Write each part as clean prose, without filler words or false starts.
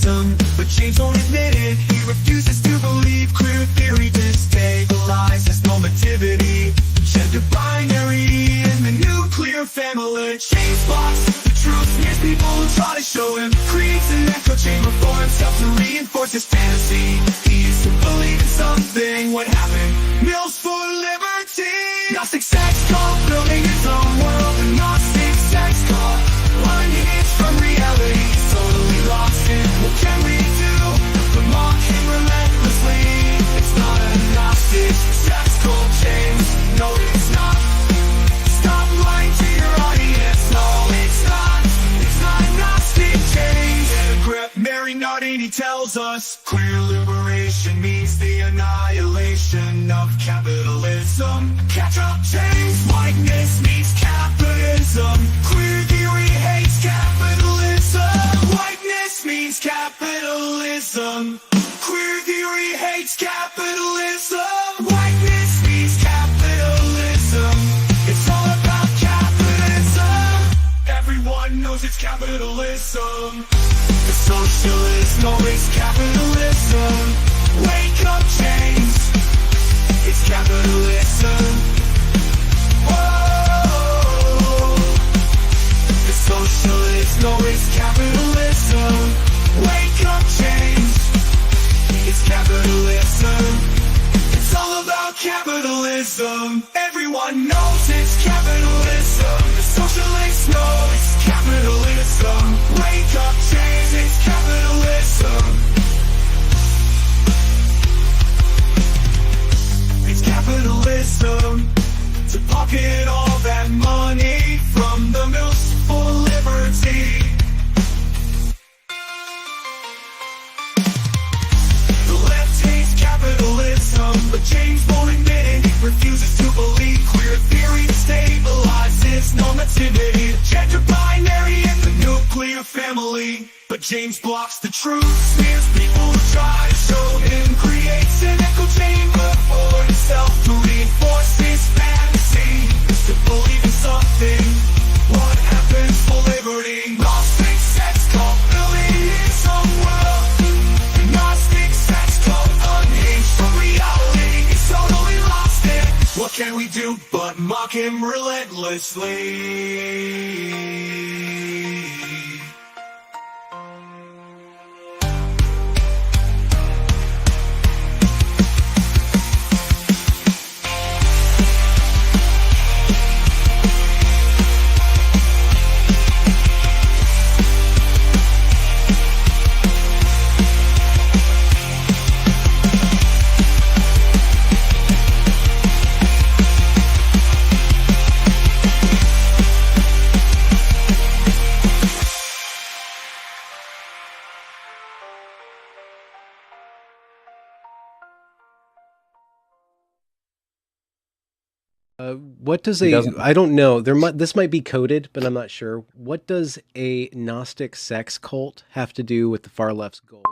capitalism, but James won't admit it. He refuses to believe queer theory destabilizes normativity, gender binary, and the nuclear family. James blocks the truth, smears people who try to show him, creates an echo chamber for himself to reinforce his fantasy. He used to believe in something, what happened? Mills for liberty. Gnostic sex cult, building his own world. A Gnostic sex cult, unhinged from reality. He's totally lost in what can we do? But mock him relentlessly. It's not a Gnostic sex cult, James. No, it's not. Stop lying to your audience. No, it's not. It's not a Gnostic, James. Mary Nardini tells us queer liberation means the annihilation of capitalism. Catch up, James. Whiteness means capitalism. Queer theory hates capitalism. Whiteness means capitalism. Queer theory hates capitalism. Whiteness means capitalism. It's all about capitalism. Everyone knows it's capitalism. The socialists know it's capitalism. Wake up, James. It's capitalism. Whoa. The socialists know it's capitalism. Wake up, James. It's capitalism. It's all about capitalism. Everyone knows it's capitalism. The socialists know it's capitalism. Wake up, James. It's capitalism. It's capitalism. To pocket all that money from the mills for liberty. The left hates capitalism, but James won't admit it. He refuses to believe queer theory stabilizes normativity, gender binary, and the nuclear family. But James blocks the truth, smears people who try to show him, creates an echo chamber for himself to reinforce his fantasy. Is to believe in something. What happens for liberty? Gnostic sex cult, building his own world. Gnostic sex cult, unhinged from reality. He's totally lost it. What can we do but mock him relentlessly? What does I don't know. This might be coded, but I'm not sure. What does a Gnostic sex cult have to do with the far left's goal?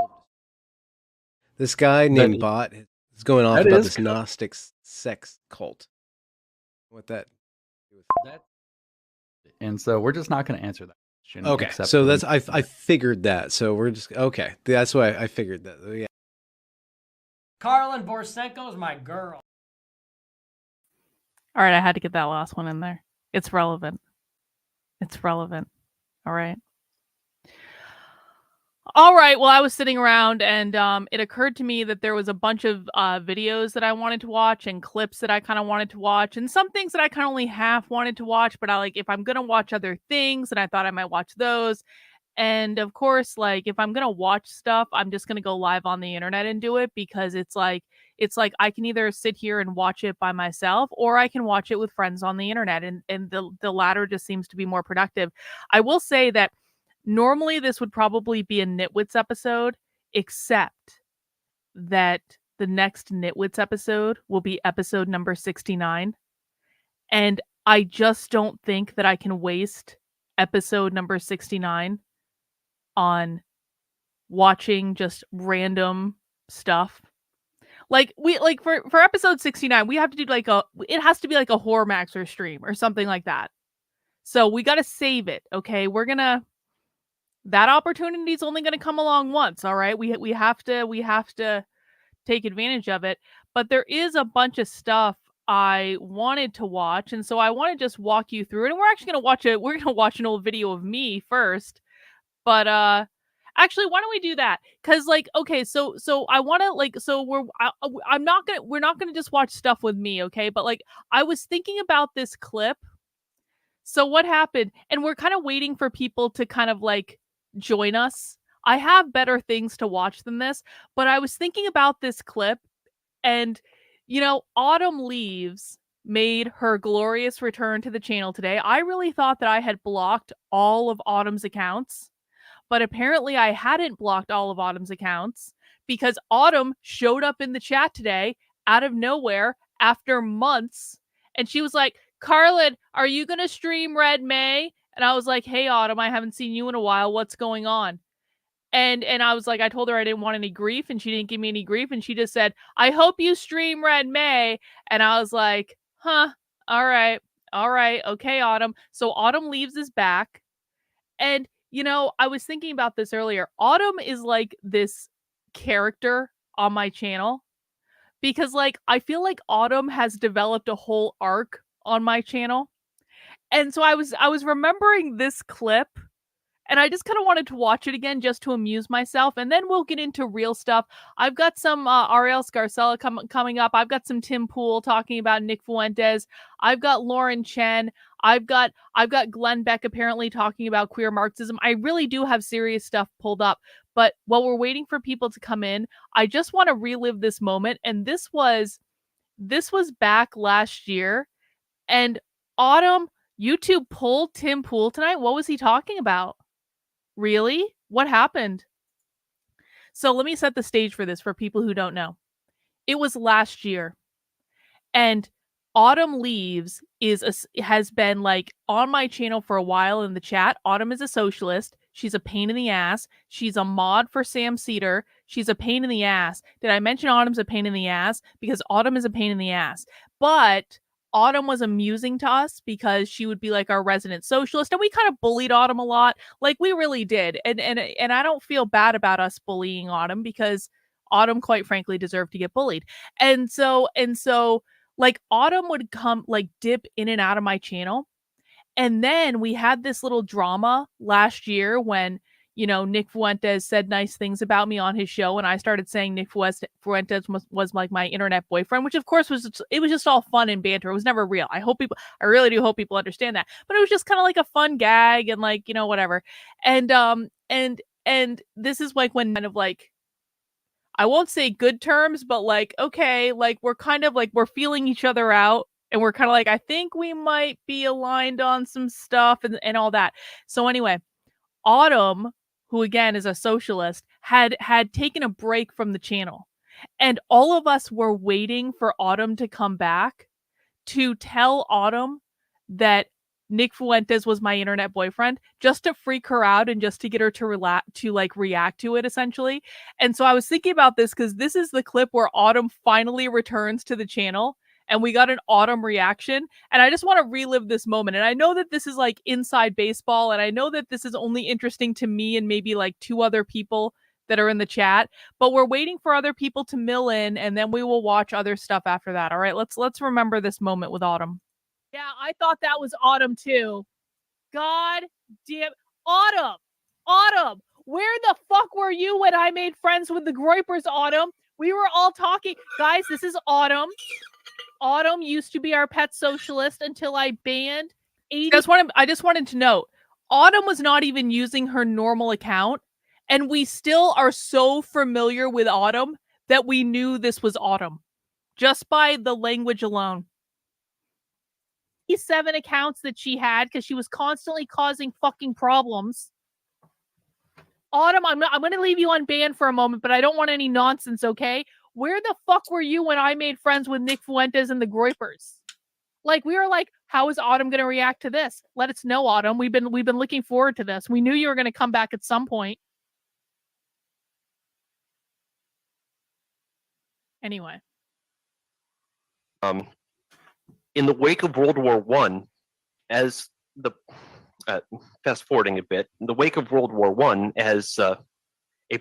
This guy named Bot is going off about this Gnostic sex cult. What that? And so we're just not going to answer that question. Okay, so that's I figured that. So we're just okay. That's why I figured that. Yeah. Carlin Borsenko is my girl. All right, I had to get that last one in there. It's relevant. It's relevant. All right. All right. Well, I was sitting around and it occurred to me that there was a bunch of videos that I wanted to watch and clips that I kind of wanted to watch and some things that I kind of only half wanted to watch. But I if I'm going to watch other things, and I thought I might watch those. And of course, if I'm going to watch stuff, I'm just going to go live on the internet and do it because it's like I can either sit here and watch it by myself or I can watch it with friends on the internet. And the latter just seems to be more productive. I will say that normally this would probably be a Nitwits episode, except that the next Nitwits episode will be episode number 69. And I just don't think that I can waste episode number 69 on watching just random stuff. For episode 69, we have to do it has to be like a Horror Maxer stream or something like that. So we got to save it. Okay. We're going to that opportunity is only going to come along once. All right, we have to take advantage of it. But there is a bunch of stuff I wanted to watch, and so I want to just walk you through it. And we're actually going to watch it. We're going to watch an old video of me first. But actually, why don't we do that? Because like, okay, so I want to like, so we're not gonna just watch stuff with me, okay? But like, I was thinking about this clip. So what happened? And we're kind of waiting for people to kind of like join us. I have better things to watch than this, but I was thinking about this clip, and Autumn Leaves made her glorious return to the channel today. I really thought that I had blocked all of Autumn's accounts, but apparently I hadn't blocked all of Autumn's accounts because Autumn showed up in the chat today out of nowhere after months. And she was like, Carlin, are you going to stream Red May? And I was like, hey, Autumn, I haven't seen you in a while. What's going on? And I was like, I told her I didn't want any grief, and she didn't give me any grief. And she just said, I hope you stream Red May. And I was like, huh, all right, okay, Autumn. So Autumn Leaves is back. And I was thinking about this earlier. Autumn is like this character on my channel because like I feel like Autumn has developed a whole arc on my channel. And so I was remembering this clip, and I just kind of wanted to watch it again just to amuse myself. And then we'll get into real stuff. I've got some Arielle Scarcella coming up. I've got some Tim Pool talking about Nick Fuentes. I've got Lauren Chen. I've got Glenn Beck apparently talking about queer Marxism. I really do have serious stuff pulled up. But while we're waiting for people to come in, I just want to relive this moment. And this was back last year. And Autumn, YouTube pulled Tim Pool tonight. What was he talking about? Really? What happened? So let me set the stage for this for people who don't know. It was last year, and Autumn Leaves has been like on my channel for a while in the chat. Autumn is a socialist. She's a pain in the ass. She's a mod for Sam Cedar. She's a pain in the ass. Did I mention Autumn's a pain in the ass? Because Autumn is a pain in the ass. But Autumn was amusing to us because she would be like our resident socialist, and we kind of bullied Autumn a lot. Like we really did. And I don't feel bad about us bullying Autumn because Autumn, quite frankly, deserved to get bullied. And so like Autumn would come like dip in and out of my channel. And then we had this little drama last year when, Nick Fuentes said nice things about me on his show, and I started saying Nick Fuentes was like my internet boyfriend, which of course was just all fun and banter. It was never real. I really do hope people understand that. But it was just kind of like a fun gag and like, whatever. And this is like when kind of like, I won't say good terms, but like, okay, like we're kind of like we're feeling each other out, and we're kind of like, I think we might be aligned on some stuff and all that. So anyway, Autumn, who again is a socialist, had taken a break from the channel. And all of us were waiting for Autumn to come back to tell Autumn that Nick Fuentes was my internet boyfriend, just to freak her out and just to get her to react to it essentially. And so I was thinking about this because this is the clip where Autumn finally returns to the channel and we got an Autumn reaction. And I just want to relive this moment. And I know that this is like inside baseball, and I know that this is only interesting to me and maybe like two other people that are in the chat, but we're waiting for other people to mill in, and then we will watch other stuff after that. All right, let's remember this moment with Autumn. Yeah, I thought that was Autumn too. God damn. Autumn, where the fuck were you when I made friends with the Groypers, Autumn? We were all talking. Guys, this is Autumn. Autumn used to be our pet socialist until I banned 80. I just wanted to note, Autumn was not even using her normal account, and we still are so familiar with Autumn that we knew this was Autumn just by the language alone. 7 accounts that she had because she was constantly causing fucking problems. Autumn, I'm going to leave you unbanned for a moment, but I don't want any nonsense, okay? Where the fuck were you when I made friends with Nick Fuentes and the Groypers? Like, we were like, how is Autumn going to react to this? Let us know, Autumn. We've been looking forward to this. We knew you were going to come back at some point. Anyway. In the wake of World War I, as the fast forwarding a bit, in the wake of World War I, as a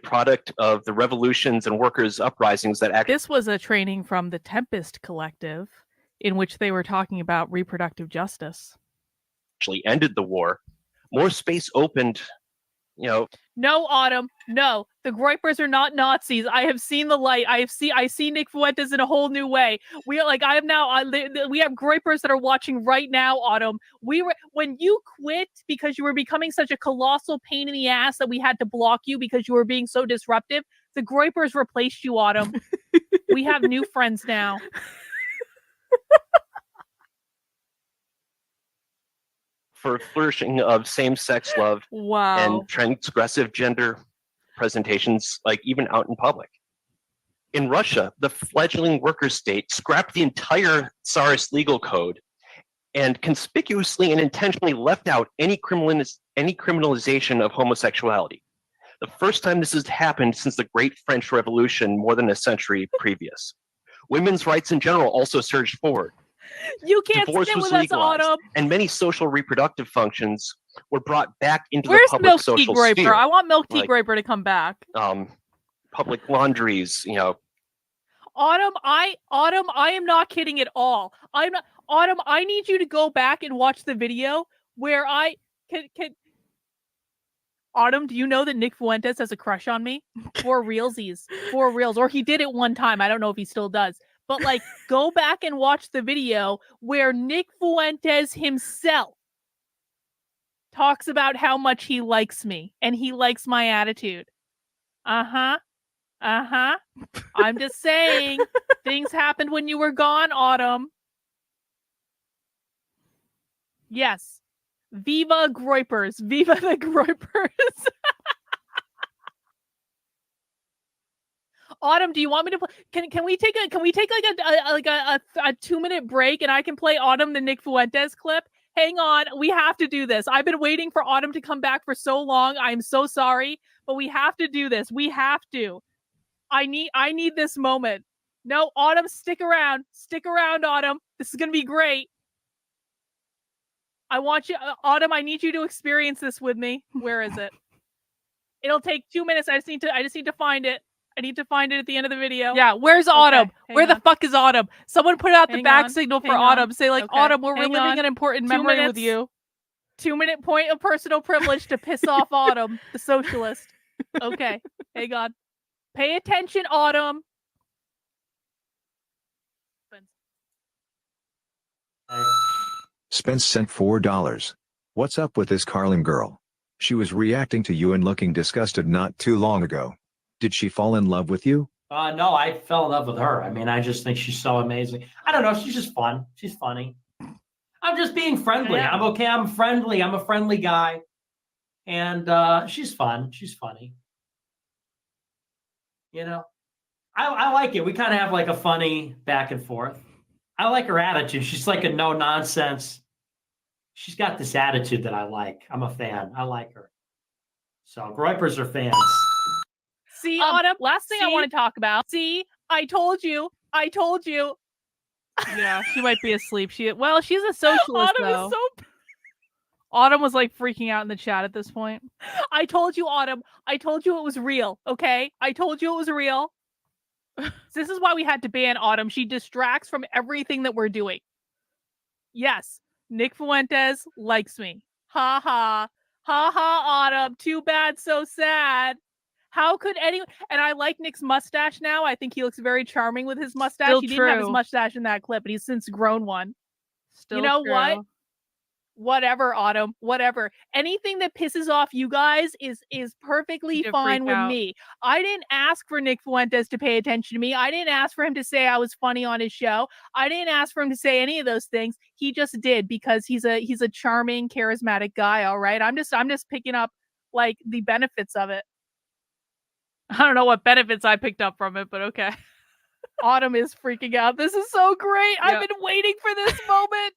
product of the revolutions and workers' uprisings that actually... This was a training from the Tempest Collective, in which they were talking about reproductive justice. Actually ended the war. More space opened, No, Autumn, no. The Groypers are not Nazis. I have seen the light. I see Nick Fuentes in a whole new way. We are like, we have Groypers that are watching right now, Autumn. When you quit because you were becoming such a colossal pain in the ass that we had to block you because you were being so disruptive, the Groypers replaced you, Autumn. We have new friends now. for flourishing of same-sex love and transgressive gender presentations, like even out in public. In Russia, the fledgling worker state scrapped the entire Tsarist legal code and conspicuously and intentionally left out any criminalization of homosexuality. The first time this has happened since the Great French Revolution more than a century previous. Women's rights in general also surged forward. You can't Divorce sit was with us, legalized, Autumn. and many social reproductive functions were brought back into Where's the public Milk Tea social Groyper? sphere. I want Milk Tea Like, Groyper to come back. Public laundries, Autumn, I am not kidding at all. Autumn, I need you to go back and watch the video where I can. Autumn, do you know that Nick Fuentes has a crush on me? For realsies. For reals. Or he did it one time. I don't know if he still does. But like, go back and watch the video where Nick Fuentes himself talks about how much he likes me and he likes my attitude. I'm just saying, things happened when you were gone, Autumn. Yes. Viva Groypers. Viva the Groypers. Autumn, do you want me to play? Can we take like a 2-minute break and I can play Autumn the Nick Fuentes clip? Hang on, we have to do this. I've been waiting for Autumn to come back for so long. I'm so sorry, but we have to do this. We have to. I need this moment. No, Autumn, stick around. Stick around, Autumn. This is gonna be great. I want you, Autumn. I need you to experience this with me. Where is it? It'll take 2 minutes. I just need to find it. I need to find it at the end of the video. Yeah, where's Autumn? Where the fuck is Autumn? Someone put out the back signal for Autumn. Say like, Autumn, we're reliving an important memory with you. 2-minute point of personal privilege to piss off Autumn, the socialist. Okay, hang on. Pay attention, Autumn. Spence sent $4. What's up with this Carlin girl? She was reacting to you and looking disgusted not too long ago. Did she fall in love with you? No, I fell in love with her. I mean, I just think she's so amazing. I don't know. She's just fun. She's funny. I'm just being friendly. Yeah. I'm okay. I'm friendly. I'm a friendly guy. And she's fun. She's funny. I like it. We kind of have like a funny back and forth. I like her attitude. She's like a no nonsense. She's got this attitude that I like. I'm a fan. I like her. So Groypers are fans. See, Autumn, last thing I want to talk about. See, I told you. Yeah, she might be asleep. She's a socialist, Autumn though. Autumn was like freaking out in the chat at this point. I told you, Autumn. I told you it was real, okay? I told you it was real. This is why we had to ban Autumn. She distracts from everything that we're doing. Yes, Nick Fuentes likes me. Ha ha. Ha ha, Autumn. Too bad, so sad. How could anyone? And I like Nick's mustache now. I think he looks very charming with his mustache. Still he didn't have his mustache in that clip, but he's since grown one. Still, you know what? Whatever, Autumn. Whatever. Anything that pisses off you guys is perfectly fine with me. I didn't ask for Nick Fuentes to pay attention to me. I didn't ask for him to say I was funny on his show. I didn't ask for him to say any of those things. He just did because he's a charming, charismatic guy. All right. I'm just picking up like the benefits of it. I don't know what benefits I picked up from it, but okay. Autumn is freaking out. This is so great. Yep. I've been waiting for this moment.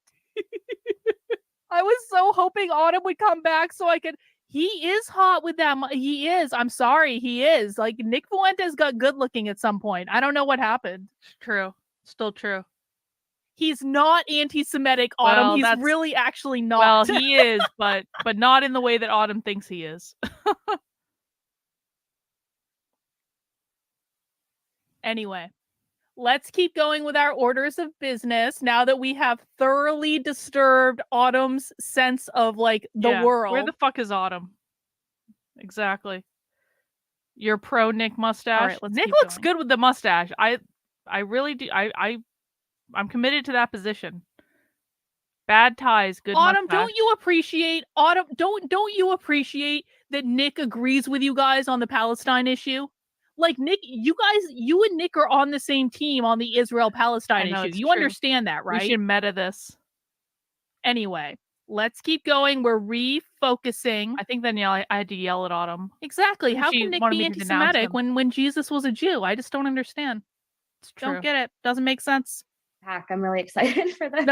I was so hoping Autumn would come back so I could. He is hot with them. He is. I'm sorry. He is. Like, Nick Fuentes got good looking at some point. I don't know what happened. True. Still true. He's not anti-Semitic, Autumn. He's really actually not. Well, he is, but not in the way that Autumn thinks he is. Anyway, let's keep going with our orders of business now that we have thoroughly disturbed Autumn's sense of like the world. Where the fuck is Autumn? Exactly. You're pro Nick mustache. Right, Nick looks good with the mustache. I really do. I'm committed to that position. Bad ties, good Autumn, mustache. don't you appreciate don't you appreciate that Nick agrees with you guys on the Palestine issue? Like Nick, you and Nick are on the same team on the Israel-Palestine issue. You understand that, right? We should meta this. Anyway, let's keep going. We're refocusing. I think Danielle, I had to yell at Autumn. Exactly. How can Nick be anti-Semitic when Jesus was a Jew? I just don't understand. Don't get it. Doesn't make sense. I'm really excited for the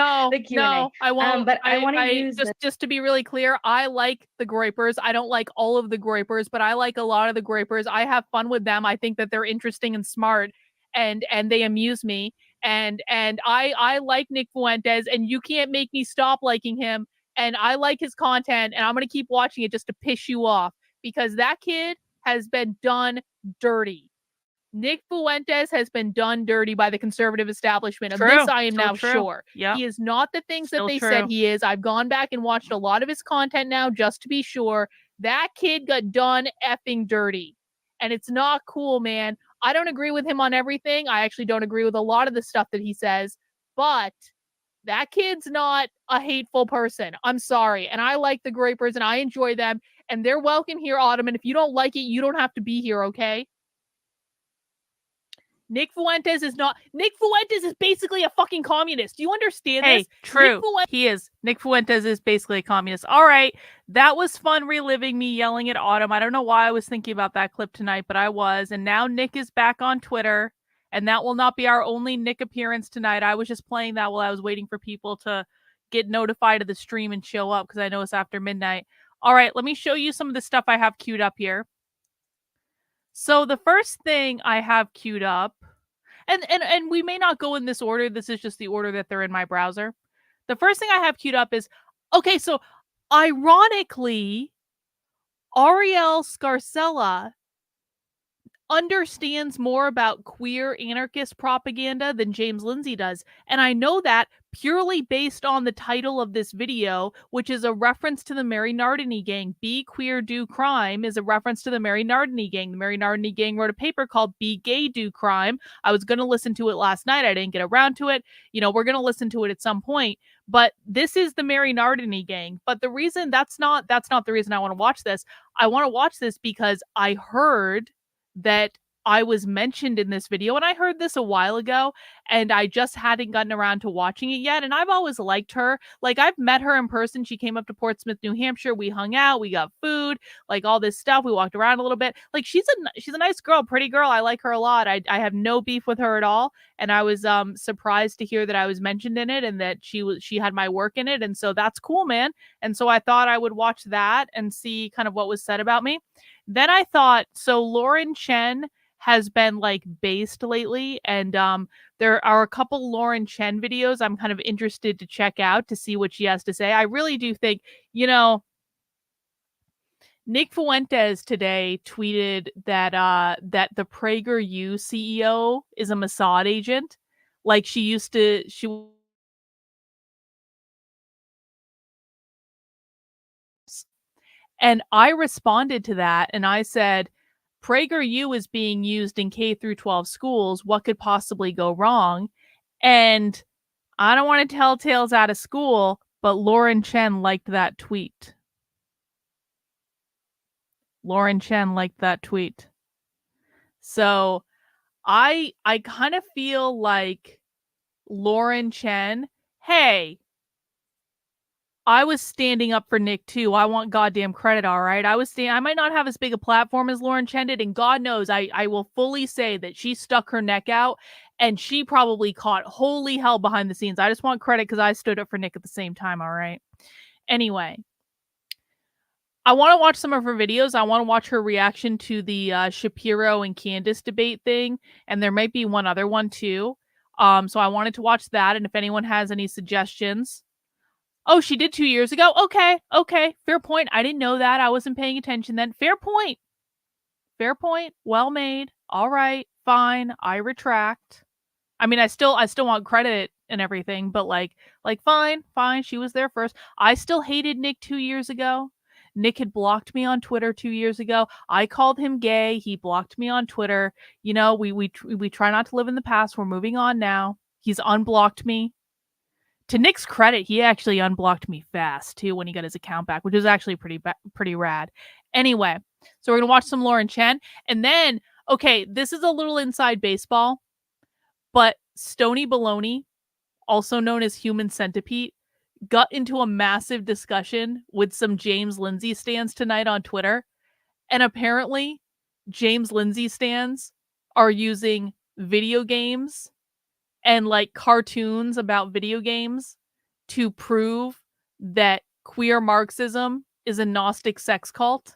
Q&A. No, I won't. But I want to use just to be really clear, I like the Groypers. I don't like all of the Groypers, but I like a lot of the Groypers. I have fun with them. I think that they're interesting and smart, and they amuse me. And I like Nick Fuentes, and you can't make me stop liking him. And I like his content, and I'm gonna keep watching it just to piss you off because that kid has been done dirty. Nick Fuentes has been done dirty by the conservative establishment. Of this, I am now sure. Yeah. He is not the things that they said he is. I've gone back and watched a lot of his content now just to be sure. That kid got done effing dirty. And it's not cool, man. I don't agree with him on everything. I actually don't agree with a lot of the stuff that he says. But that kid's not a hateful person. I'm sorry. And I like the Groypers and I enjoy them. And they're welcome here, Autumn. And if you don't like it, you don't have to be here, okay? Nick Fuentes is basically a fucking communist. Do you understand this? True. He is. Nick Fuentes is basically a communist. All right. That was fun reliving me yelling at Autumn. I don't know why I was thinking about that clip tonight, but I was. And now Nick is back on Twitter. And that will not be our only Nick appearance tonight. I was just playing that while I was waiting for people to get notified of the stream and show up because I know it's after midnight. All right. Let me show you some of the stuff I have queued up here. So the first thing I have queued up, and we may not go in this order. This is just the order that they're in my browser. The first thing I have queued up is, okay, so ironically, Arielle Scarcella understands more about queer anarchist propaganda than James Lindsay does. And I know that purely based on the title of this video, which is a reference to the Mary Nardini gang. Be Queer, Do Crime is a reference to the Mary Nardini gang. The Mary Nardini gang wrote a paper called Be Gay, Do Crime. I was going to listen to it last night. I didn't get around to it. You know, we're going to listen to it at some point. But this is the Mary Nardini gang. But the reason that's not the reason I want to watch this. I want to watch this because I heard that I was mentioned in this video, and I heard this a while ago, and I just hadn't gotten around to watching it yet. And I've always liked her. Like, I've met her in person. She came up to Portsmouth, New Hampshire. We hung out. We got food, like all this stuff. We walked around a little bit. Like, she's a nice girl, pretty girl. I like her a lot. I have no beef with her at all. And I was surprised to hear that I was mentioned in it and that she had my work in it. And so that's cool, man. And so I thought I would watch that and see kind of what was said about me. Then I thought, so Lauren Chen has been like based lately, and there are a couple Lauren Chen videos I'm kind of interested to check out to see what she has to say. I really do think, you know, Nick Fuentes today tweeted that that the PragerU CEO is a Mossad agent, like she and I responded to that and I said, PragerU is being used in K through 12 schools. What could possibly go wrong? And I don't want to tell tales out of school, but Lauren Chen liked that tweet. Lauren Chen liked that tweet. So I kind of feel like Lauren Chen, hey, I was standing up for Nick too. I want goddamn credit, all right? I might not have as big a platform as Lauren Chen did, and God knows I will fully say that she stuck her neck out and she probably caught holy hell behind the scenes. I just want credit because I stood up for Nick at the same time, all right? Anyway, I want to watch some of her videos. I want to watch her reaction to the Shapiro and Candace debate thing, and there might be one other one too. So I wanted to watch that, and if anyone has any suggestions. Oh, she did 2 years ago? Okay. Fair point. I didn't know that. I wasn't paying attention then. Fair point. Well made. All right. Fine. I retract. I mean, I still want credit and everything, but like fine. She was there first. I still hated Nick 2 years ago. Nick had blocked me on Twitter 2 years ago. I called him gay. He blocked me on Twitter. You know, we try not to live in the past. We're moving on now. He's unblocked me. To Nick's credit, he actually unblocked me fast too when he got his account back, which was actually pretty rad. Anyway, so we're gonna watch some Lauren Chen, and then okay, this is a little inside baseball, but Stony Baloney, also known as Human Centipede, got into a massive discussion with some James Lindsay stans tonight on Twitter, and apparently James Lindsay stans are using video games and like cartoons about video games to prove that queer Marxism is a Gnostic sex cult.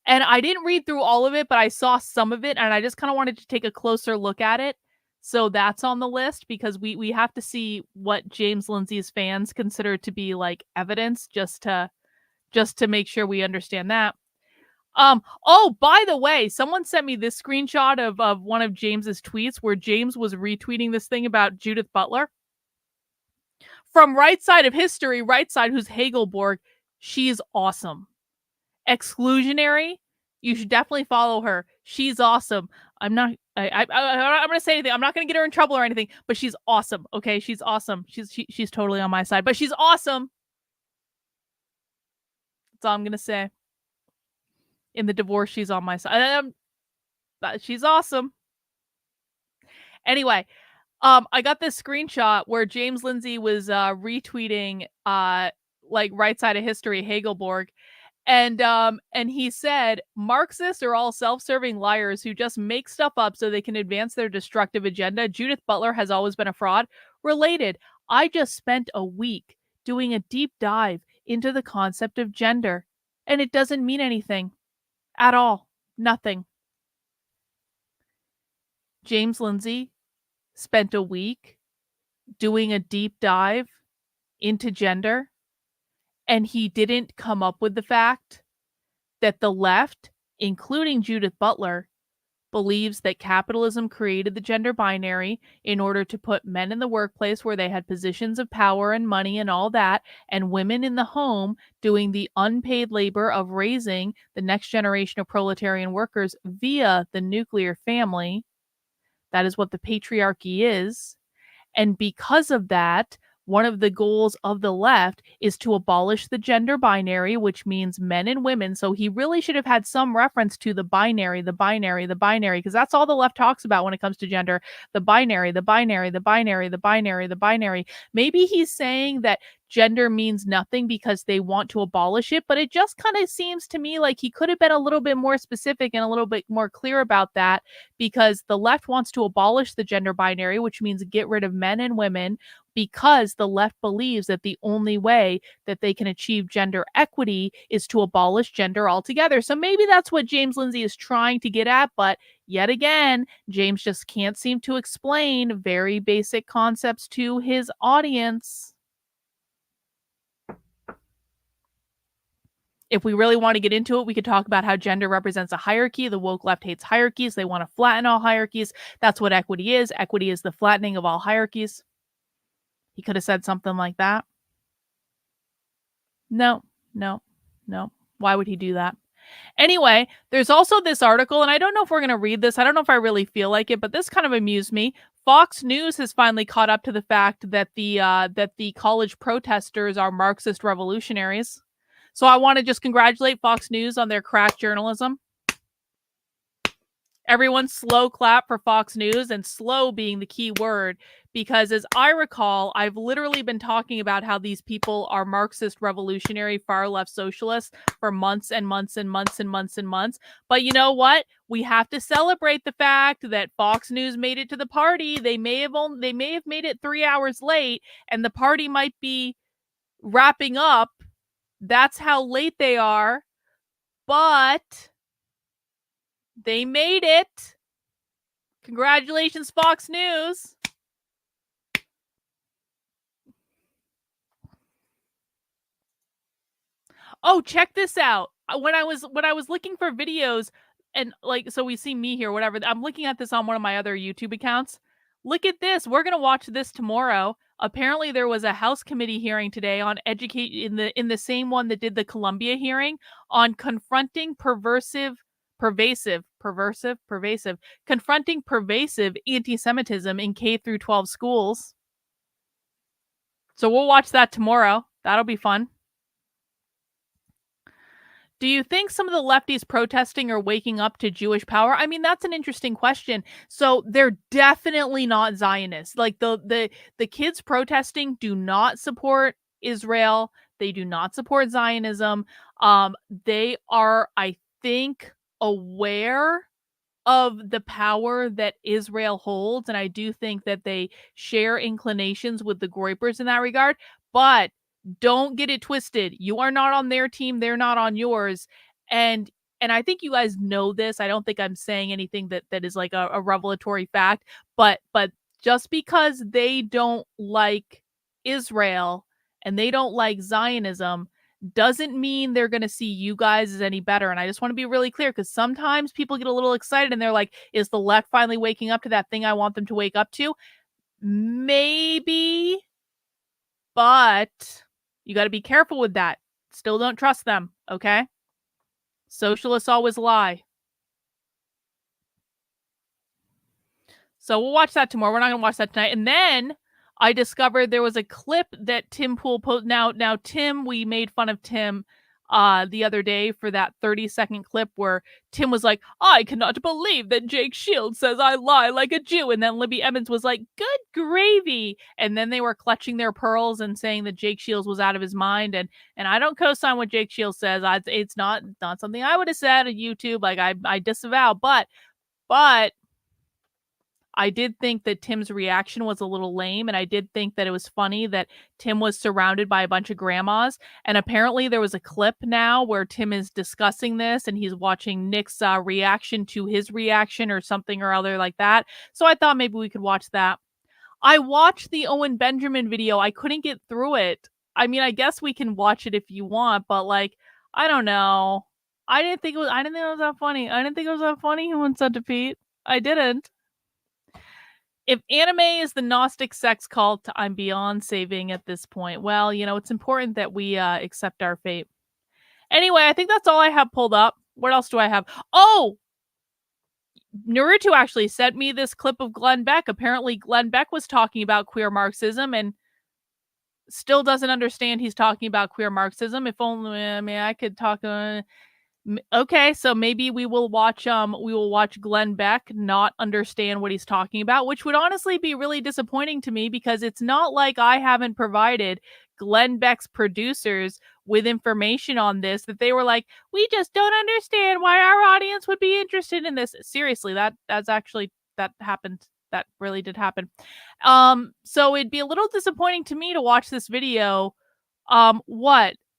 And I didn't read through all of it, but I saw some of it, and I just kind of wanted to take a closer look at it. So that's on the list because we have to see what James Lindsay's fans consider to be like evidence just to make sure we understand that. Oh, by the way, someone sent me this screenshot of one of James's tweets where James was retweeting this thing about Judith Butler. From Right Side of History, Right Side, who's Hagelborg, she's awesome. Exclusionary, you should definitely follow her. She's awesome. I'm not gonna say anything. I'm not gonna get her in trouble or anything, but she's awesome. Okay, she's awesome. She's totally on my side, but she's awesome. That's all I'm gonna say. In the divorce, she's on my side. She's awesome. Anyway, I got this screenshot where James Lindsay was retweeting like Right Side of History Hagelborg, and he said Marxists are all self-serving liars who just make stuff up so they can advance their destructive agenda. Judith Butler has always been a fraud. Related, I just spent a week doing a deep dive into the concept of gender, and it doesn't mean anything. At all. Nothing. James Lindsay spent a week doing a deep dive into gender, and he didn't come up with the fact that the left, including Judith Butler, believes that capitalism created the gender binary in order to put men in the workplace where they had positions of power and money and all that, and women in the home doing the unpaid labor of raising the next generation of proletarian workers via the nuclear family. That is what the patriarchy is. And because of that, one of the goals of the left is to abolish the gender binary, which means men and women. So he really should have had some reference to the binary, because that's all the left talks about when it comes to gender. The binary. Maybe he's saying that gender means nothing because they want to abolish it, but it just kind of seems to me like he could have been a little bit more specific and a little bit more clear about that, because the left wants to abolish the gender binary, which means get rid of men and women, because the left believes that the only way that they can achieve gender equity is to abolish gender altogether. So maybe that's what James Lindsay is trying to get at, but yet again, James just can't seem to explain very basic concepts to his audience. If we really want to get into it, we could talk about how gender represents a hierarchy. The woke left hates hierarchies. They want to flatten all hierarchies. That's what equity is. Equity is the flattening of all hierarchies. He could have said something like that. No. Why would he do that? Anyway, there's also this article, and I don't know if we're going to read this. I don't know if I really feel like it, but this kind of amused me. Fox News has finally caught up to the fact that the college protesters are Marxist revolutionaries. So I want to just congratulate Fox News on their crack journalism. Everyone slow clap for Fox News, and slow being the key word, because as I recall, I've literally been talking about how these people are Marxist revolutionary far left socialists for months and months and months and months and months. But you know what? We have to celebrate the fact that Fox News made it to the party. They may have made it 3 hours late, and the party might be wrapping up. That's how late they are, but they made it. Congratulations, Fox News. Oh, check this out. When I was looking for videos, and like, so we see me here, whatever. I'm looking at this on one of my other YouTube accounts. Look at this. We're gonna watch this tomorrow. Apparently, there was a House committee hearing today on in the same one that did the Columbia hearing on confronting pervasive anti-Semitism in K through 12 schools. So we'll watch that tomorrow. That'll be fun. Do you think some of the lefties protesting are waking up to Jewish power? I mean, that's an interesting question. So they're definitely not Zionists. Like the kids protesting do not support Israel. They do not support Zionism. They are, I think, aware of the power that Israel holds, and I do think that they share inclinations with the Groypers in that regard. But don't get it twisted. You are not on their team. They're not on yours. And I think you guys know this. I don't think I'm saying anything that is like a revelatory fact. But just because they don't like Israel and they don't like Zionism doesn't mean they're going to see you guys as any better. And I just want to be really clear, because sometimes people get a little excited and they're like, is the left finally waking up to that thing I want them to wake up to? Maybe. But you got to be careful with that. Still don't trust them, okay? Socialists always lie. So we'll watch that tomorrow. We're not going to watch that tonight. And then I discovered there was a clip that Tim Pool posted. Now, Tim, we made fun of Tim the other day for that 30-second clip where Tim was like, I cannot believe that Jake Shields says I lie like a Jew. And then Libby Emmons was like, good gravy. And then they were clutching their pearls and saying that Jake Shields was out of his mind. And I don't co-sign what Jake Shields says. It's not something I would have said on YouTube. Like I disavow, but I did think that Tim's reaction was a little lame, and I did think that it was funny that Tim was surrounded by a bunch of grandmas, and apparently there was a clip now where Tim is discussing this, and he's watching Nick's reaction to his reaction or something or other like that, so I thought maybe we could watch that. I watched the Owen Benjamin video. I couldn't get through it. I mean, I guess we can watch it if you want, but like, I don't know. I didn't think it was that funny. I didn't think it was that funny, Human Centipede. I didn't. If anime is the Gnostic sex cult, I'm beyond saving at this point. Well, you know, it's important that we accept our fate. Anyway, I think that's all I have pulled up. What else do I have? Oh! Naruto actually sent me this clip of Glenn Beck. Apparently, Glenn Beck was talking about queer Marxism and still doesn't understand he's talking about queer Marxism. If only, I mean, I could talk... Okay, so maybe we will watch Glenn Beck not understand what he's talking about, which would honestly be really disappointing to me, because it's not like I haven't provided Glenn Beck's producers with information on this that they were like, we just don't understand why our audience would be interested in this. Seriously, that happened. That really did happen. So it'd be a little disappointing to me to watch this video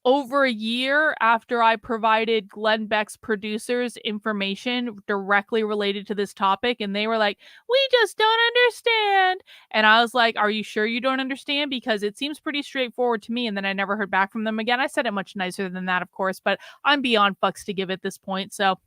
over a year after I provided Glenn Beck's producers information directly related to this topic, and they were like, we just don't understand. And I was like, are you sure you don't understand? Because it seems pretty straightforward to me. And then I never heard back from them again. I said it much nicer than that, of course, but I'm beyond fucks to give at this point. So,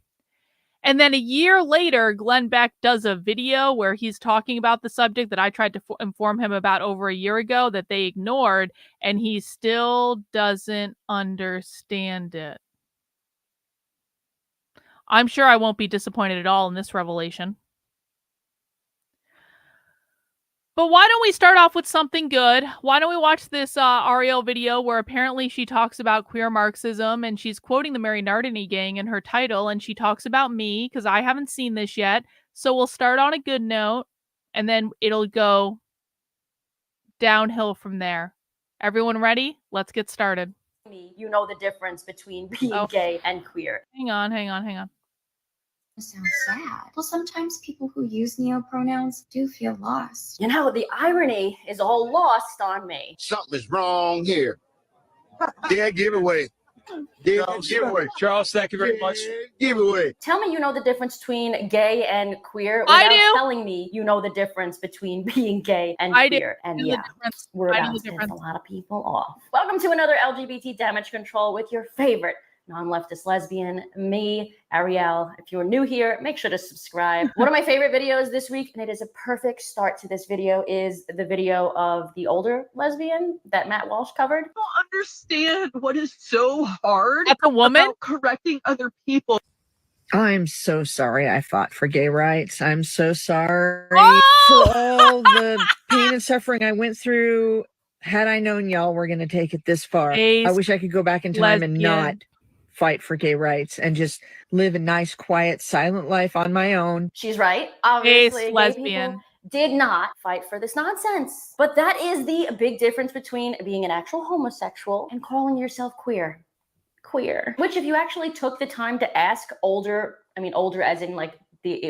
and then a year later, Glenn Beck does a video where he's talking about the subject that I tried to inform him about over a year ago that they ignored, and he still doesn't understand it. I'm sure I won't be disappointed at all in this revelation. But why don't we start off with something good? Why don't we watch this Arielle video where apparently she talks about queer Marxism, and she's quoting the Mary Nardini gang in her title, and she talks about me because I haven't seen this yet. So we'll start on a good note, and then it'll go downhill from there. Everyone ready? Let's get started. You know the difference between being gay and queer. Hang on. Sounds sad. Well, sometimes people who use neopronouns do feel lost. You know, the irony is all lost on me. Something is wrong here. Dead giveaway. Giveaway. Charles, thank you very much. Giveaway. Tell me you know the difference between gay and queer without telling me you know the difference between being gay and queer. And yeah, we're about to piss a lot of people off. Welcome to another LGBT Damage Control with your favorite non-leftist lesbian, me, Arielle. If you're new here, make sure to subscribe. One of my favorite videos this week, and it is a perfect start to this video, is the video of the older lesbian that Matt Walsh covered. I don't understand what is so hard That's a woman about correcting other people. I'm so sorry I fought for gay rights. I'm so sorry for all the pain and suffering I went through. Had I known y'all were going to take it this far, I wish I could go back in time and not fight for gay rights and just live a nice, quiet, silent life on my own. She's right. Obviously, gay people did not fight for this nonsense. But that is the big difference between being an actual homosexual and calling yourself queer. Queer. Which if you actually took the time to ask older as in like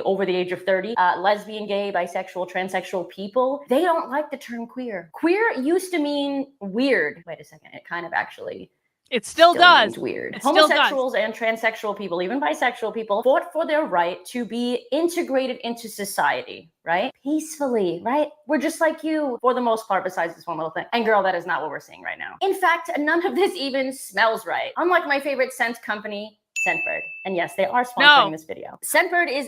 over the age of 30, lesbian, gay, bisexual, transsexual people, they don't like the term queer. Queer used to mean weird. Wait a second, it kind of actually... It still does. Means weird. It Homosexuals and transsexual people, even bisexual people, fought for their right to be integrated into society, right? Peacefully, right? We're just like you for the most part, besides this one little thing. And girl, that is not what we're seeing right now. In fact, none of this even smells right. Unlike my favorite scent company, Scentbird. And yes, they are sponsoring this video. Scentbird is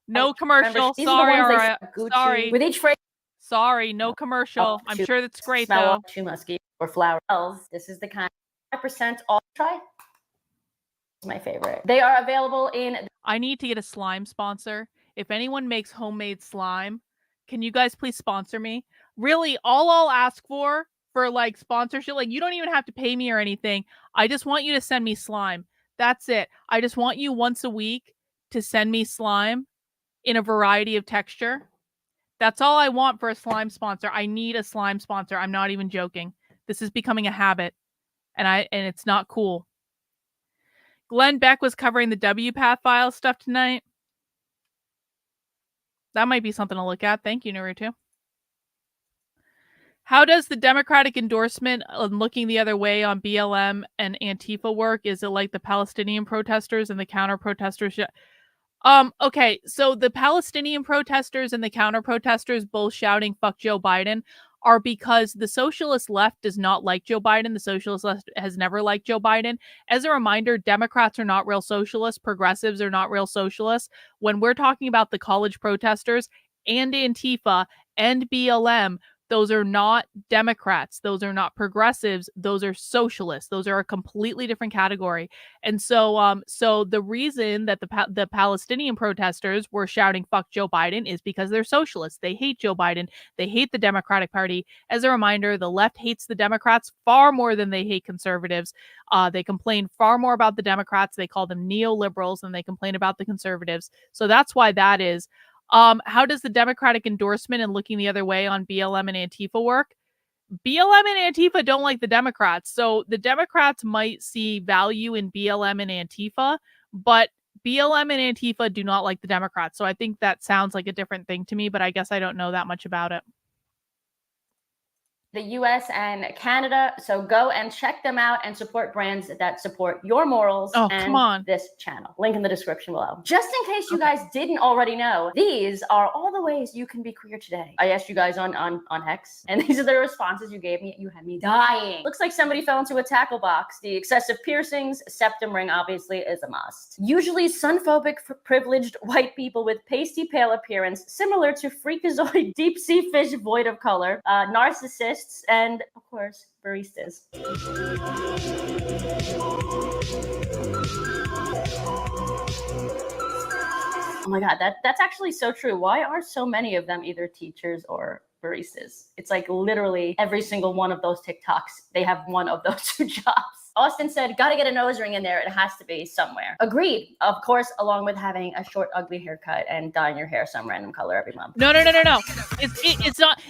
no commercial. Sorry, sorry. With each phrase. Sorry, no commercial. I'm sure that's great though. Too musky or flowers. This is the kind. 5% off. Try. It's my favorite. They are available in. I need to get a slime sponsor. If anyone makes homemade slime, can you guys please sponsor me? Really, all I'll ask for like sponsorship, like you don't even have to pay me or anything. I just want you to send me slime. That's it. I just want you once a week to send me slime in a variety of texture. That's all I want for a slime sponsor. I need a slime sponsor. I'm not even joking. This is becoming a habit. And it's not cool. Glenn Beck was covering the WPATH file stuff tonight. That might be something to look at. Thank you, Naruto. How does the Democratic endorsement on looking the other way on BLM and Antifa work? Is it like the Palestinian protesters and the counter protesters? Okay, so the Palestinian protesters and the counter protesters both shouting "fuck Joe Biden" are because the socialist left does not like Joe Biden. The socialist left has never liked Joe Biden. As a reminder, Democrats are not real socialists. Progressives are not real socialists. When we're talking about the college protesters and Antifa and BLM, those are not Democrats. Those are not progressives. Those are socialists. Those are a completely different category. And so, so the reason that the Palestinian protesters were shouting "fuck Joe Biden" is because they're socialists. They hate Joe Biden. They hate the Democratic Party. As a reminder, the left hates the Democrats far more than they hate conservatives. They complain far more about the Democrats. They call them neoliberals, and they complain about the conservatives. So that's why that is. How does the Democratic endorsement and looking the other way on BLM and Antifa work? BLM and Antifa don't like the Democrats. So the Democrats might see value in BLM and Antifa, but BLM and Antifa do not like the Democrats. So I think that sounds like a different thing to me, but I guess I don't know that much about it. The US and Canada. So go and check them out and support brands that support your morals and this channel. Link in the description below. Just in case you guys didn't already know, these are all the ways you can be queer today. I asked you guys on Hex, and these are the responses you gave me. You had me dying. Looks like somebody fell into a tackle box. The excessive piercings, septum ring obviously is a must. Usually sunphobic for privileged white people with pasty pale appearance, similar to freakazoid deep sea fish void of color, narcissists, and of course baristas. Oh my god, that's actually so true. Why are so many of them either teachers or baristas? It's like literally every single one of those TikToks, they have one of those two jobs. Austin said, gotta get a nose ring in there. It has to be somewhere. Agreed. Of course, along with having a short, ugly haircut and dyeing your hair some random color every month. No.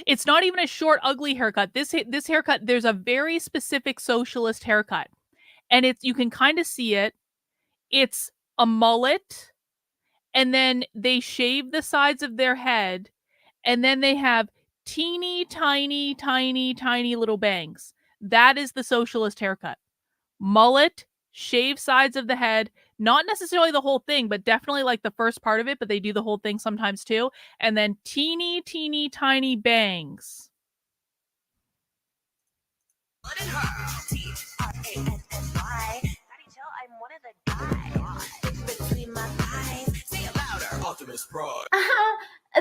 It's not even a short, ugly haircut. This haircut, there's a very specific socialist haircut. And you can kind of see it. It's a mullet. And then they shave the sides of their head. And then they have teeny, tiny little bangs. That is the socialist haircut. Mullet, shave sides of the head, not necessarily the whole thing, but definitely like the first part of it, but they do the whole thing sometimes too. And then teeny, teeny, tiny bangs.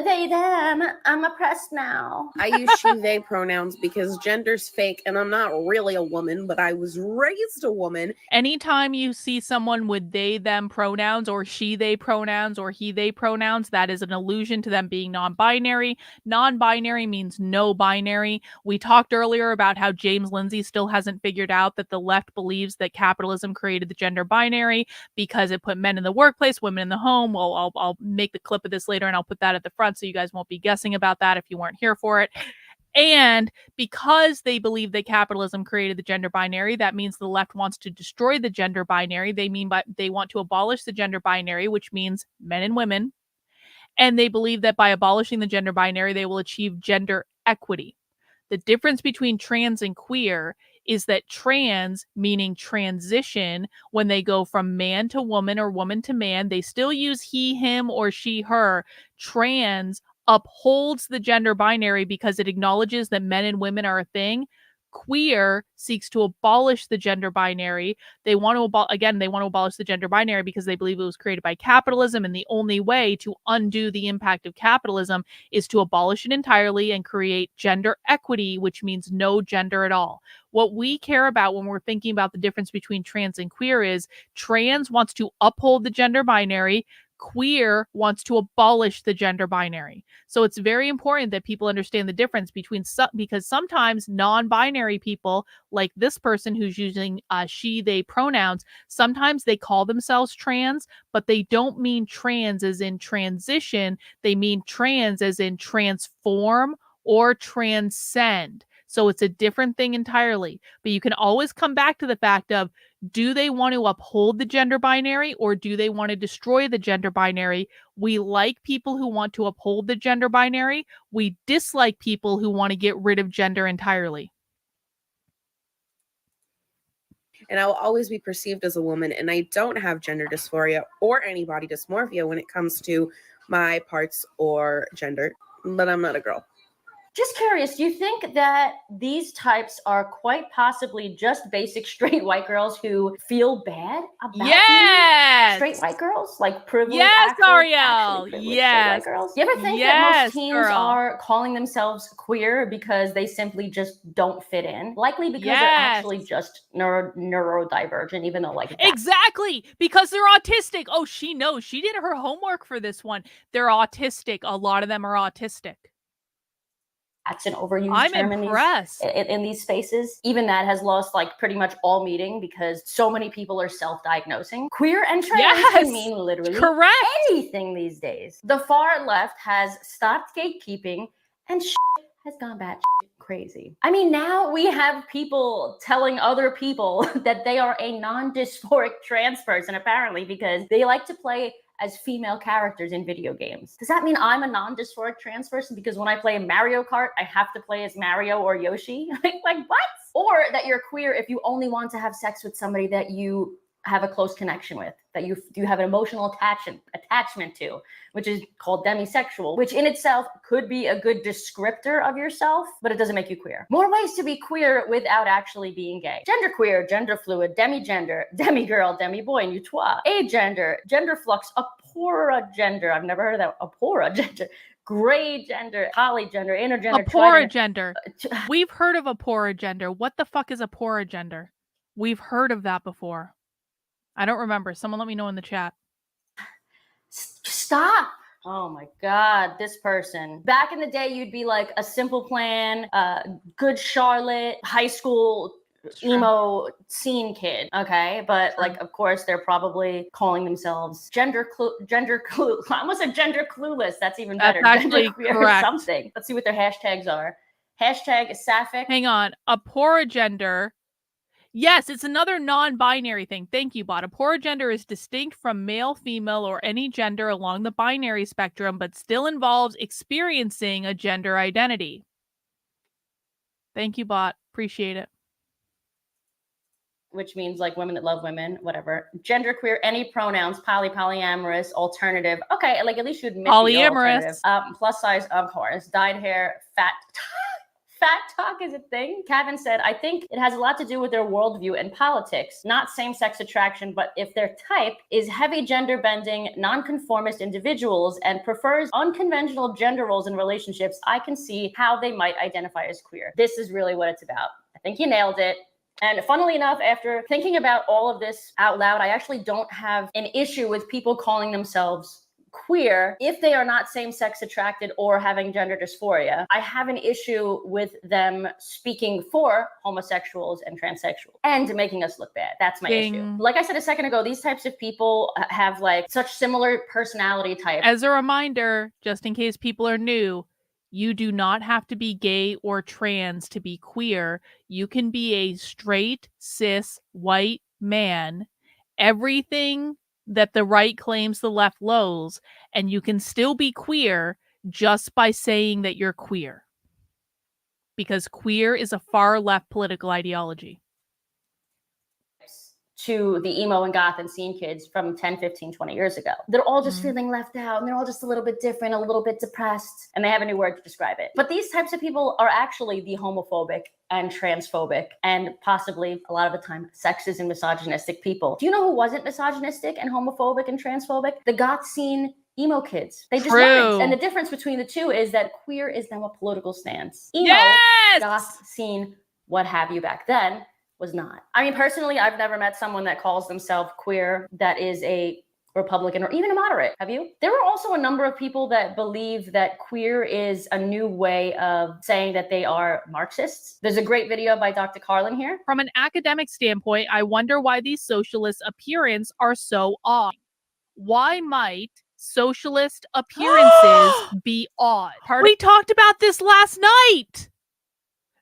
They, them. I'm oppressed now. I use she, they pronouns because gender's fake and I'm not really a woman, but I was raised a woman. Anytime you see someone with they, them pronouns or she, they pronouns or he, they pronouns, that is an allusion to them being non-binary. Non-binary means no binary. We talked earlier about how James Lindsay still hasn't figured out that the left believes that capitalism created the gender binary because it put men in the workplace, women in the home. Well, I'll make the clip of this later and I'll put that at the front so you guys won't be guessing about that if you weren't here for it. And because they believe that capitalism created the gender binary, that means the left wants to destroy the gender binary. They want to abolish the gender binary, which means men and women. And they believe that by abolishing the gender binary, they will achieve gender equity. The difference between trans and queer is that trans, meaning transition, when they go from man to woman or woman to man, they still use he, him, or she, her. Trans upholds the gender binary because it acknowledges that men and women are a thing. Queer seeks to abolish the gender binary. They want to abolish the gender binary because they believe it was created by capitalism, and the only way to undo the impact of capitalism is to abolish it entirely and create gender equity, which means no gender at all. What we care about when we're thinking about the difference between trans and queer is trans wants to uphold the gender binary. Queer wants to abolish the gender binary. So it's very important that people understand the difference between because sometimes non-binary people, like this person who's using she, they pronouns, sometimes they call themselves trans, but they don't mean trans as in transition. They mean trans as in transform or transcend. So it's a different thing entirely. But you can always come back to the fact of, do they want to uphold the gender binary or do they want to destroy the gender binary? We like people who want to uphold the gender binary. We dislike people who want to get rid of gender entirely. And I will always be perceived as a woman, and I don't have gender dysphoria or any body dysmorphia when it comes to my parts or gender, but I'm not a girl. Just curious, do you think that these types are quite possibly just basic straight white girls who feel bad about being straight white girls? Like privileged, Arielle. Yes. White girls? Do you ever think that most teens are calling themselves queer because they simply just don't fit in? Likely because they're actually just neurodivergent, even though Exactly, because they're autistic. Oh, she knows. She did her homework for this one. They're autistic. A lot of them are autistic. That's an overused term in these spaces. Even that has lost pretty much all meaning because so many people are self-diagnosing. Queer and trans can mean literally anything these days. The far left has stopped gatekeeping and has gone batshit crazy. I mean, now we have people telling other people that they are a non-dysphoric trans person, apparently, because they like to play as female characters in video games. Does that mean I'm a non-dysphoric trans person because when I play Mario Kart, I have to play as Mario or Yoshi? like what? Or that you're queer if you only want to have sex with somebody that you have a close connection with, that you have an emotional attachment to, which is called demisexual, which in itself could be a good descriptor of yourself, but it doesn't make you queer. More ways to be queer without actually being gay. Genderqueer, gender fluid, demigender, demigirl, demiboy, neutois, agender, gender flux, apora gender. I've never heard of that. Apora gender. Gray gender, polygender, intergender, apora gender. We've heard of apora gender. What the fuck is apora gender? We've heard of that before. I don't remember. Someone let me know in the chat. Stop. Oh my God, this person. Back in the day, you'd be like a Simple Plan, good Charlotte, high school emo scene kid, okay? But of course, they're probably calling themselves gender clueless. I almost said gender clueless. That's even better. That's actually correct. Or something. Let's see what their hashtags are. Hashtag sapphic. Hang on. Apora gender. Yes, it's another non-binary thing. Thank you, bot. Apora gender is distinct from male, female, or any gender along the binary spectrum, but still involves experiencing a gender identity. Thank you, bot. Appreciate it. which means like women that love women, whatever. Genderqueer, any pronouns, polyamorous, alternative. Okay, like at least you admit polyamorous. Plus size, of course. Dyed hair, fat. Fat talk is a thing. Kevin said, I think it has a lot to do with their worldview and politics, not same-sex attraction, but if their type is heavy gender-bending, nonconformist individuals and prefers unconventional gender roles in relationships, I can see how they might identify as queer. This is really what it's about. I think you nailed it. And funnily enough, after thinking about all of this out loud, I actually don't have an issue with people calling themselves queer if they are not same-sex attracted or having gender dysphoria. I have an issue with them speaking for homosexuals and transsexuals and making us look bad. That's my issue. Like I said a second ago, these types of people have like such similar personality types. As a reminder, just in case people are new, you do not have to be gay or trans to be queer. You can be a straight, cis, white man. Everything that the right claims the left loathes, and you can still be queer just by saying that you're queer. Because queer is a far left political ideology. To the emo and goth and scene kids from 10, 15, 20 years ago. They're all just feeling left out and they're all just a little bit different, a little bit depressed, and they have a new word to describe it. But these types of people are actually the homophobic and transphobic and possibly a lot of the time sexist and misogynistic people. Do you know who wasn't misogynistic and homophobic and transphobic? The goth scene emo kids. They just weren't. And the difference between the two is that queer is now a political stance. Emo, goth scene, what have you back then was not. I mean, personally, I've never met someone that calls themselves queer that is a Republican or even a moderate. Have you? There are also a number of people that believe that queer is a new way of saying that they are Marxists. There's a great video by Dr. Carlin here. From an academic standpoint, I wonder why these socialist appearances are so odd. Why might socialist appearances be odd? We talked about this last night.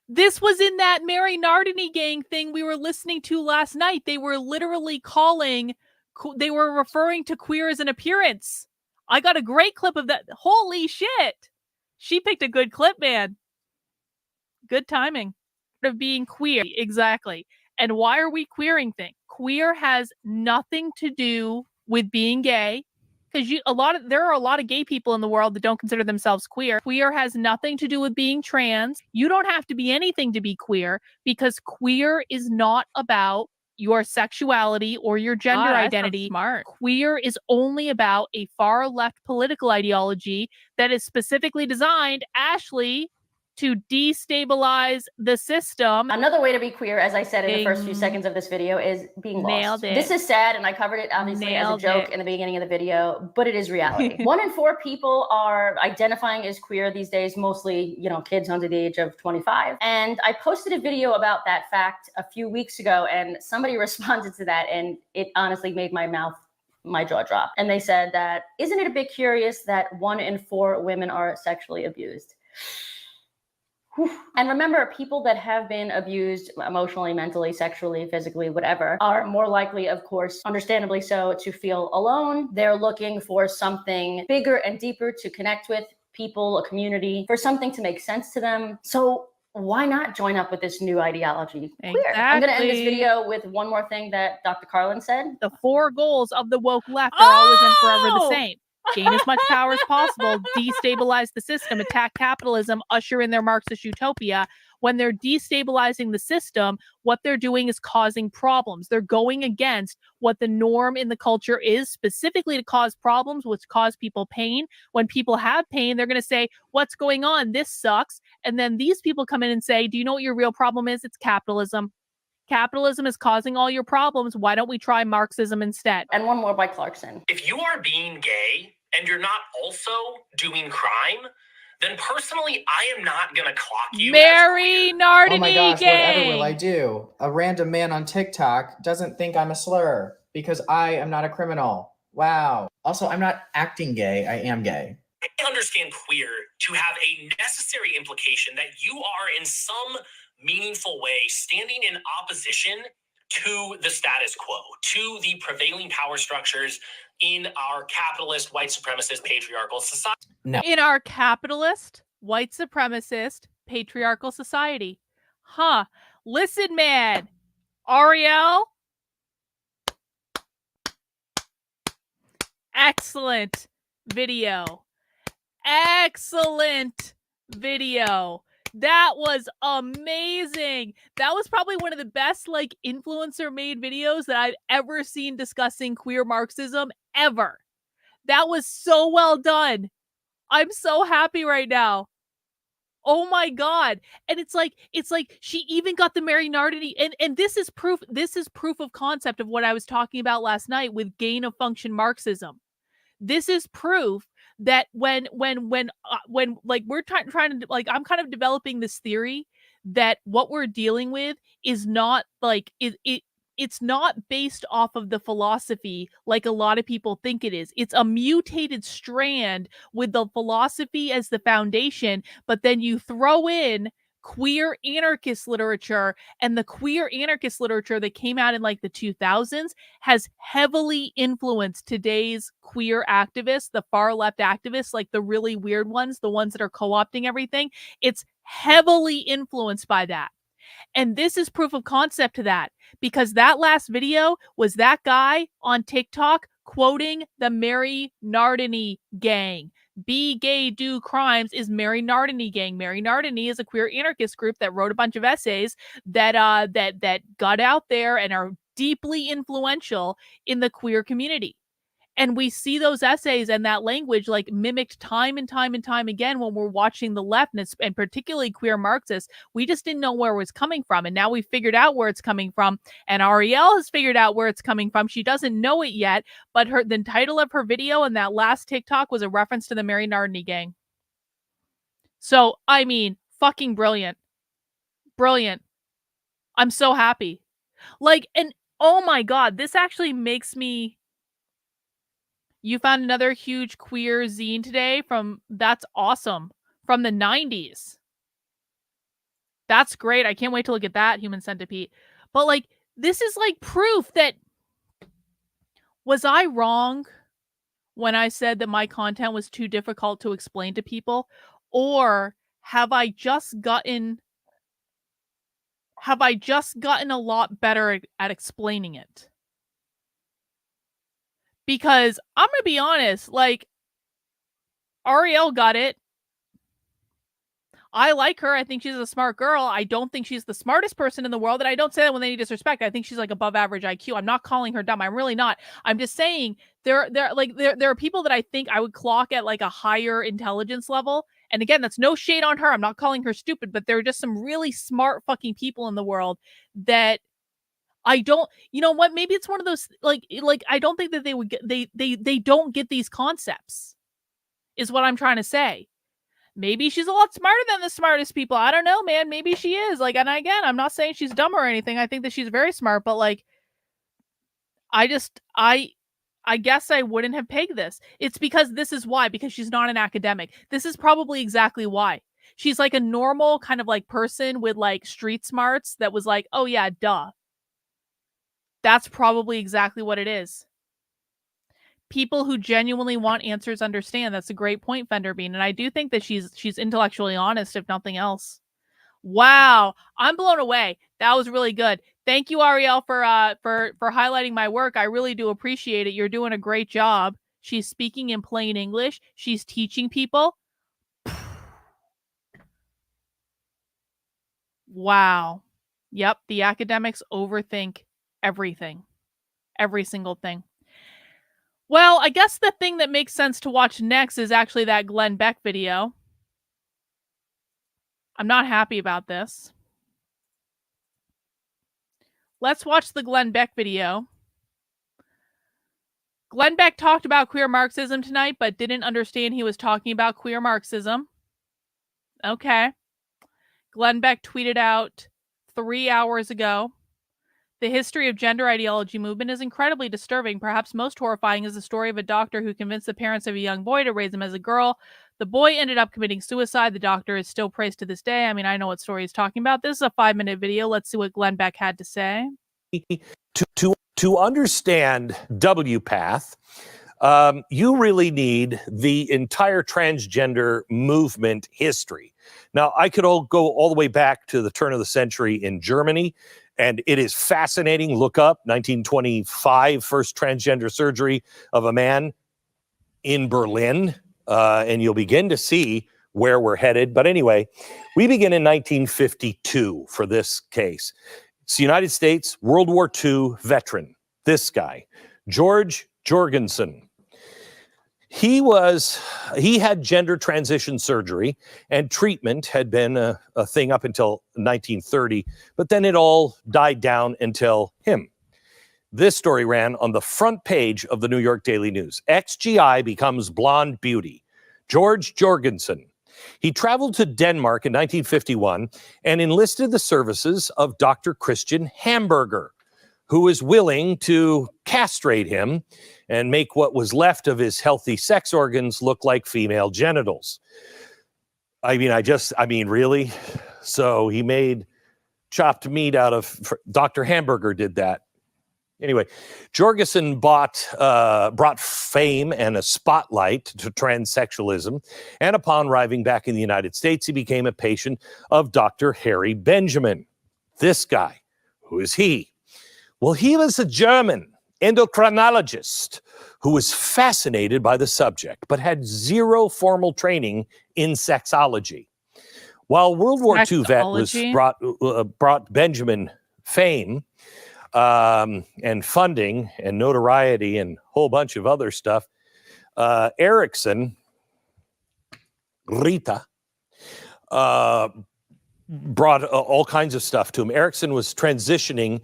This was in that Mary Nardini gang thing we were listening to last night. They were literally they were referring to queer as an appearance. I got a great clip of that. Holy shit. She picked a good clip, man. Good timing. Of being queer. Exactly. And why are we queering things? Queer has nothing to do with being gay. Because there are a lot of gay people in the world that don't consider themselves queer. Queer has nothing to do with being trans. You don't have to be anything to be queer because queer is not about your sexuality or your gender identity. Smart. Queer is only about a far left political ideology that is specifically designed, Ashley, to destabilize the system. Another way to be queer, as I said in the first few seconds of this video, is being lost. This is sad, and I covered it obviously as a joke in the beginning of the video, but it is reality. 1 in 4 people are identifying as queer these days, mostly, kids under the age of 25. And I posted a video about that fact a few weeks ago, and somebody responded to that, and it honestly made my jaw drop. And they said that, isn't it a bit curious that 1 in 4 women are sexually abused? And remember, people that have been abused emotionally, mentally, sexually, physically, whatever, are more likely, of course, understandably so, to feel alone. They're looking for something bigger and deeper to connect with, people, a community, for something to make sense to them. So why not join up with this new ideology? Queer. I'm going to end this video with one more thing that Dr. Carlin said. The 4 goals of the woke left are always and forever the same. Gain as much power as possible, destabilize the system, attack capitalism, usher in their Marxist utopia. When they're destabilizing the system, what they're doing is causing problems. They're going against what the norm in the culture is, specifically to cause problems, which cause people pain. When people have pain, they're going to say, what's going on? This sucks. And then these people come in and say, do you know what your real problem is? It's capitalism. Capitalism is causing all your problems. Why don't we try Marxism instead? And one more by Clarkson. If you are being gay and you're not also doing crime, then personally, I am not going to clock you. Mary Nardini. Oh my gosh, whatever will I do? A random man on TikTok doesn't think I'm a slur because I am not a criminal. Wow. Also, I'm not acting gay. I am gay. I understand queer to have a necessary implication that you are in some meaningful way standing in opposition to the status quo, to the prevailing power structures in our capitalist, white supremacist, patriarchal society. No. In our capitalist, white supremacist, patriarchal society. Listen, man, Arielle. Excellent video. Excellent video. That was amazing. That was probably one of the best like influencer made videos that I've ever seen discussing queer Marxism ever. That was so well done. I'm so happy right now. Oh my God. And it's like she even got the Mary Nardini, and this is proof of concept of what I was talking about last night with gain of function Marxism. This is proof that when like we're trying to like, I'm kind of developing this theory that what we're dealing with is not like it's not based off of the philosophy like a lot of people think it is. It's a mutated strand with the philosophy as the foundation, but then you throw in queer anarchist literature, and the queer anarchist literature that came out in like the 2000s has heavily influenced today's queer activists, the far left activists, like the really weird ones, the ones that are co-opting everything. It's heavily influenced by that. And this is proof of concept to that, because that last video was that guy on TikTok quoting the Mary Nardini gang. Be gay, do crimes is Mary Nardini gang. Mary Nardini is a queer anarchist group that wrote a bunch of essays that got out there and are deeply influential in the queer community. And we see those essays and that language like mimicked time and time and time again when we're watching the left, and particularly queer Marxists. We just didn't know where it was coming from. And now we figured out where it's coming from. And Arielle has figured out where it's coming from. She doesn't know it yet, but the title of her video and that last TikTok was a reference to the Mary Nardini gang. So, I mean, fucking brilliant. Brilliant. I'm so happy. Like, and oh my God, this actually makes me... You found another huge queer zine today that's awesome. From the 90s. That's great. I can't wait to look at that, Human Centipede. But like, this is like proof that, was I wrong when I said that my content was too difficult to explain to people? Or have I just gotten a lot better at explaining it? Because I'm going to be honest, like, Arielle got it. I like her. I think she's a smart girl. I don't think she's the smartest person in the world, and I don't say that with any disrespect. I think she's like above average IQ. I'm not calling her dumb. I'm really not. I'm just saying there are people that I think I would clock at like a higher intelligence level. And again, that's no shade on her. I'm not calling her stupid, but there are just some really smart fucking people in the world that I don't, you know what? Maybe it's one of those like I don't think that they would get, they don't get these concepts, is what I'm trying to say. Maybe she's a lot smarter than the smartest people. I don't know, man. Maybe she is. Like, and again, I'm not saying she's dumb or anything. I think that she's very smart, but like, I guess I wouldn't have pegged this. It's because this is why, because she's not an academic. This is probably exactly why. She's like a normal kind of like person with like street smarts that was like, oh yeah, duh. That's probably exactly what it is. People who genuinely want answers understand. That's a great point, Fenderbean. And I do think that she's intellectually honest, if nothing else. Wow, I'm blown away. That was really good. Thank you, Arielle, for highlighting my work. I really do appreciate it. You're doing a great job. She's speaking in plain English. She's teaching people. Wow. Yep, the academics overthink everything. Every single thing. Well, I guess the thing that makes sense to watch next is actually that Glenn Beck video. I'm not happy about this. Let's watch the Glenn Beck video. Glenn Beck talked about queer Marxism tonight, but didn't understand he was talking about queer Marxism. Okay. Glenn Beck tweeted out 3 hours ago, "The history of gender ideology movement is incredibly disturbing. Perhaps most horrifying is the story of a doctor who convinced the parents of a young boy to raise him as a girl. The boy ended up committing suicide. The doctor is still praised to this day." I mean, I know what story he's talking about. This is a 5-minute video. Let's see what Glenn Beck had to say. To understand WPATH, you really need the entire transgender movement history. Now, I could go all the way back to the turn of the century in Germany And it is fascinating. Look up 1925, first transgender surgery of a man in Berlin, and you'll begin to see where we're headed. But anyway, we begin in 1952 for this case. It's the United States, World War II veteran, this guy, George Jorgensen. He had gender transition surgery, and treatment had been a thing up until 1930, but then it all died down until him. This story ran on the front page of the New York Daily News. XGI becomes blonde beauty. George Jorgensen. He traveled to Denmark in 1951 and enlisted the services of Dr. Christian Hamburger, who was willing to castrate him and make what was left of his healthy sex organs look like female genitals. I mean, really? So he made chopped meat out of, Dr. Hamburger did that. Anyway, Jorgensen brought fame and a spotlight to transsexualism, and upon arriving back in the United States, he became a patient of Dr. Harry Benjamin. This guy, who is he? Well, he was a German endocrinologist who was fascinated by the subject, but had zero formal training in sexology. While World War II vet was brought Benjamin fame, and funding and notoriety and a whole bunch of other stuff, Erickson, Rita, brought all kinds of stuff to him. Erickson was transitioning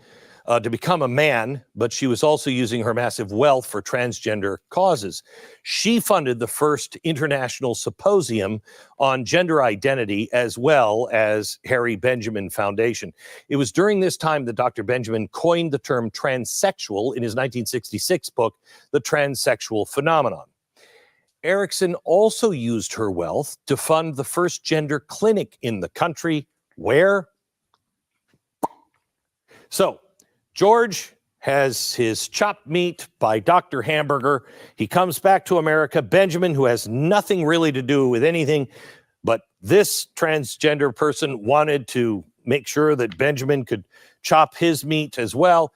to become a man, but she was also using her massive wealth for transgender causes. She funded the first international symposium on gender identity, as well as Harry Benjamin Foundation. It was during this time that Dr. Benjamin coined the term transsexual in his 1966 book, The Transsexual Phenomenon. Erickson also used her wealth to fund the first gender clinic in the country, where? So, George has his chopped meat by Dr. Hamburger. He comes back to America. Benjamin, who has nothing really to do with anything, but this transgender person wanted to make sure that Benjamin could chop his meat as well.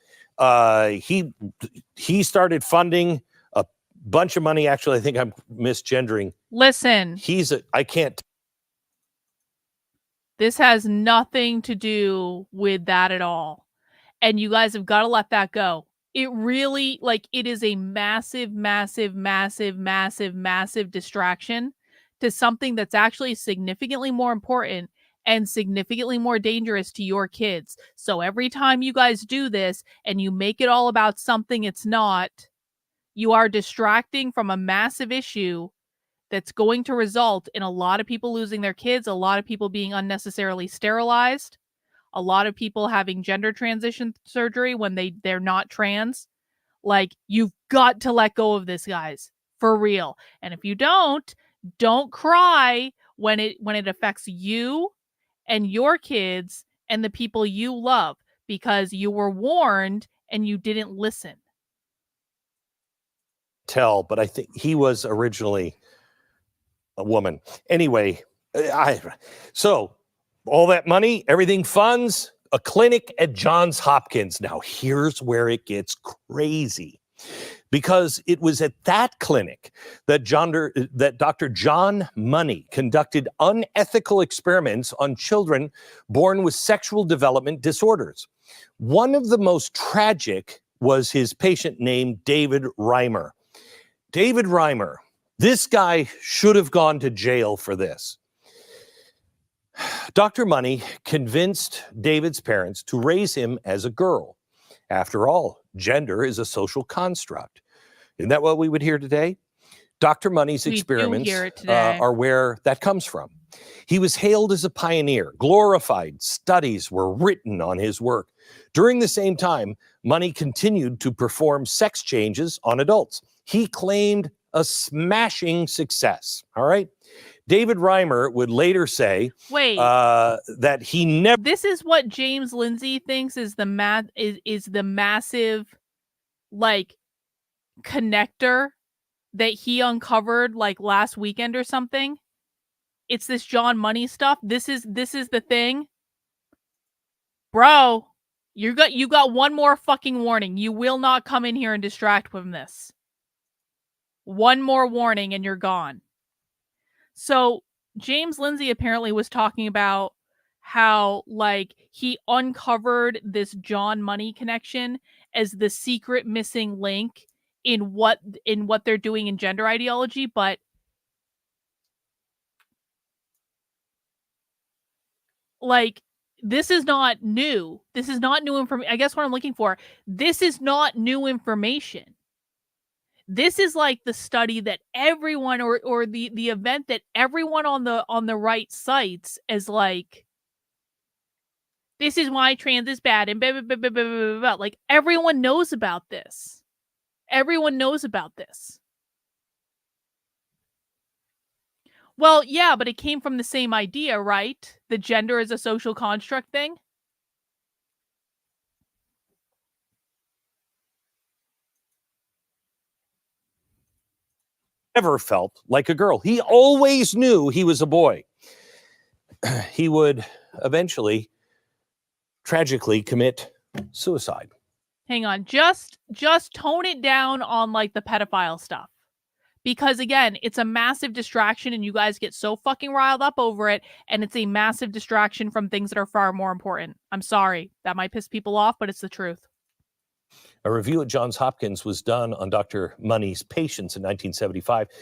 He started funding a bunch of money. Actually, I think I'm misgendering. Listen. I can't. This has nothing to do with that at all. And you guys have got to let that go. It really, it is a massive, massive, massive, massive, massive distraction to something that's actually significantly more important and significantly more dangerous to your kids. So every time you guys do this and you make it all about something it's not, you are distracting from a massive issue that's going to result in a lot of people losing their kids, a lot of people being unnecessarily sterilized, a lot of people having gender transition surgery when they're not trans. You've got to let go of this, guys, for real. And if you don't cry when it affects you and your kids and the people you love, because you were warned and you didn't listen. But I think he was originally a woman. Anyway, so all that money, everything funds a clinic at Johns Hopkins. Now, here's where it gets crazy, because it was at that clinic that Dr. John Money conducted unethical experiments on children born with sexual development disorders. One of the most tragic was his patient named David Reimer. David Reimer, this guy should have gone to jail for this. Dr. Money convinced David's parents to raise him as a girl. After all, gender is a social construct. Isn't that what we would hear today? Dr. Money's experiments are where that comes from. He was hailed as a pioneer, glorified. Studies were written on his work. During the same time, Money continued to perform sex changes on adults. He claimed a smashing success. All right. David Reimer would later say that he never. This is what James Lindsay thinks is the massive connector that he uncovered last weekend or something. It's this John Money stuff. This is the thing. Bro, You got one more fucking warning. You will not come in here and distract from this. One more warning and you're gone. So James Lindsay apparently was talking about how like he uncovered this John Money connection as the secret missing link in what they're doing in gender ideology, but like this is not new. This is not new information. I guess what I'm looking for, this is not new information. This is like the study that everyone or the event that everyone on the right cites as like, this is why trans is bad and blah, blah, blah, blah, blah, blah, blah. Like everyone knows about this. Everyone knows about this. Well, yeah, but it came from the same idea, right? The gender is a social construct thing. Never felt like a girl. He always knew he was a boy. He would eventually tragically commit suicide. Hang on, just tone it down on like the pedophile stuff. Because again, it's a massive distraction and you guys get so fucking riled up over it, and it's a massive distraction from things that are far more important. I'm sorry. That might piss people off, but it's the truth. A review at Johns Hopkins was done on Dr. Money's patients in 1975. It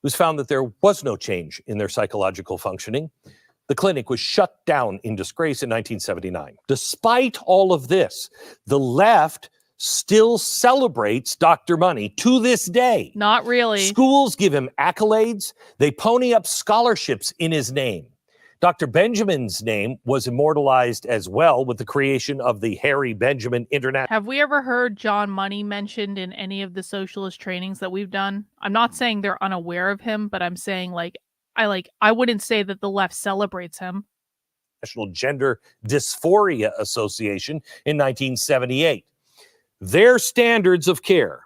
was found that there was no change in their psychological functioning. The clinic was shut down in disgrace in 1979. Despite all of this, the left still celebrates Dr. Money to this day. Not really. Schools give him accolades. They pony up scholarships in his name. Dr. Benjamin's name was immortalized as well with the creation of the Harry Benjamin International. Have we ever heard John Money mentioned in any of the socialist trainings that we've done? I'm not saying they're unaware of him, but I'm saying I wouldn't say that the left celebrates him. National Gender Dysphoria Association in 1978. Their standards of care,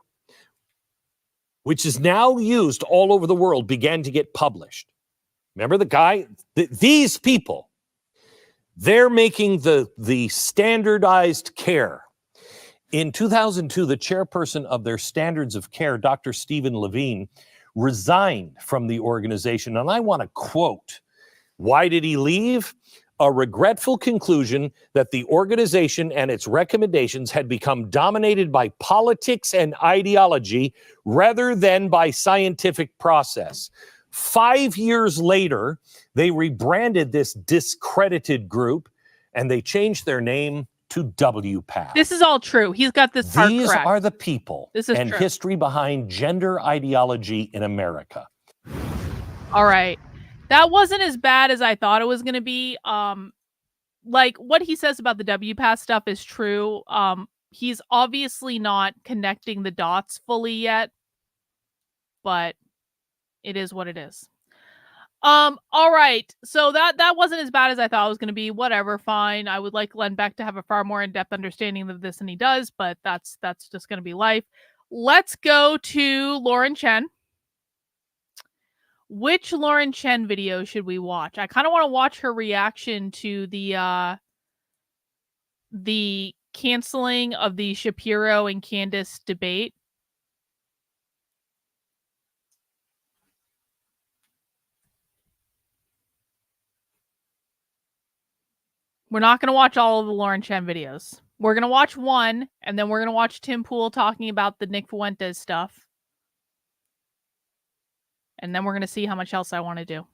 which is now used all over the world, began to get published. Remember the guy? These people, they're making the standardized care. In 2002, the chairperson of their standards of care, Dr. Stephen Levine, resigned from the organization. And I want to quote, why did he leave? A regretful conclusion that the organization and its recommendations had become dominated by politics and ideology rather than by scientific process. 5 years later, they rebranded this discredited group and they changed their name to WPATH. This is all true. He's got this part These correct. are the people and true. History behind gender ideology in America. All right. That wasn't as bad as I thought it was going to be. Like what he says about the WPATH stuff is true. He's obviously not connecting the dots fully yet, but it is what it is. All right. So that wasn't as bad as I thought it was going to be. Whatever, fine. I would like Glenn Beck to have a far more in-depth understanding of this than he does, but that's just going to be life. Let's go to Lauren Chen. Which Lauren Chen video should we watch? I kind of want to watch her reaction to the canceling of the Shapiro and Candace debate. We're not going to watch all of the Lauren Chen videos. We're going to watch one, and then we're going to watch Tim Pool talking about the Nick Fuentes stuff. And then we're going to see how much else I want to do.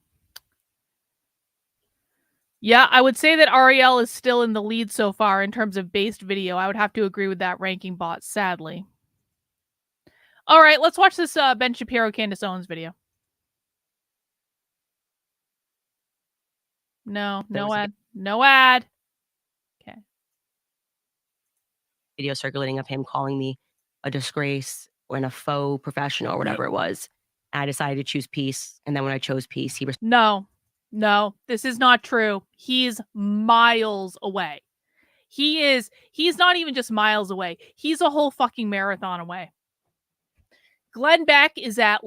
Yeah, I would say that Arielle is still in the lead so far in terms of based video. I would have to agree with that ranking bot, sadly. All right, let's watch this Ben Shapiro, Candace Owens video. No ad. No ad. Okay. Video circulating of him calling me a disgrace and a faux professional or whatever it was. I decided to choose peace. And then when I chose peace, he No, this is not true. He's miles away. He's not even just miles away. He's a whole fucking marathon away. Glenn Beck is at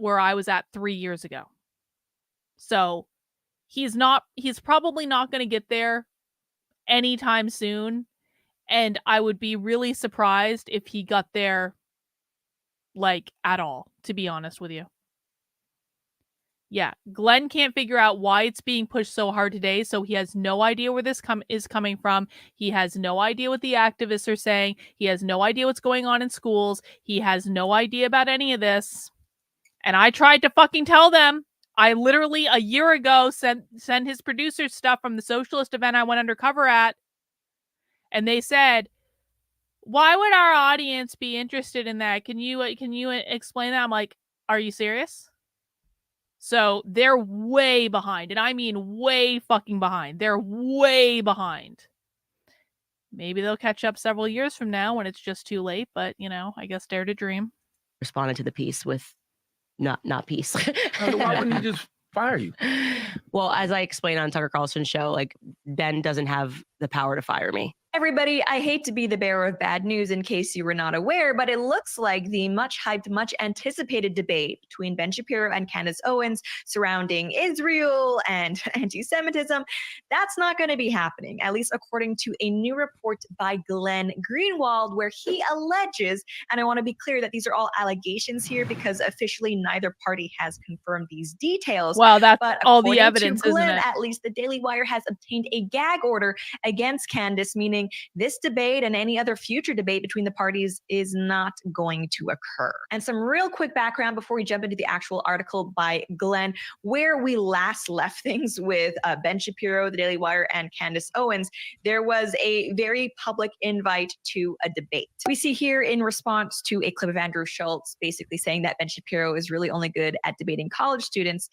where I was at 3 years ago. So he's probably not going to get there anytime soon. And I would be really surprised if he got there, like, at all, to be honest with you. Yeah, Glenn can't figure out why it's being pushed so hard today, so he has no idea where this is coming from. He has no idea what the activists are saying. He has no idea what's going on in schools. He has no idea about any of this. And I tried to fucking tell them. I literally, a year ago, sent his producers stuff from the socialist event I went undercover at. And they said, why would our audience be interested in that? Can you explain that? I'm like, are you serious? So they're way behind, and I mean way fucking behind. They're way behind. Maybe they'll catch up several years from now when it's just too late, but, you know, I guess dare to dream. Responded to the piece with not peace. Why wouldn't he just fire you? Well, as I explained on Tucker Carlson's show, like, Ben doesn't have the power to fire me. Everybody, I hate to be the bearer of bad news in case you were not aware, but it looks like the much hyped, much anticipated debate between Ben Shapiro and Candace Owens surrounding Israel and anti-Semitism, that's not going to be happening, at least according to a new report by Glenn Greenwald, where he alleges, and I want to be clear that these are all allegations here because officially neither party has confirmed these details. Wow, that's but all the evidence, to Glenn, isn't it? At least the Daily Wire has obtained a gag order against Candace, meaning this debate and any other future debate between the parties is not going to occur. And some real quick background before we jump into the actual article by Glenn, where we last left things with Ben Shapiro, the Daily Wire, and Candace Owens. There was a very public invite to a debate. We see here in response to a clip of Andrew Schultz basically saying that Ben Shapiro is really only good at debating college students.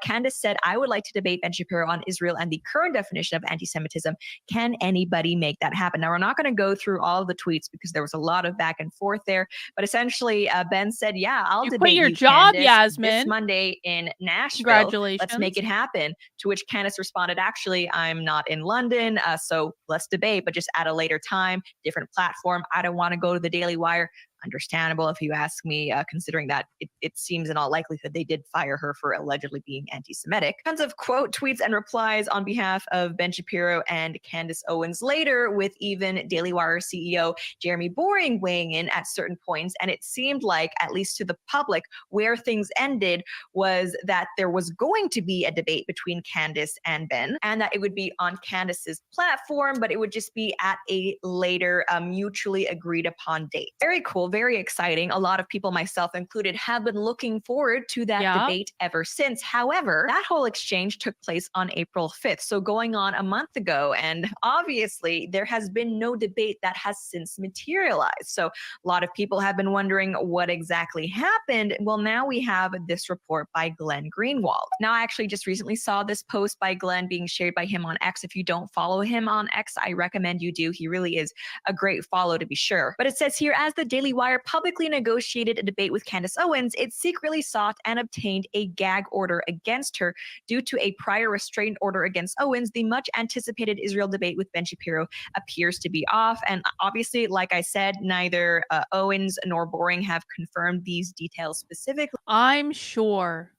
Candace said, I would like to debate Ben Shapiro on Israel and the current definition of anti-Semitism. Can anybody make that happen? Now, we're not going to go through all of the tweets because there was a lot of back and forth there, but essentially Ben said, yeah, I'll debate quit your you, job, Candace, Yasmin. this Monday in Nashville. Congratulations. Let's make it happen. To which Candace responded, actually, I'm not in London, so let's debate, but just at a later time, different platform. I don't want to go to the Daily Wire. Understandable if you ask me, considering that it seems in all likelihood they did fire her for allegedly being anti-Semitic. Tons of quote tweets and replies on behalf of Ben Shapiro and Candace Owens later, with even Daily Wire CEO Jeremy Boring weighing in at certain points. And it seemed like, at least to the public, where things ended was that there was going to be a debate between Candace and Ben, and that it would be on Candace's platform, but it would just be at a later mutually agreed upon date. Very cool. Very exciting. A lot of people, myself included, have been looking forward to that debate ever since. However, that whole exchange took place on April 5th, so going on a month ago, and obviously there has been no debate that has since materialized. So a lot of people have been wondering what exactly happened. Well, now we have this report by Glenn Greenwald. Now, I actually just recently saw this post by Glenn being shared by him on X. If you don't follow him on X, I recommend you do. He really is a great follow, to be sure. But it says here, as the Daily Wire publicly negotiated a debate with Candace Owens, it secretly sought and obtained a gag order against her due to a prior restraint order against Owens. The much anticipated Israel debate with Ben Shapiro appears to be off. And obviously, like I said, neither Owens nor Boring have confirmed these details specifically. I'm sure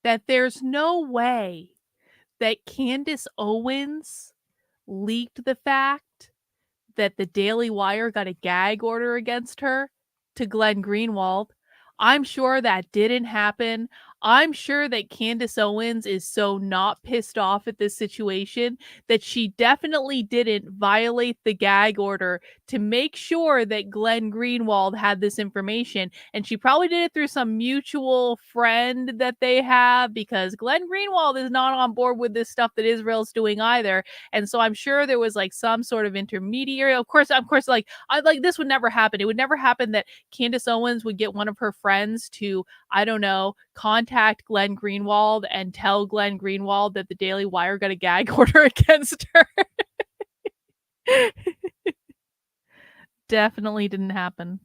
that there's no way that Candace Owens leaked the fact that the Daily Wire got a gag order against her to Glenn Greenwald. I'm sure that didn't happen. I'm sure that Candace Owens is so not pissed off at this situation that she definitely didn't violate the gag order to make sure that Glenn Greenwald had this information. And she probably did it through some mutual friend that they have, because Glenn Greenwald is not on board with this stuff that Israel's doing either. And so I'm sure there was like some sort of intermediary. Of course, like this would never happen. It would never happen that Candace Owens would get one of her friends to, I don't know, contact Glenn Greenwald and tell Glenn Greenwald that the Daily Wire got a gag order against her. Definitely didn't happen.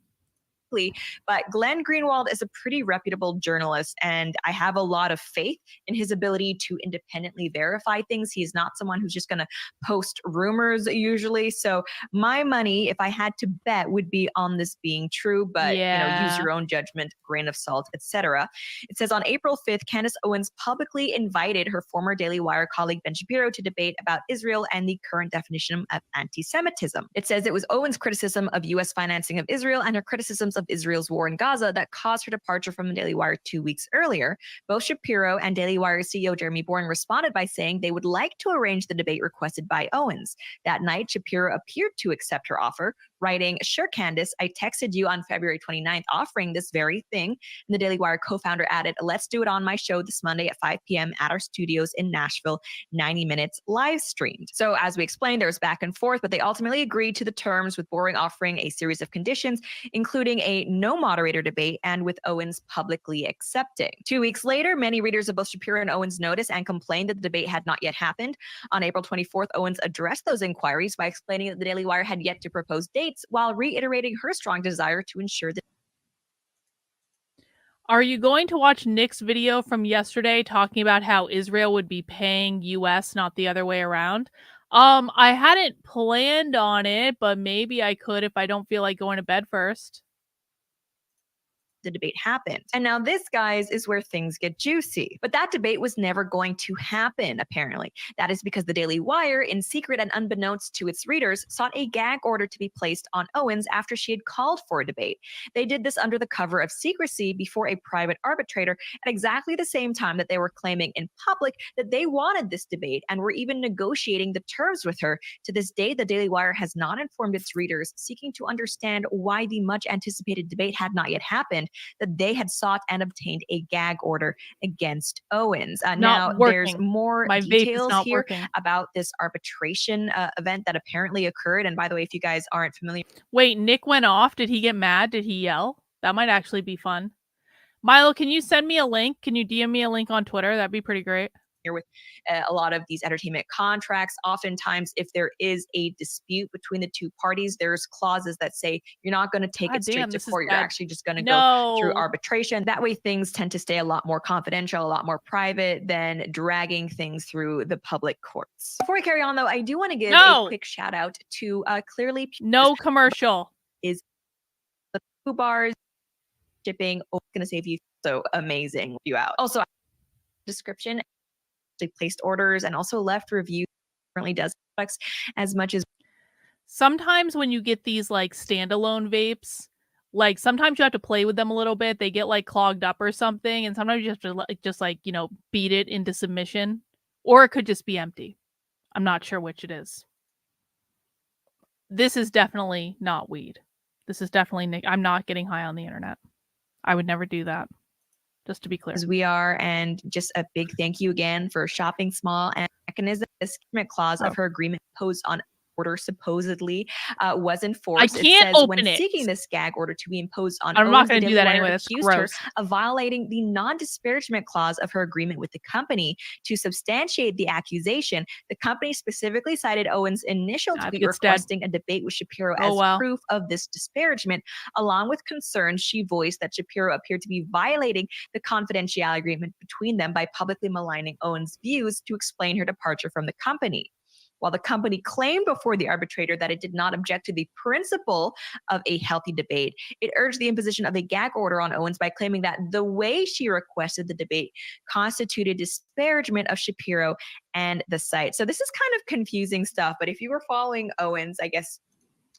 but Glenn Greenwald is a pretty reputable journalist, and I have a lot of faith in his ability to independently verify things. He's not someone who's just going to post rumors usually. So my money, if I had to bet, would be on this being true, but use your own judgment, grain of salt, etc. It says on April 5th, Candace Owens publicly invited her former Daily Wire colleague Ben Shapiro to debate about Israel and the current definition of anti-Semitism. It says it was Owens' criticism of U.S. financing of Israel and her criticisms of Israel's war in Gaza that caused her departure from the Daily Wire 2 weeks earlier. Both Shapiro and Daily Wire CEO Jeremy Boring responded by saying they would like to arrange the debate requested by Owens. That night, Shapiro appeared to accept her offer, writing, "Sure, Candace, I texted you on February 29th offering this very thing." And the Daily Wire co-founder added, "Let's do it on my show this Monday at 5 p.m. at our studios in Nashville, 90 minutes live streamed." So as we explained, there was back and forth, but they ultimately agreed to the terms, with Boring offering a series of conditions, including a no moderator debate, and with Owens publicly accepting. 2 weeks later, many readers of both Shapiro and Owens noticed and complained that the debate had not yet happened. On April 24th, Owens addressed those inquiries by explaining that the Daily Wire had yet to propose dates, while reiterating her strong desire to ensure that. Are you going to watch Nick's video from yesterday talking about how Israel would be paying US, not the other way around? I hadn't planned on it, but maybe I could if I don't feel like going to bed first. The debate happened. And now this, guys, is where things get juicy. But that debate was never going to happen, apparently. That is because the Daily Wire, in secret and unbeknownst to its readers, sought a gag order to be placed on Owens after she had called for a debate. They did this under the cover of secrecy before a private arbitrator at exactly the same time that they were claiming in public that they wanted this debate and were even negotiating the terms with her. To this day, the Daily Wire has not informed its readers, seeking to understand why the much anticipated debate had not yet happened, that they had sought and obtained a gag order against Owens. Now, there's more details here about this arbitration event that apparently occurred. And by the way, if you guys aren't familiar. Wait, Nick went off. Did he get mad? Did he yell? That might actually be fun. Milo, can you send me a link? Can you DM me a link on Twitter? That'd be pretty great. With a lot of these entertainment contracts, oftentimes if there is a dispute between the two parties, there's clauses that say you're not going to take it straight to court. You're actually just going to go through arbitration. That way things tend to stay a lot more confidential, a lot more private than dragging things through the public courts. Before we carry on, though, I do want to give a quick shout out to Clearly No commercial is the Poo Bars shipping. Oh, it's going to save you so amazing you out. Also, description. Placed orders and also left reviews. Currently does products as much as. Sometimes when you get these like standalone vapes, like sometimes you have to play with them a little bit. They get like clogged up or something, and sometimes you have to just beat it into submission, or it could just be empty. I'm not sure which it is. This is definitely not weed. This is definitely I'm not getting high on the internet. I would never do that. Just to be clear. As we are, and just a big thank you again for shopping small and mechanism. The clause of her agreement posed on order supposedly was enforced. I can't open when it. seeking this gag order to be imposed on I'm Owens, not going to do that anyway. That's accused gross. her of violating the non-disparagement clause of her agreement with the company. To substantiate the accusation, the company specifically cited Owens' initial tweet requesting a debate with Shapiro as proof of this disparagement, along with concerns she voiced that Shapiro appeared to be violating the confidentiality agreement between them by publicly maligning Owens' views to explain her departure from the company. While the company claimed before the arbitrator that it did not object to the principle of a healthy debate, it urged the imposition of a gag order on Owens by claiming that the way she requested the debate constituted disparagement of Shapiro and the site. So this is kind of confusing stuff, but if you were following Owens, I guess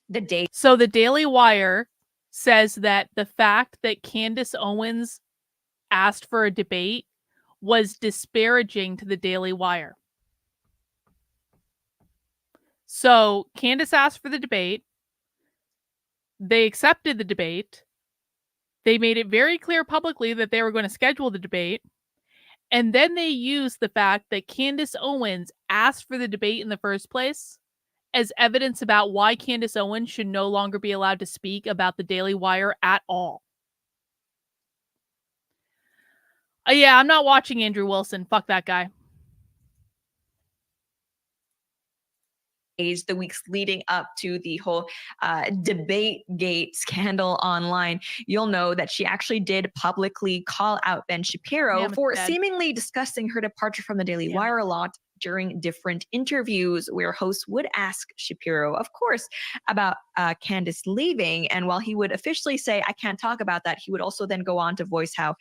the date. So the Daily Wire says that the fact that Candace Owens asked for a debate was disparaging to the Daily Wire. So Candace asked for the debate. They accepted the debate. They made it very clear publicly that they were going to schedule the debate. And then they used the fact that Candace Owens asked for the debate in the first place as evidence about why Candace Owens should no longer be allowed to speak about the Daily Wire at all. Yeah, I'm not watching Andrew Wilson. Fuck that guy. page the weeks leading up to the whole debate gate scandal online, you'll know that she actually did publicly call out Ben Shapiro for seemingly discussing her departure from the Daily Wire a lot during different interviews where hosts would ask Shapiro, of course, about Candace leaving. And while he would officially say, I can't talk about that, he would also then go on to voice how,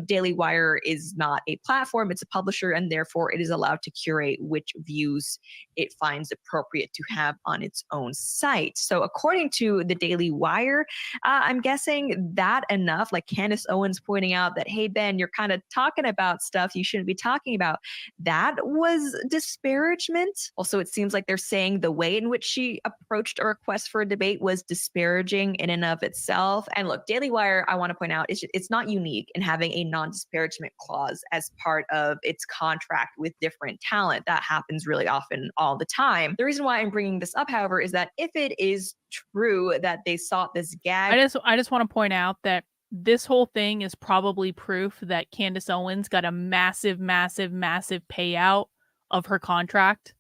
Daily Wire is not a platform, it's a publisher, and therefore it is allowed to curate which views it finds appropriate to have on its own site. So according to the Daily Wire, I'm guessing that enough, like Candace Owens pointing out that, hey, Ben, you're kind of talking about stuff you shouldn't be talking about. That was disparagement. Also, it seems like they're saying the way in which she approached a request for a debate was disparaging in and of itself. And look, Daily Wire, I want to point out, it's not unique in having a non-disparagement clause as part of its contract with different talent. That happens really often all the time. The reason why I'm bringing this up, however, is that if it is true that they sought this gag, I just want to point out that this whole thing is probably proof that Candace Owens got a massive, massive, massive payout of her contract.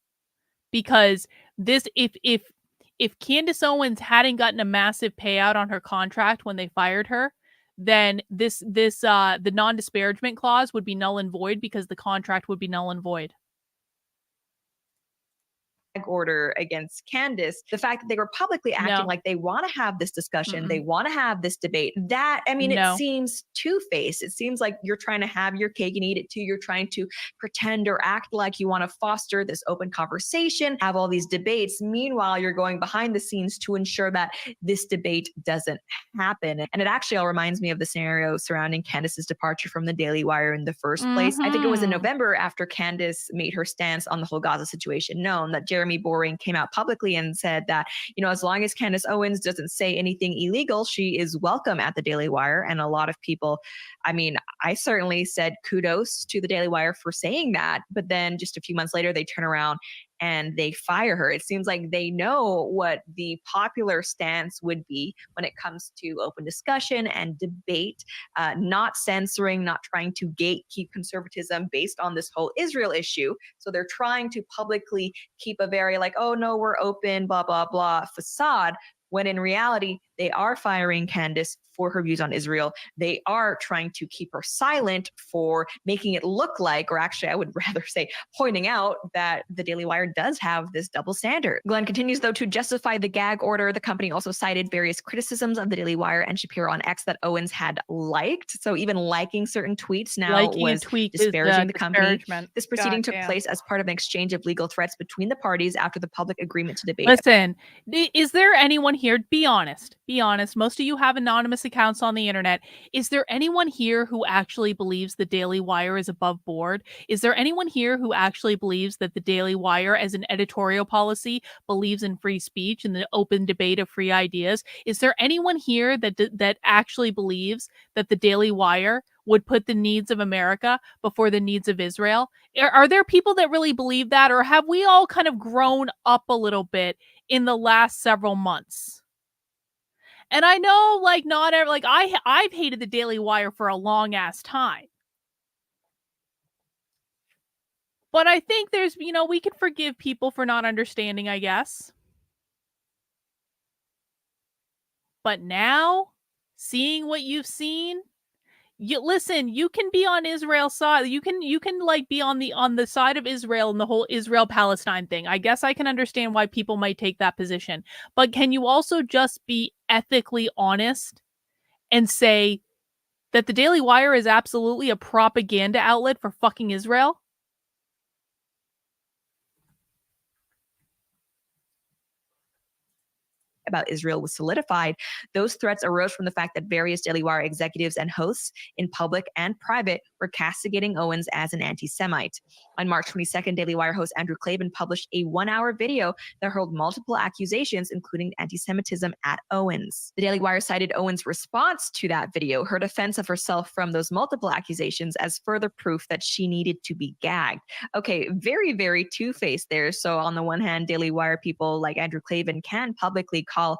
Because this, if Candace Owens hadn't gotten a massive payout on her contract when they fired her, then the non-disparagement clause would be null and void because the contract would be null and void. Order against Candace, the fact that they were publicly acting like they want to have this discussion, they want to have this debate, that, I mean, it seems two-faced. It seems like you're trying to have your cake and eat it too. You're trying to pretend or act like you want to foster this open conversation, have all these debates. Meanwhile, you're going behind the scenes to ensure that this debate doesn't happen. And it actually all reminds me of the scenario surrounding Candace's departure from the Daily Wire in the first place. I think it was in November after Candace made her stance on the whole Gaza situation known, that Jeremy Boring came out publicly and said that, as long as Candace Owens doesn't say anything illegal, she is welcome at the Daily Wire. And a lot of people, I mean, I certainly said kudos to the Daily Wire for saying that. But then just a few months later, they turn around and they fire her. It seems like they know what the popular stance would be when it comes to open discussion and debate, not censoring, not trying to gatekeep conservatism based on this whole Israel issue. So they're trying to publicly keep a very oh no, we're open, blah, blah, blah facade, when in reality, they are firing Candace for her views on Israel. They are trying to keep her silent for making it look like, or actually I would rather say pointing out, that the Daily Wire does have this double standard. Glenn continues, though, to justify the gag order. The company also cited various criticisms of the Daily Wire and Shapiro on X that Owens had liked. So even liking certain tweets now was disparaging the company. This proceeding took place as part of an exchange of legal threats between the parties after the public agreement to debate. Listen, is there anyone here, be honest, most of you have anonymous accounts on the internet. Is there anyone here who actually believes the Daily Wire is above board? Is there anyone here who actually believes that the Daily Wire, as an editorial policy, believes in free speech and the open debate of free ideas? Is there anyone here that actually believes that the Daily Wire would put the needs of America before the needs of Israel? Are there people that really believe that, or have we all kind of grown up a little bit in the last several months? And I know, not every, I've hated the Daily Wire for a long ass time. But I think there's, we can forgive people for not understanding, I guess. But now, seeing what you've seen, listen, you can be on Israel's side. You can be on the side of Israel and the whole Israel-Palestine thing. I guess I can understand why people might take that position. But can you also just be ethically honest and say that the Daily Wire is absolutely a propaganda outlet for fucking Israel? About Israel was solidified. Those threats arose from the fact that various Daily Wire executives and hosts in public and private were castigating Owens as an anti-Semite. On March 22nd, Daily Wire host Andrew Klavan published a 1-hour video that hurled multiple accusations, including anti-Semitism at Owens. The Daily Wire cited Owens' response to that video, her defense of herself from those multiple accusations, as further proof that she needed to be gagged. Okay, very, very two-faced there. So on the one hand, Daily Wire people like Andrew Klavan can publicly call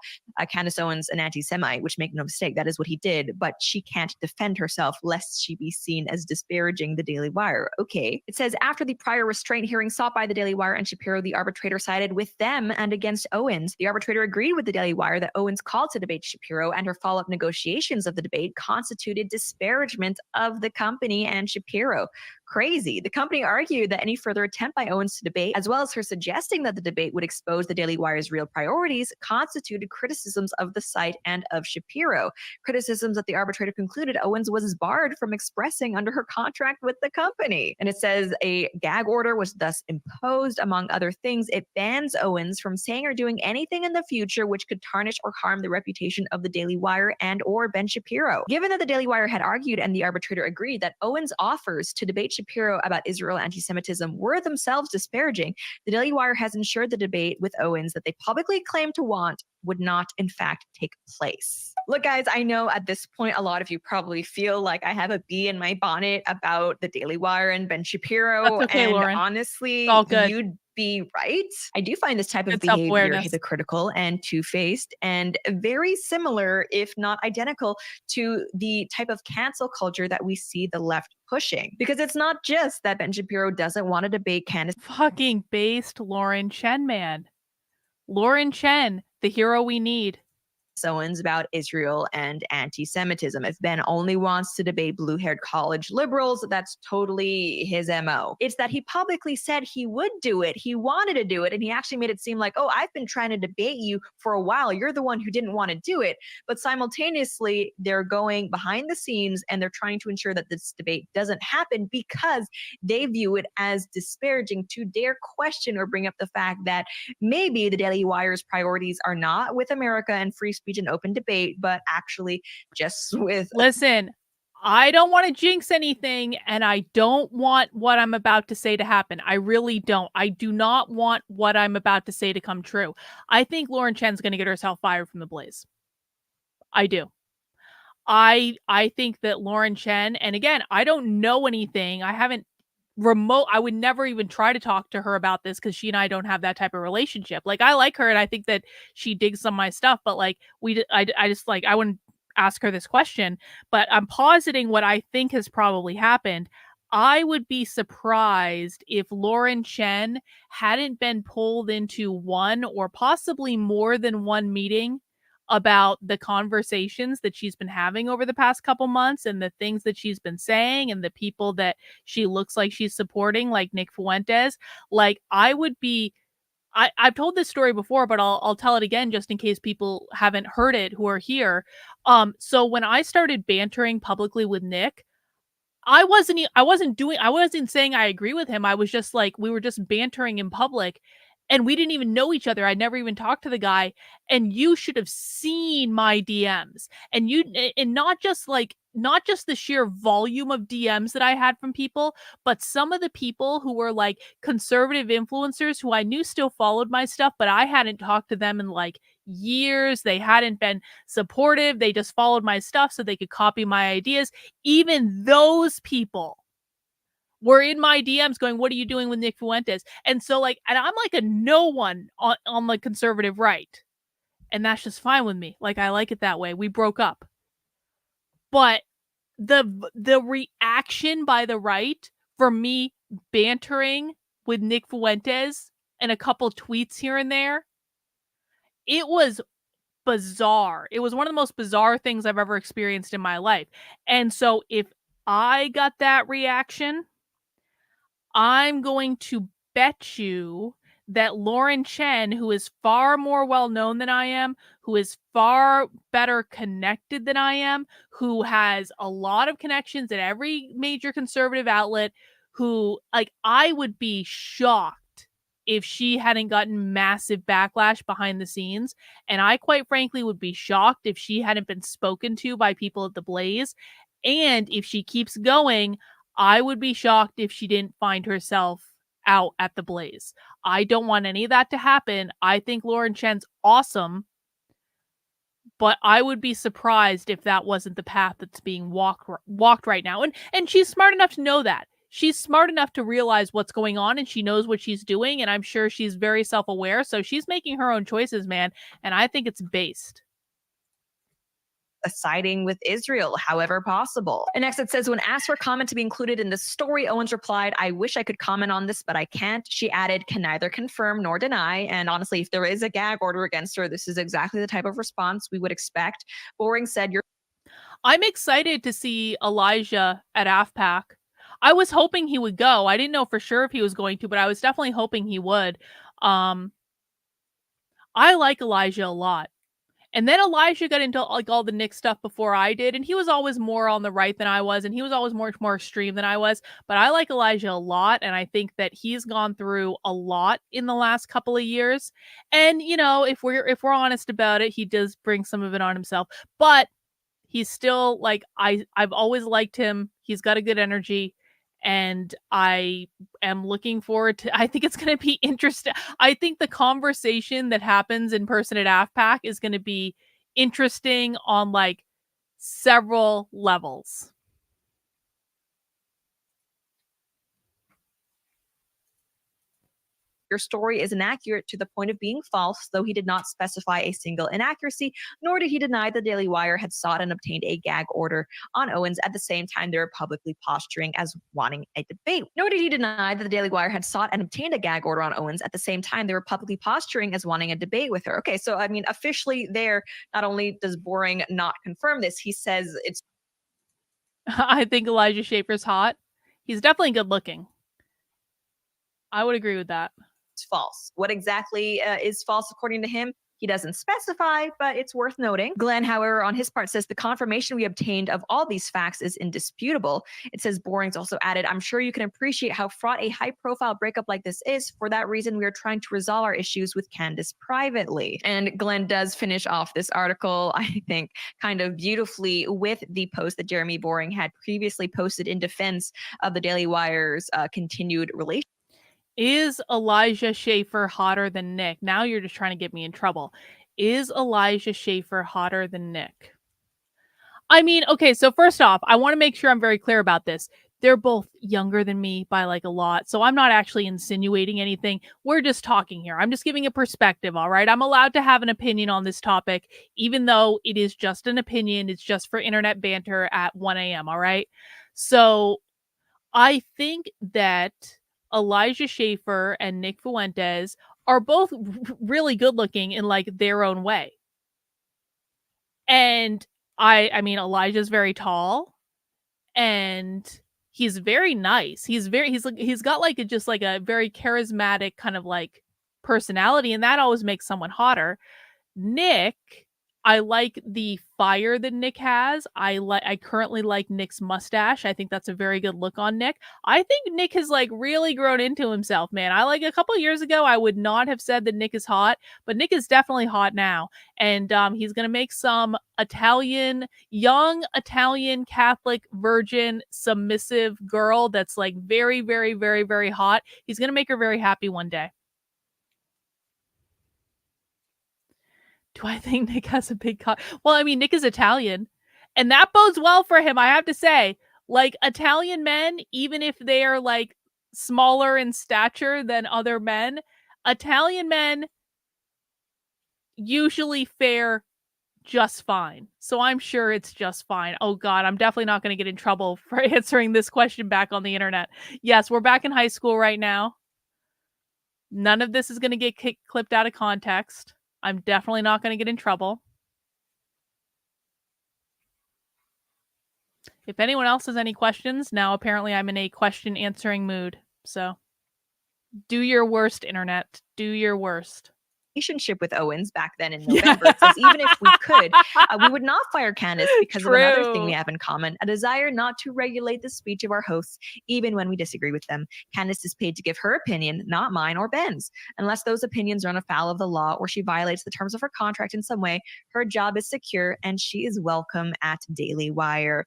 Candace Owens an anti-Semite, which, make no mistake, that is what he did, but she can't defend herself lest she be seen as disparaging the Daily Wire. Okay. It says, after the prior restraint hearing sought by the Daily Wire and Shapiro, the arbitrator sided with them and against Owens. The arbitrator agreed with the Daily Wire that Owens' call to debate Shapiro and her follow-up negotiations of the debate constituted disparagement of the company and Shapiro. Crazy. The company argued that any further attempt by Owens to debate, as well as her suggesting that the debate would expose the Daily Wire's real priorities, constituted criticisms of the site and of Shapiro. Criticisms that the arbitrator concluded Owens was barred from expressing under her contract with the company. And it says a gag order was thus imposed. Among other things, it bans Owens from saying or doing anything in the future which could tarnish or harm the reputation of the Daily Wire and or Ben Shapiro. Given that the Daily Wire had argued and the arbitrator agreed that Owens' offers to debate Shapiro about Israel anti-Semitism were themselves disparaging, the Daily Wire has ensured the debate with Owens that they publicly claimed to want would not, in fact, take place. Look, guys, I know at this point, a lot of you probably feel like I have a bee in my bonnet about the Daily Wire and Ben Shapiro. That's okay, and Lauren. honestly, all good. you'd be right. I do find this type of It's behavior self-awareness. hypocritical and two-faced and very similar, if not identical, to the type of cancel culture that we see the left pushing. Because it's not just that Ben Shapiro doesn't want to debate Candace. Fucking based Lauren Chen, man. Lauren Chen, the hero we need. Owens about Israel and anti-Semitism. If Ben only wants to debate blue-haired college liberals, that's totally his MO. It's that he publicly said he would do it. He wanted to do it, and he actually made it seem like, oh, I've been trying to debate you for a while. You're the one who didn't want to do it. But simultaneously, they're going behind the scenes and they're trying to ensure that this debate doesn't happen because they view it as disparaging to dare question or bring up the fact that maybe the Daily Wire's priorities are not with America and free speech and open debate, but actually just with... Listen, I don't want to jinx anything, and I don't want what I'm about to say to happen. I really don't. I do not want what I'm about to say to come true. I think Lauren Chen's going to get herself fired from the Blaze. I do. I think that Lauren Chen, and again, I don't know anything. I haven't I would never even try to talk to her about this because she and I don't have that type of relationship. Like, I like her and I think that she digs some of my stuff, but like I just like, I wouldn't ask her this question, but I'm positing what I think has probably happened. I would be surprised if Lauren Chen hadn't been pulled into one or possibly more than one meeting about the conversations that she's been having over the past couple months and the things that she's been saying and the people that she looks like she's supporting, like Nick Fuentes. Like, I would be, I've told this story before, but I'll tell it again just in case people haven't heard it who are here. So when I started bantering publicly with Nick, I wasn't saying I agree with him. I was just like, we were just bantering in public. And we didn't even know each other. I never even talked to the guy. And you should have seen my DMs. And not just the sheer volume of DMs that I had from people, but some of the people who were like conservative influencers who I knew still followed my stuff, but I hadn't talked to them in like years. They hadn't been supportive. They just followed my stuff so they could copy my ideas. Even those people were in my DMs going, what are you doing with Nick Fuentes? And so like, and I'm like a no one on the conservative right. And that's just fine with me. Like, I like it that way. We broke up. But the reaction by the right for me bantering with Nick Fuentes and a couple tweets here and there, it was bizarre. It was one of the most bizarre things I've ever experienced in my life. And so if I got that reaction, I'm going to bet you that Lauren Chen, who is far more well-known than I am, who is far better connected than I am, who has a lot of connections at every major conservative outlet, who, like, I would be shocked if she hadn't gotten massive backlash behind the scenes. And I, quite frankly, would be shocked if she hadn't been spoken to by people at the Blaze. And if she keeps going, I would be shocked if she didn't find herself out at the Blaze. I don't want any of that to happen. I think Lauren Chen's awesome, but I would be surprised if that wasn't the path that's being walked right now. And she's smart enough to know that. she's smart enough to realize what's going on, and she knows what she's doing, and I'm sure she's very self-aware, so she's making her own choices, man, and I think it's based. Siding with Israel, however possible. And next it says, when asked for comment to be included in the story, Owens replied, I wish I could comment on this, but I can't. She added, can neither confirm nor deny. And honestly, if there is a gag order against her, this is exactly the type of response we would expect. Boring said, I'm excited to see Elijah at AFPAC. I was hoping he would go. I didn't know for sure if he was going to, but I was definitely hoping he would. I like Elijah a lot. And then Elijah got into like all the Nick stuff before I did, and he was always more on the right than I was, and he was always much more extreme than I was. But I like Elijah a lot, and I think that he's gone through a lot in the last couple of years. And you know, if we're honest about it, he does bring some of it on himself. But he's still like I've always liked him. He's got a good energy. And I am looking forward to, I think it's going to be interesting. I think the conversation that happens in person at AFPAC is going to be interesting on like several levels. your story is inaccurate to the point of being false, though he did not specify a single inaccuracy, nor did he deny the Daily Wire had sought and obtained a gag order on Owens at the same time they were publicly posturing as wanting a debate. Nor did he deny that the Daily Wire had sought and obtained a gag order on Owens at the same time they were publicly posturing as wanting a debate with her. Okay, so I mean, officially there, not only does Boring not confirm this, he says it's... I think Elijah Schaefer's hot. He's definitely good looking. I would agree with that. False. What exactly is false according to him? He doesn't specify, but it's worth noting. Glenn, however, on his part says the confirmation we obtained of all these facts is indisputable. It says Boring's also added, I'm sure you can appreciate how fraught a high-profile breakup like this is. For that reason, we are trying to resolve our issues with Candace privately. And Glenn does finish off this article, I think, kind of beautifully with the post that Jeremy Boring had previously posted in defense of the Daily Wire's continued relationship. Is Elijah Schaefer hotter than Nick? Now you're just trying to get me in trouble. Is Elijah Schaefer hotter than Nick? I mean, okay, so first off, I want to make sure I'm very clear about this. They're both younger than me by like a lot, so I'm not actually insinuating anything. We're just talking here. I'm just giving a perspective, all right? I'm allowed to have an opinion on this topic, even though it is just an opinion. It's just for internet banter at 1 a.m., all right? So I think that Elijah Schaefer and Nick Fuentes are both really good looking in like their own way. And I mean, Elijah's very tall and he's very nice. He's got like just like a very charismatic kind of like personality, and that always makes someone hotter. Nick, I like the fire that Nick has. I currently like Nick's mustache. I think that's a very good look on Nick. I think Nick has like really grown into himself, man. I like a couple years ago, I would not have said that Nick is hot, but Nick is definitely hot now. And he's going to make some young Italian Catholic virgin submissive girl that's like very, very, very, very hot. He's going to make her very happy one day. Do I think Nick has a big cock? Well, I mean, Nick is Italian, and that bodes well for him, I have to say. Like, Italian men, even if they are, like, smaller in stature than other men, Italian men usually fare just fine. So I'm sure it's just fine. Oh, God, I'm definitely not going to get in trouble for answering this question back on the internet. Yes, we're back in high school right now. None of this is going to get clipped out of context. I'm definitely not going to get in trouble. If anyone else has any questions, now apparently I'm in a question answering mood. So do your worst, internet. Do your worst. Relationship with Owens back then in November. It says even if we could, we would not fire Candace because of another thing we have in common, a desire not to regulate the speech of our hosts, even when we disagree with them. Candace is paid to give her opinion, not mine or Ben's. Unless those opinions run afoul of the law or she violates the terms of her contract in some way, her job is secure and she is welcome at Daily Wire.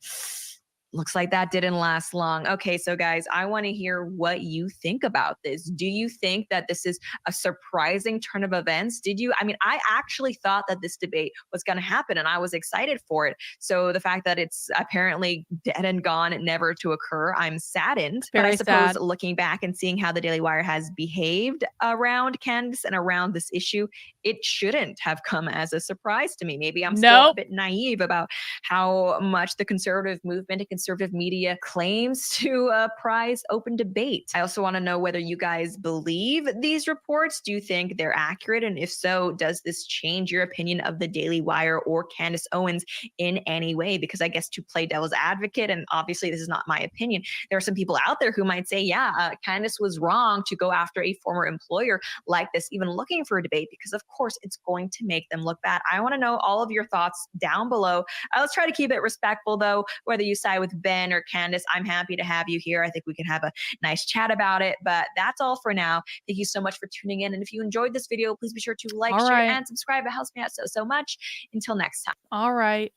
Looks like that didn't last long. Okay, so guys, I want to hear what you think about this. Do you think that this is a surprising turn of events? I actually thought that this debate was going to happen and I was excited for it. So the fact that it's apparently dead and gone, never to occur, I'm saddened. But I suppose looking back and seeing how the Daily Wire has behaved around Candace and around this issue, it shouldn't have come as a surprise to me. Maybe I'm still a bit naive about how much the conservative movement and conservative media claims to prize open debate. I also want to know whether you guys believe these reports. Do you think they're accurate? And if so, does this change your opinion of the Daily Wire or Candace Owens in any way? Because I guess to play devil's advocate, and obviously this is not my opinion, there are some people out there who might say, yeah, Candace was wrong to go after a former employer like this, even looking for a debate, because of course it's going to make them look bad. I want to know all of your thoughts down below. Let's try to keep it respectful though, whether you side with Ben or Candace. I'm happy to have you here. I think we can have a nice chat about it, but that's all for now. Thank you so much for tuning in. And if you enjoyed this video, please be sure to like, share, and subscribe. It helps me out so much. Until next time. All right.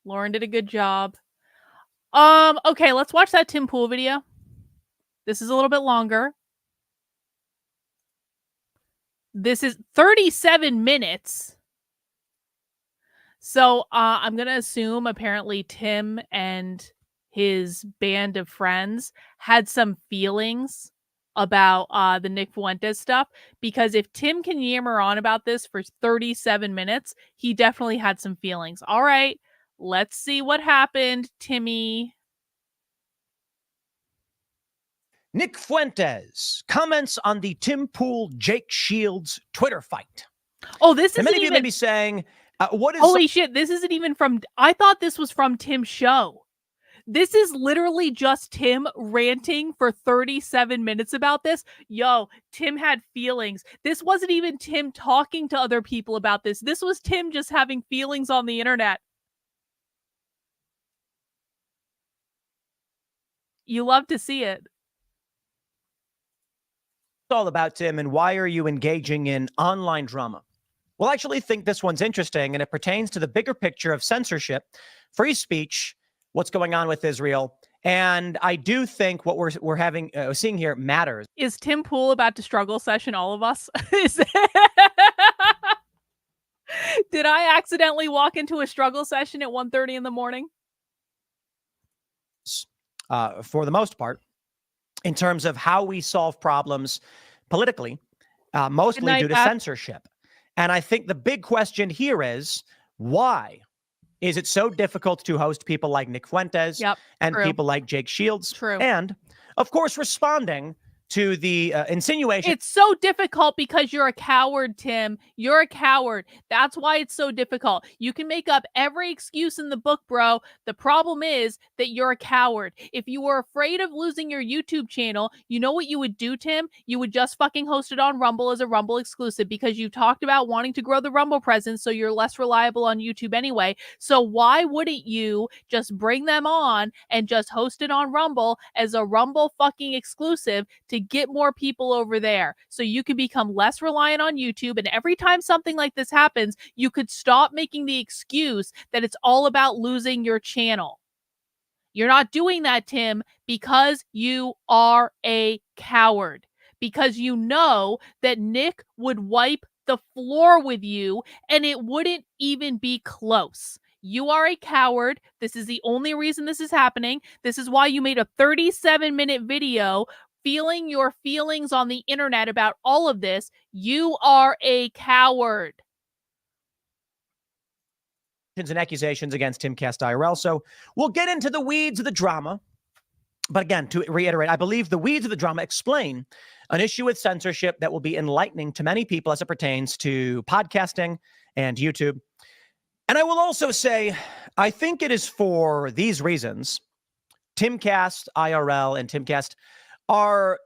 Lauren did a good job. Okay, let's watch that Tim Pool video. This is a little bit longer. This is 37 minutes. So I'm going to assume apparently Tim and his band of friends had some feelings about the Nick Fuentes stuff, because if Tim can yammer on about this for 37 minutes, he definitely had some feelings. All right, let's see what happened, Timmy. Nick Fuentes comments on the Tim Pool Jake Shields Twitter fight. Oh, this is many of you may be saying, what is holy shit, this isn't even from, I thought this was from Tim's show. This is literally just Tim ranting for 37 minutes about this. Yo, Tim had feelings. This wasn't even Tim talking to other people about this. This was Tim just having feelings on the internet. You love to see it. All about, Tim, and why are you engaging in online drama? Well, I actually think this one's interesting, and it pertains to the bigger picture of censorship, free speech, what's going on with Israel, and I do think what we're having seeing here matters. Is Tim Pool about to struggle session all of us? Did I accidentally walk into a struggle session at 1:30 in the morning? For the most part, in terms of how we solve problems politically, mostly due to censorship. And I think the big question here is, why is it so difficult to host people like Nick Fuentes and people like Jake Shields? And, of course, responding to the insinuation. It's so difficult because you're a coward, Tim. You're a coward. That's why it's so difficult. You can make up every excuse in the book, bro. The problem is that you're a coward. If you were afraid of losing your YouTube channel, you know what you would do, Tim? You would just fucking host it on Rumble as a Rumble exclusive, because you talked about wanting to grow the Rumble presence so you're less reliable on YouTube anyway. So why wouldn't you just bring them on and just host it on Rumble as a Rumble fucking exclusive to get more people over there so you can become less reliant on YouTube? And every time something like this happens, you could stop making the excuse that it's all about losing your channel. You're not doing that, Tim, because you are a coward. Because you know that Nick would wipe the floor with you and it wouldn't even be close. You are a coward. This is the only reason this is happening. This is why you made a 37-minute video feeling your feelings on the internet about all of this. You are a coward. And accusations against Tim Cast IRL. So we'll get into the weeds of the drama. But again, to reiterate, I believe the weeds of the drama explain an issue with censorship that will be enlightening to many people as it pertains to podcasting and YouTube. And I will also say, I think it is for these reasons, Timcast IRL and Timcast are,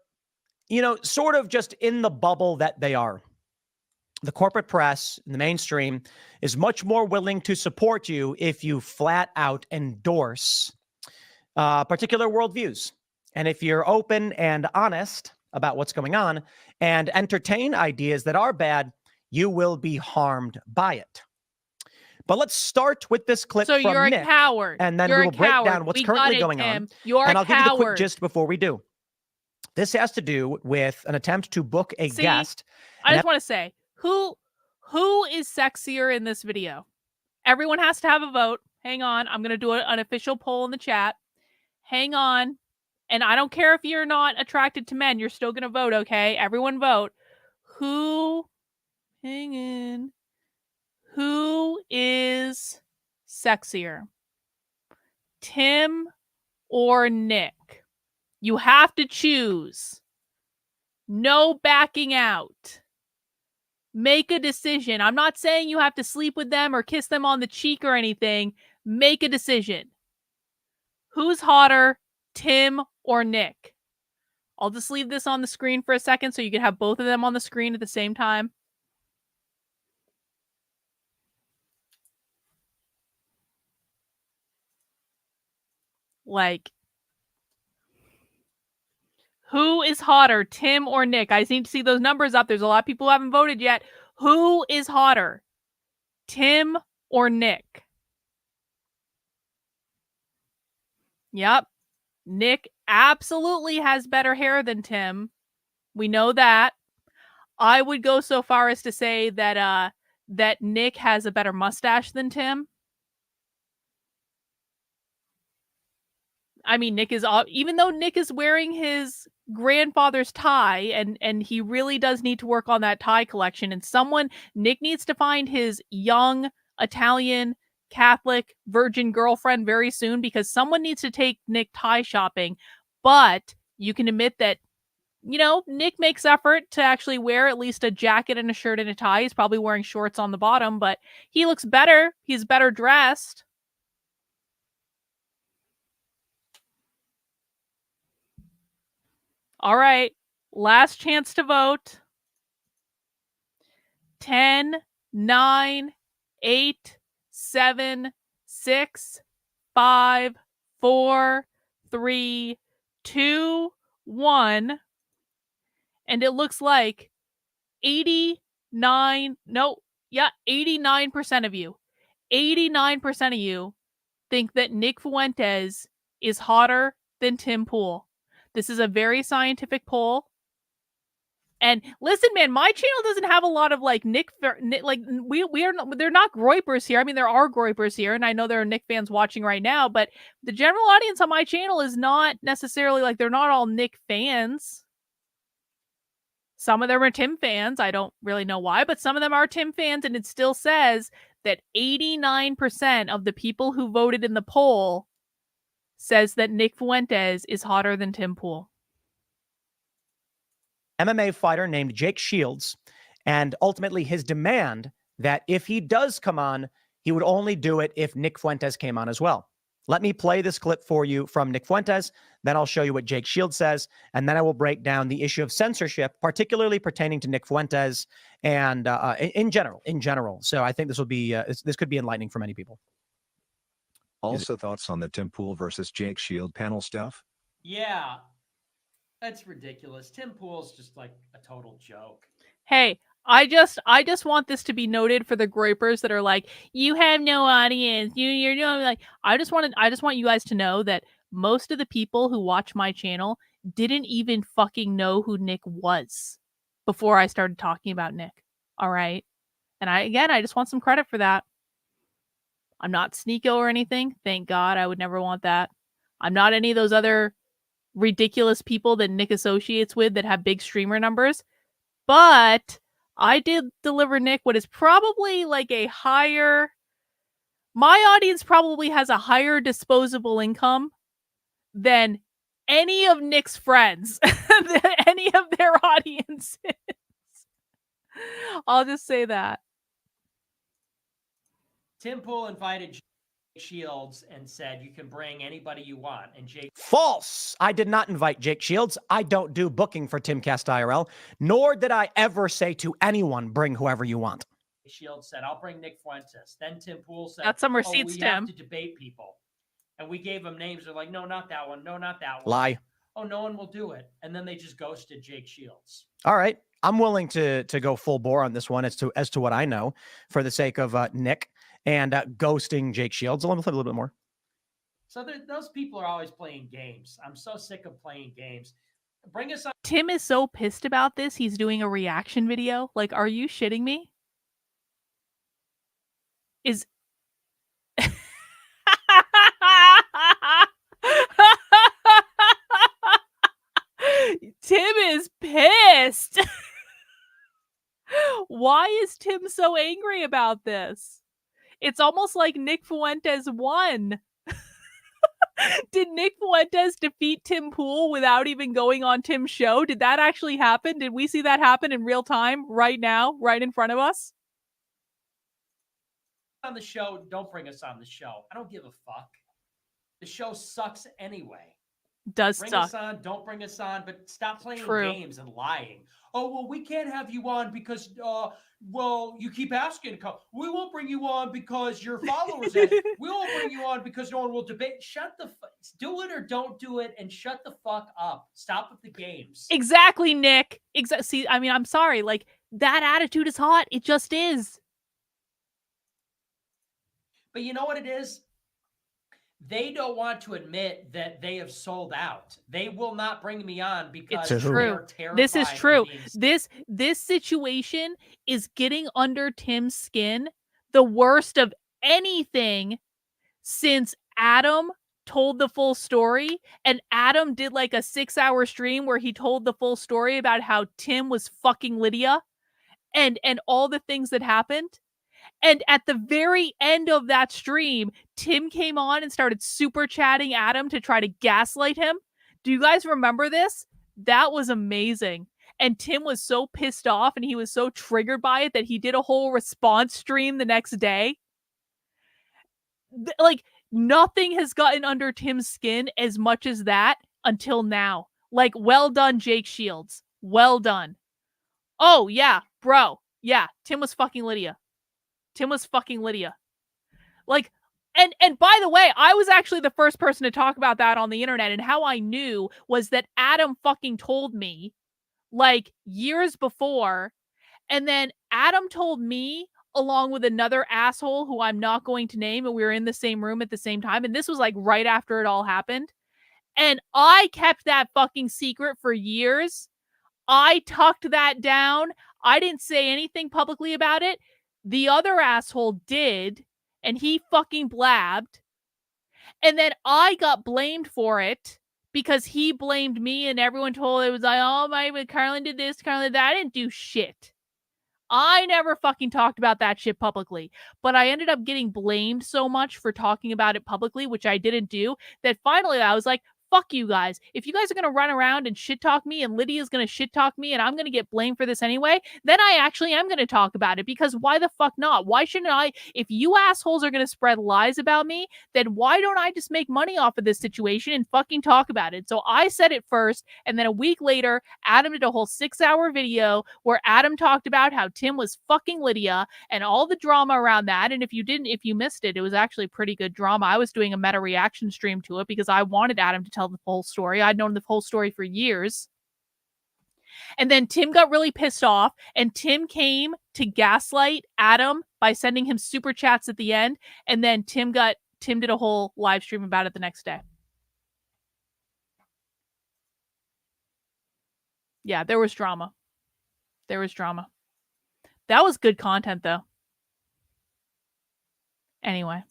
sort of just in the bubble that they are. The corporate press and the mainstream is much more willing to support you if you flat out endorse particular worldviews. And if you're open and honest about what's going on and entertain ideas that are bad, you will be harmed by it. But let's start with this clip so from you're Nick, a coward. and then you're we will break down what's currently going Tim. on. You're and a I'll coward. give you the quick gist before we do. This has to do with an attempt to book a guest. I just want to say, who is sexier in this video? Everyone has to have a vote. Hang on. I'm going to do an official poll in the chat. Hang on. And I don't care if you're not attracted to men. You're still going to vote, okay? Everyone vote. Hang in. Who is sexier? Tim or Nick? You have to choose. No backing out. Make a decision. I'm not saying you have to sleep with them or kiss them on the cheek or anything. Make a decision. Who's hotter, Tim or Nick? I'll just leave this on the screen for a second so you can have both of them on the screen at the same time. Like, who is hotter, Tim or Nick? I need to see those numbers up. There's a lot of people who haven't voted yet. Who is hotter, Tim or Nick? Yep. Nick absolutely has better hair than Tim. We know that. I would go so far as to say that that Nick has a better mustache than Tim. I mean, Nick is, even though Nick is wearing his grandfather's tie, and he really does need to work on that tie collection. And Nick needs to find his young Italian Catholic virgin girlfriend very soon, because someone needs to take Nick tie shopping. But you can admit that, Nick makes effort to actually wear at least a jacket and a shirt and a tie. He's probably wearing shorts on the bottom, but he looks better. He's better dressed. All right, last chance to vote. 10, 9, 8, 7, 6, 5, 4, 3, 2, 1. And it looks like 89% of you, 89% of you think that Nick Fuentes is hotter than Tim Pool. This is a very scientific poll. And listen, man, my channel doesn't have a lot of they're not groypers here. I mean, there are groypers here, and I know there are Nick fans watching right now, but the general audience on my channel is not necessarily they're not all Nick fans. Some of them are Tim fans. I don't really know why, but some of them are Tim fans, and it still says that 89% of the people who voted in the poll says that Nick Fuentes is hotter than Tim Pool. MMA fighter named Jake Shields, and ultimately his demand that if he does come on, he would only do it if Nick Fuentes came on as well. Let me play this clip for you from Nick Fuentes, then I'll show you what Jake Shields says, and then I will break down the issue of censorship, particularly pertaining to Nick Fuentes and in general. So I think this will be this could be enlightening for many people. Also, thoughts on the Tim Pool versus Jake Shield panel stuff? Yeah, that's ridiculous. Tim Pool's just like a total joke. Hey, I just want this to be noted for the groypers that are like, you have no audience. You're doing like, I just want you guys to know that most of the people who watch my channel didn't even fucking know who Nick was before I started talking about Nick. All right. And I just want some credit for that. I'm not Sneeko or anything. Thank God. I would never want that. I'm not any of those other ridiculous people that Nick associates with that have big streamer numbers. But I did deliver Nick what is probably like a higher... My audience probably has a higher disposable income than any of Nick's friends, than any of their audiences. I'll just say that. Tim Pool invited Jake Shields and said, you can bring anybody you want. And Jake... False! I did not invite Jake Shields. I don't do booking for Timcast IRL, nor did I ever say to anyone, bring whoever you want. Shields said, I'll bring Nick Fuentes. Then Tim Pool said, got some receipts, we Tim. have to debate people. And we gave them names. They're like, no, not that one. No, not that one. Lie. Oh, no one will do it. And then they just ghosted Jake Shields. All right. I'm willing to go full bore on this one as to what I know for the sake of Nick. and ghosting Jake Shields. Let me play a little bit more. So those people are always playing games. I'm so sick of playing games. Bring us on. Tim is so pissed about this. He's doing a reaction video. Like, are you shitting me? Is Tim is pissed. Why is Tim so angry about this? It's almost like Nick Fuentes won. Did Nick Fuentes defeat Tim Pool without even going on Tim's show? Did that actually happen? Did we see that happen in real time right now, right in front of us? On the show, don't bring us on the show. I don't give a fuck. The show sucks anyway. Does bring suck. Us on, don't bring us on, but stop playing True. games and lying. Oh, well, we can't have you on because, well, you keep asking to come. We won't bring you on because your followers ask. We won't bring you on because no one will debate. Do it or don't do it and shut the fuck up. Stop with the games. Exactly, Nick. See, I mean, I'm sorry. Like, that attitude is hot. It just is. But you know what it is? They don't want to admit that they have sold out. They will not bring me on because it's true. This is true. This situation is getting under Tim's skin the worst of anything since Adam told the full story. And Adam did like a 6-hour stream where he told the full story about how Tim was fucking Lydia and all the things that happened. And at the very end of that stream, Tim came on and started super chatting Adam to try to gaslight him. Do you guys remember this? That was amazing. And Tim was so pissed off and he was so triggered by it that he did a whole response stream the next day. Like, nothing has gotten under Tim's skin as much as that until now. Like, well done, Jake Shields. Well done. Oh, yeah, bro. Yeah, Tim was fucking Lydia. Tim was fucking Lydia. Like, and by the way, I was actually the first person to talk about that on the internet, and how I knew was that Adam fucking told me, like, years before, and then Adam told me along with another asshole who I'm not going to name, and we were in the same room at the same time, and this was like right after it all happened, and I kept that fucking secret for years. I tucked that down. I didn't say anything publicly about it. The other asshole did, and he fucking blabbed. And then I got blamed for it because he blamed me, and everyone told it was like, oh my, Carlin did this, Carlin did that. I didn't do shit. I never fucking talked about that shit publicly, but I ended up getting blamed so much for talking about it publicly, which I didn't do, that finally I was like, fuck you guys. If you guys are going to run around and shit talk me and Lydia's going to shit talk me and I'm going to get blamed for this anyway, then I actually am going to talk about it, because why the fuck not? Why shouldn't I? If you assholes are going to spread lies about me, then why don't I just make money off of this situation and fucking talk about it? So I said it first, and then a week later, Adam did a whole 6-hour video where Adam talked about how Tim was fucking Lydia and all the drama around that. And if you missed it, it was actually pretty good drama. I was doing a meta reaction stream to it because I wanted Adam to tell the whole story. I'd known the whole story for years. And then Tim got really pissed off, and Tim came to gaslight Adam by sending him super chats at the end. And then Tim did a whole live stream about it the next day. Yeah, there was drama. There was drama. That was good content, though. Anyway.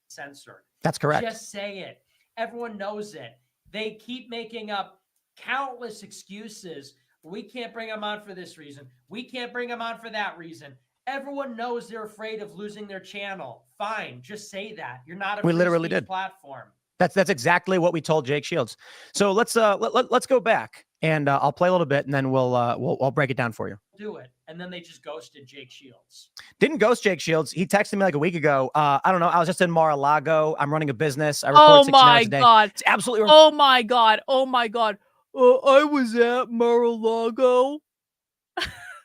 Censored. That's correct. Just say it. Everyone knows it. They keep making up countless excuses. We can't bring them on for this reason. We can't bring them on for that reason. Everyone knows they're afraid of losing their channel. Fine, just say that. You're not a we literally did platform. That's exactly what we told Jake Shields. So let's go back, and I'll play a little bit, and then we'll break it down for you. Do it, and then they just ghosted Jake Shields. Didn't ghost Jake Shields. He texted me like a week ago. I don't know. I was just in Mar-a-Lago. I'm running a business. I record 16 hours a day. God. It's absolutely. Oh my God. Oh my God. I was at Mar-a-Lago.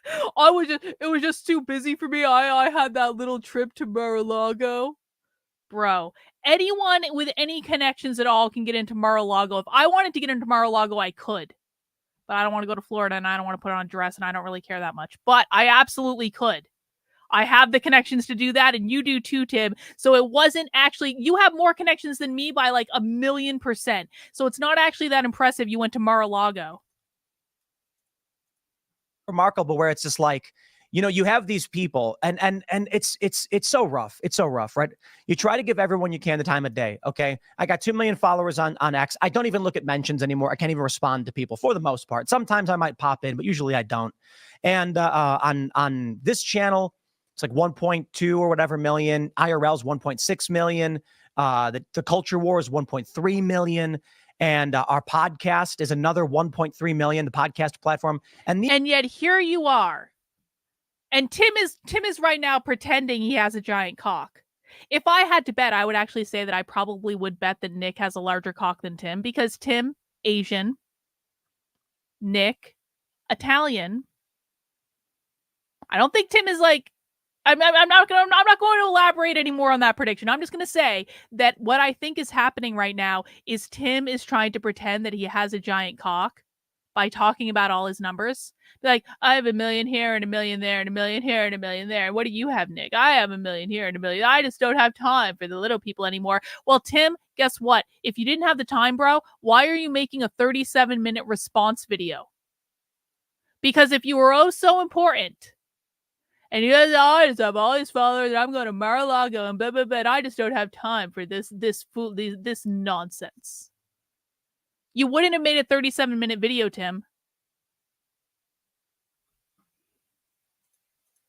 It was just too busy for me. I had that little trip to Mar-a-Lago. Bro, anyone with any connections at all can get into Mar-a-Lago. If I wanted to get into Mar-a-Lago, I could. But I don't want to go to Florida, and I don't want to put on a dress, and I don't really care that much. But I absolutely could. I have the connections to do that, and you do too, Tim. So it wasn't actually, you have more connections than me by like 1,000,000%. So it's not actually that impressive you went to Mar-a-Lago. Remarkable, where it's just like, you know, you have these people and it's so rough. It's so rough, right? You try to give everyone you can the time of day. Okay. I got 2 million followers on X. I don't even look at mentions anymore. I can't even respond to people for the most part. Sometimes I might pop in, but usually I don't. And on this channel, it's like 1.2 or whatever million. IRL's 1.6 million. The Culture War is 1.3 million. And our podcast is another 1.3 million, the podcast platform. And yet here you are. And Tim is right now pretending he has a giant cock. If I had to bet, I would actually say that I probably would bet that Nick has a larger cock than Tim, because Tim, Asian, Nick, Italian. I don't think Tim is like, I'm not going to elaborate anymore on that prediction. I'm just going to say that what I think is happening right now is Tim is trying to pretend that he has a giant cock by talking about all his numbers. Like, I have 1 million here and 1 million there and 1 million here and 1 million there. And what do you have, Nick? I have 1 million here and 1 million. I just don't have time for the little people anymore. Well, Tim, guess what? If you didn't have the time, bro, why are you making a 37-minute response video? Because if you were oh so important, and you guys, I just have all these followers, and I'm going to Mar-a-Lago, and blah, blah, blah, and I just don't have time for this nonsense. You wouldn't have made a 37-minute video, Tim.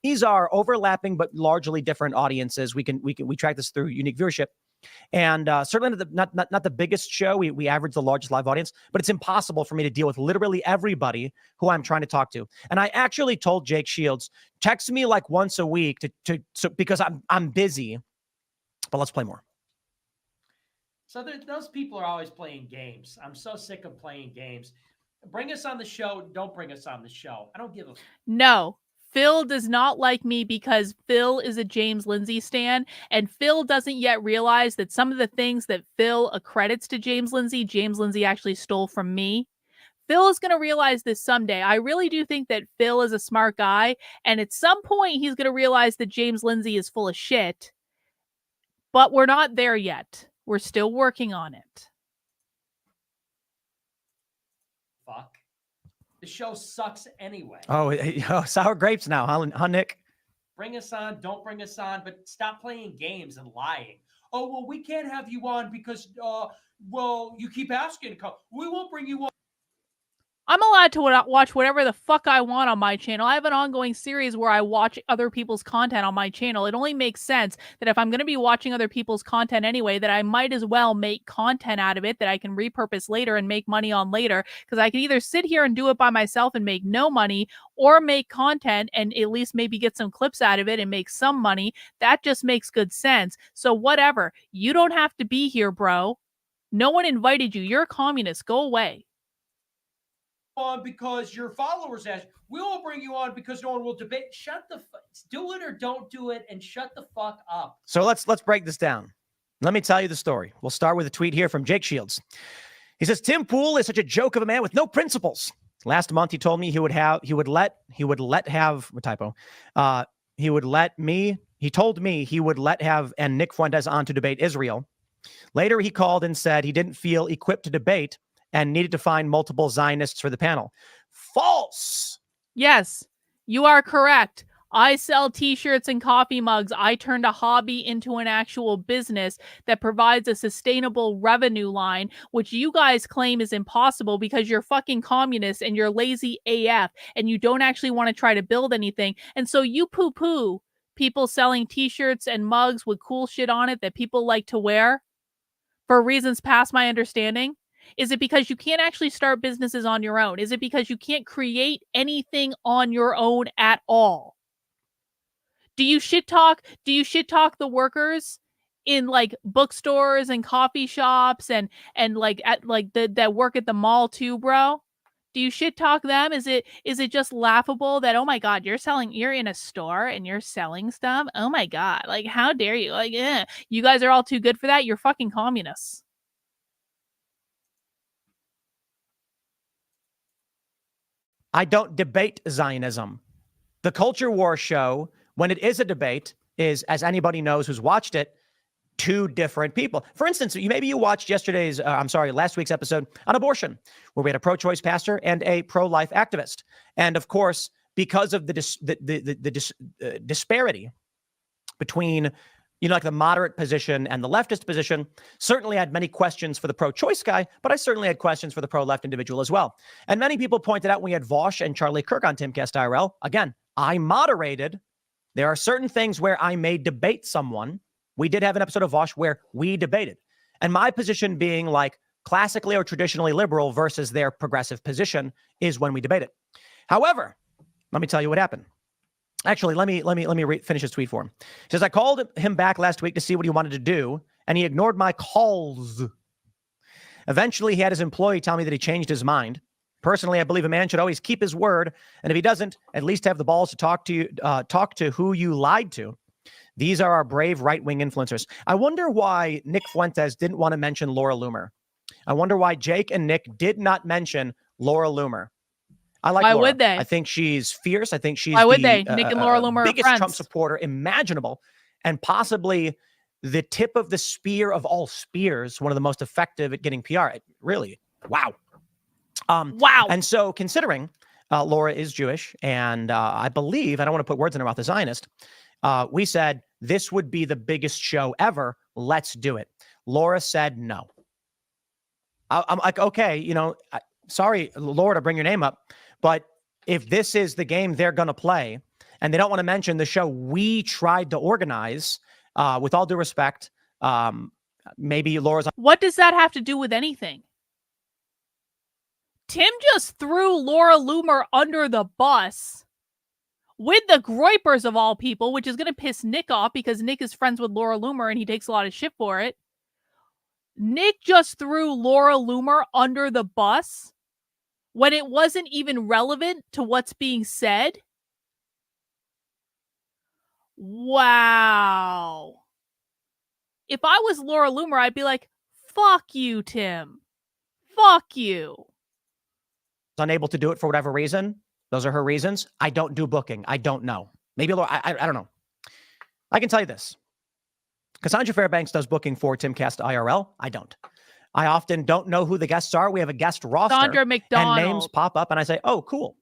These are overlapping but largely different audiences. We track this through unique viewership, and certainly not the biggest show. We average the largest live audience, but it's impossible for me to deal with literally everybody who I'm trying to talk to. And I actually told Jake Shields, text me like once a week because I'm busy. But let's play more. So those people are always playing games. I'm so sick of playing games. Bring us on the show. Don't bring us on the show. I don't give a... No. Phil does not like me because Phil is a James Lindsay stan, and Phil doesn't yet realize that some of the things that Phil accredits to James Lindsay actually stole from me. Phil is going to realize this someday. I really do think that Phil is a smart guy, and at some point he's going to realize that James Lindsay is full of shit, but we're not there yet. We're still working on it. Fuck. The show sucks anyway. Oh, sour grapes now, huh, Nick? Bring us on, don't bring us on, but stop playing games and lying. Oh, well, we can't have you on because, well, you keep asking to come. We won't bring you on. I'm allowed to watch whatever the fuck I want on my channel. I have an ongoing series where I watch other people's content on my channel. It only makes sense that if I'm going to be watching other people's content anyway, that I might as well make content out of it that I can repurpose later and make money on later. Because I can either sit here and do it by myself and make no money, or make content and at least maybe get some clips out of it and make some money. That just makes good sense. So whatever. You don't have to be here, bro. No one invited you. You're a communist. Go away. On because your followers ask. We won't bring you on because no one will debate. Shut the do it or don't do it, and shut the fuck up. So let's break this down. Let me tell you the story. We'll start with a tweet here from Jake Shields. He says, Tim Pool is such a joke of a man with no principles. Last month he told me he told me he would let have and Nick Fuentes on to debate Israel. Later he called and said he didn't feel equipped to debate and needed to find multiple Zionists for the panel. False. Yes, you are correct. I sell t-shirts and coffee mugs. I turned a hobby into an actual business that provides a sustainable revenue line, which you guys claim is impossible because you're fucking communists and you're lazy AF and you don't actually want to try to build anything. And so you poo-poo people selling t-shirts and mugs with cool shit on it that people like to wear for reasons past my understanding. Is it because you can't actually start businesses on your own? Is it because you can't create anything on your own at all? Do you shit talk the workers in like bookstores and coffee shops and like at like that work at the mall too, bro? Do you shit talk them? Is it just laughable that, oh my God, you're in a store and you're selling stuff? Oh my God, like how dare you? Like, you guys are all too good for that. You're fucking communists. I don't debate Zionism. The Culture War show when it is a debate is, as anybody knows who's watched it, two different people. For instance, maybe you watched last week's episode on abortion, where we had a pro-choice pastor and a pro-life activist. And of course, because of the disparity between, like the moderate position and the leftist position, certainly I had many questions for the pro-choice guy, but I certainly had questions for the pro-left individual as well. And many people pointed out when we had Vosh and Charlie Kirk on Timcast IRL, again, I moderated. There are certain things where I may debate someone. We did have an episode of Vosh where we debated. And my position being like classically or traditionally liberal versus their progressive position is when we debate it. However, let me tell you what happened. Actually, let me finish his tweet for him. He says, I called him back last week to see what he wanted to do, and he ignored my calls. Eventually, he had his employee tell me that he changed his mind. Personally, I believe a man should always keep his word, and if he doesn't, at least have the balls to talk to who you lied to. These are our brave right-wing influencers. I wonder why Nick Fuentes didn't want to mention Laura Loomer. I wonder why Jake and Nick did not mention Laura Loomer. I like Laura. Why would they? I think she's fierce. I think she's Why would they? Nick and Laura Loomer biggest are friends. Trump supporter imaginable, and possibly the tip of the spear of all spears, one of the most effective at getting PR. Really, wow. Wow. And so considering Laura is Jewish, and I believe, I don't want to put words in her mouth, a Zionist, we said, this would be the biggest show ever. Let's do it. Laura said no. I'm like, okay, sorry, Laura, to bring your name up, but if this is the game they're going to play, and they don't want to mention the show we tried to organize, with all due respect, maybe Laura's... What does that have to do with anything? Tim just threw Laura Loomer under the bus with the Groypers of all people, which is going to piss Nick off because Nick is friends with Laura Loomer and he takes a lot of shit for it. Nick just threw Laura Loomer under the bus when it wasn't even relevant to what's being said. Wow. If I was Laura Loomer, I'd be like, fuck you, Tim. Fuck you. Unable to do it for whatever reason. Those are her reasons. I don't do booking. I don't know. Maybe Laura, I don't know. I can tell you this. Cassandra Fairbanks does booking for Timcast IRL. I don't. I often don't know who the guests are. We have a guest roster. Sandra McDonald. And names pop up and I say, oh, cool.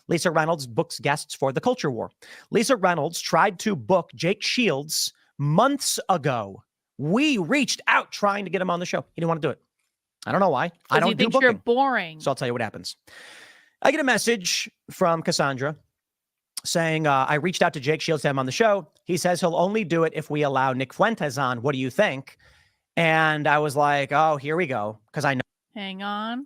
Lisa Reynolds books guests for the Culture War. Lisa Reynolds tried to book Jake Shields months ago. We reached out trying to get him on the show. He didn't want to do it. I don't know why. I don't do booking. You're boring. So I'll tell you what happens. I get a message from Cassandra saying, I reached out to Jake Shields to have him on the show. He says he'll only do it if we allow Nick Fuentes on. What do you think? And I was like, oh, here we go. Because I know. Hang on.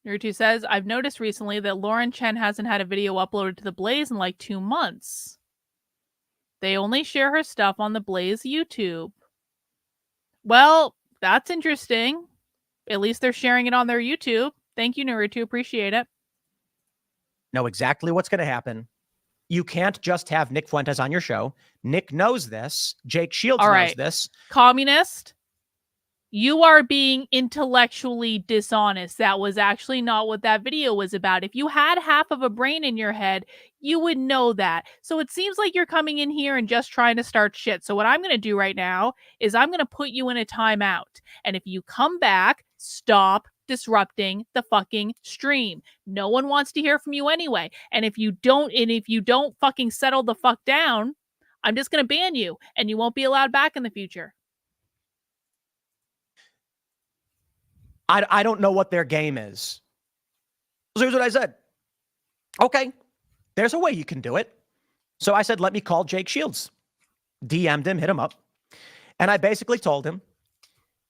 Naruto says, I've noticed recently that Lauren Chen hasn't had a video uploaded to the Blaze in like 2 months. They only share her stuff on the Blaze YouTube. Well, that's interesting. At least they're sharing it on their YouTube. Thank you, Naruto. Appreciate it. Know exactly what's going to happen. You can't just have Nick Fuentes on your show. Nick knows this. Jake Shields knows this. Communist, you are being intellectually dishonest. That was actually not what that video was about. If you had half of a brain in your head, you would know that. So it seems like you're coming in here and just trying to start shit. So what I'm going to do right now is I'm going to put you in a timeout. And if you come back, stop disrupting the fucking stream. No one wants to hear from you anyway. And if you don't fucking settle the fuck down, I'm just going to ban you and you won't be allowed back in the future. I don't know what their game is. So here's what I said. Okay, there's a way you can do it. So I said, let me call Jake Shields. DM'd him, hit him up. And I basically told him,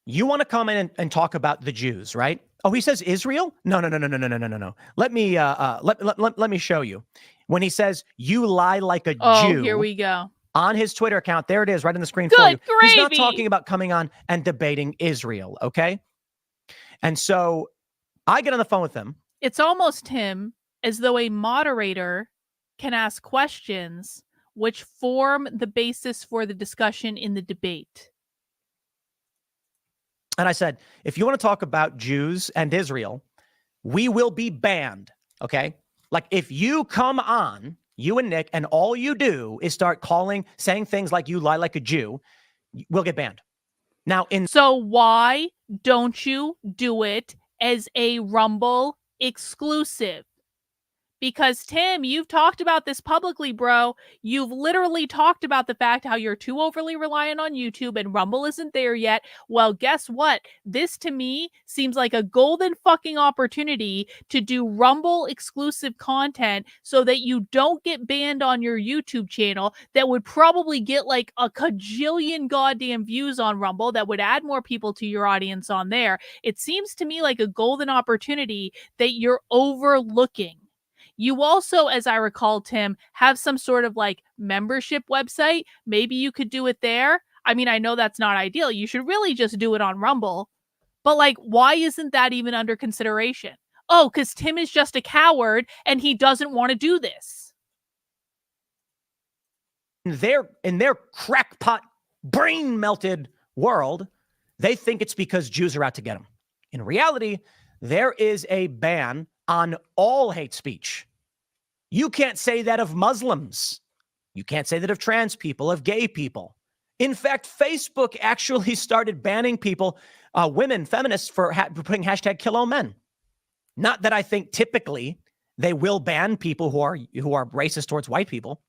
you want to come in and talk about the Jews, right? Oh, he says Israel? No. Let me show you. When he says, you lie like a Jew. Oh, here we go. On his Twitter account, there it is, right on the screen Good for you. gravy. He's not talking about coming on and debating Israel, okay? And so I get on the phone with him. It's almost him as though a moderator can ask questions which form the basis for the discussion in the debate. And I said, if you want to talk about Jews and Israel, we will be banned, okay? Like, if you come on you and Nick, and all you do is start saying things like you lie like a Jew, we'll get banned. Now, so why don't you do it as a Rumble exclusive? Because Tim, you've talked about this publicly, bro. You've literally talked about the fact how you're too overly reliant on YouTube and Rumble isn't there yet. Well, guess what? This to me seems like a golden fucking opportunity to do Rumble exclusive content so that you don't get banned on your YouTube channel that would probably get like a cajillion goddamn views on Rumble that would add more people to your audience on there. It seems to me like a golden opportunity that you're overlooking. You also, as I recall, Tim, have some sort of like membership website. Maybe you could do it there. I mean, I know that's not ideal. You should really just do it on Rumble. But like, why isn't that even under consideration? Oh, because Tim is just a coward and he doesn't want to do this. In their crackpot, brain melted world, they think it's because Jews are out to get them. In reality, there is a ban on all hate speech. You can't say that of Muslims. You can't say that of trans people, of gay people. In fact, Facebook actually started banning people, women, feminists, for putting hashtag kill all men. Not that I think typically they will ban people who are racist towards white people,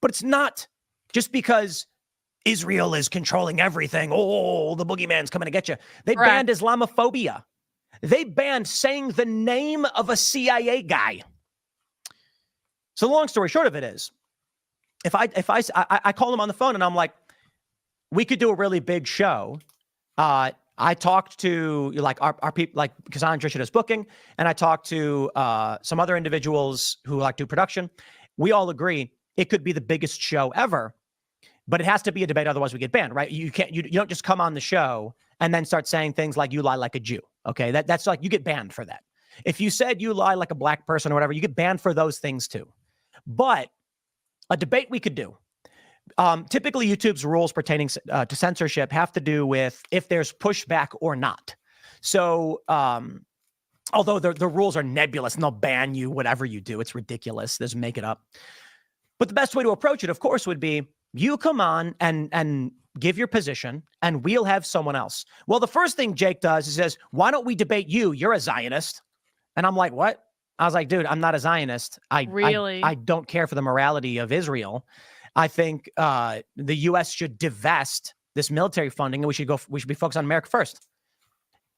but it's not just because Israel is controlling everything. Oh, the boogeyman's coming to get you. They banned Islamophobia. They banned saying the name of a CIA guy. So the long story short of it is, if I call him on the phone and I'm like, we could do a really big show. I talked to like our people, like Cassandra does booking, and I talked to some other individuals who like do production. We all agree it could be the biggest show ever, but it has to be a debate. Otherwise we get banned, right? You don't just come on the show and then start saying things like you lie like a Jew. Okay. That's like, you get banned for that. If you said you lie like a black person or whatever, you get banned for those things too. But a debate we could do. Typically YouTube's rules pertaining to censorship have to do with if there's pushback or not. So, although the rules are nebulous and they'll ban you, whatever you do, it's ridiculous. Just make it up. But the best way to approach it, of course, would be you come on and give your position and we'll have someone else. Well, the first thing Jake does is says, why don't we debate you? You're a Zionist. And I'm like, what? I was like, dude, I'm not a Zionist. I don't care for the morality of Israel. I think the U.S. should divest this military funding and we should be focused on America first.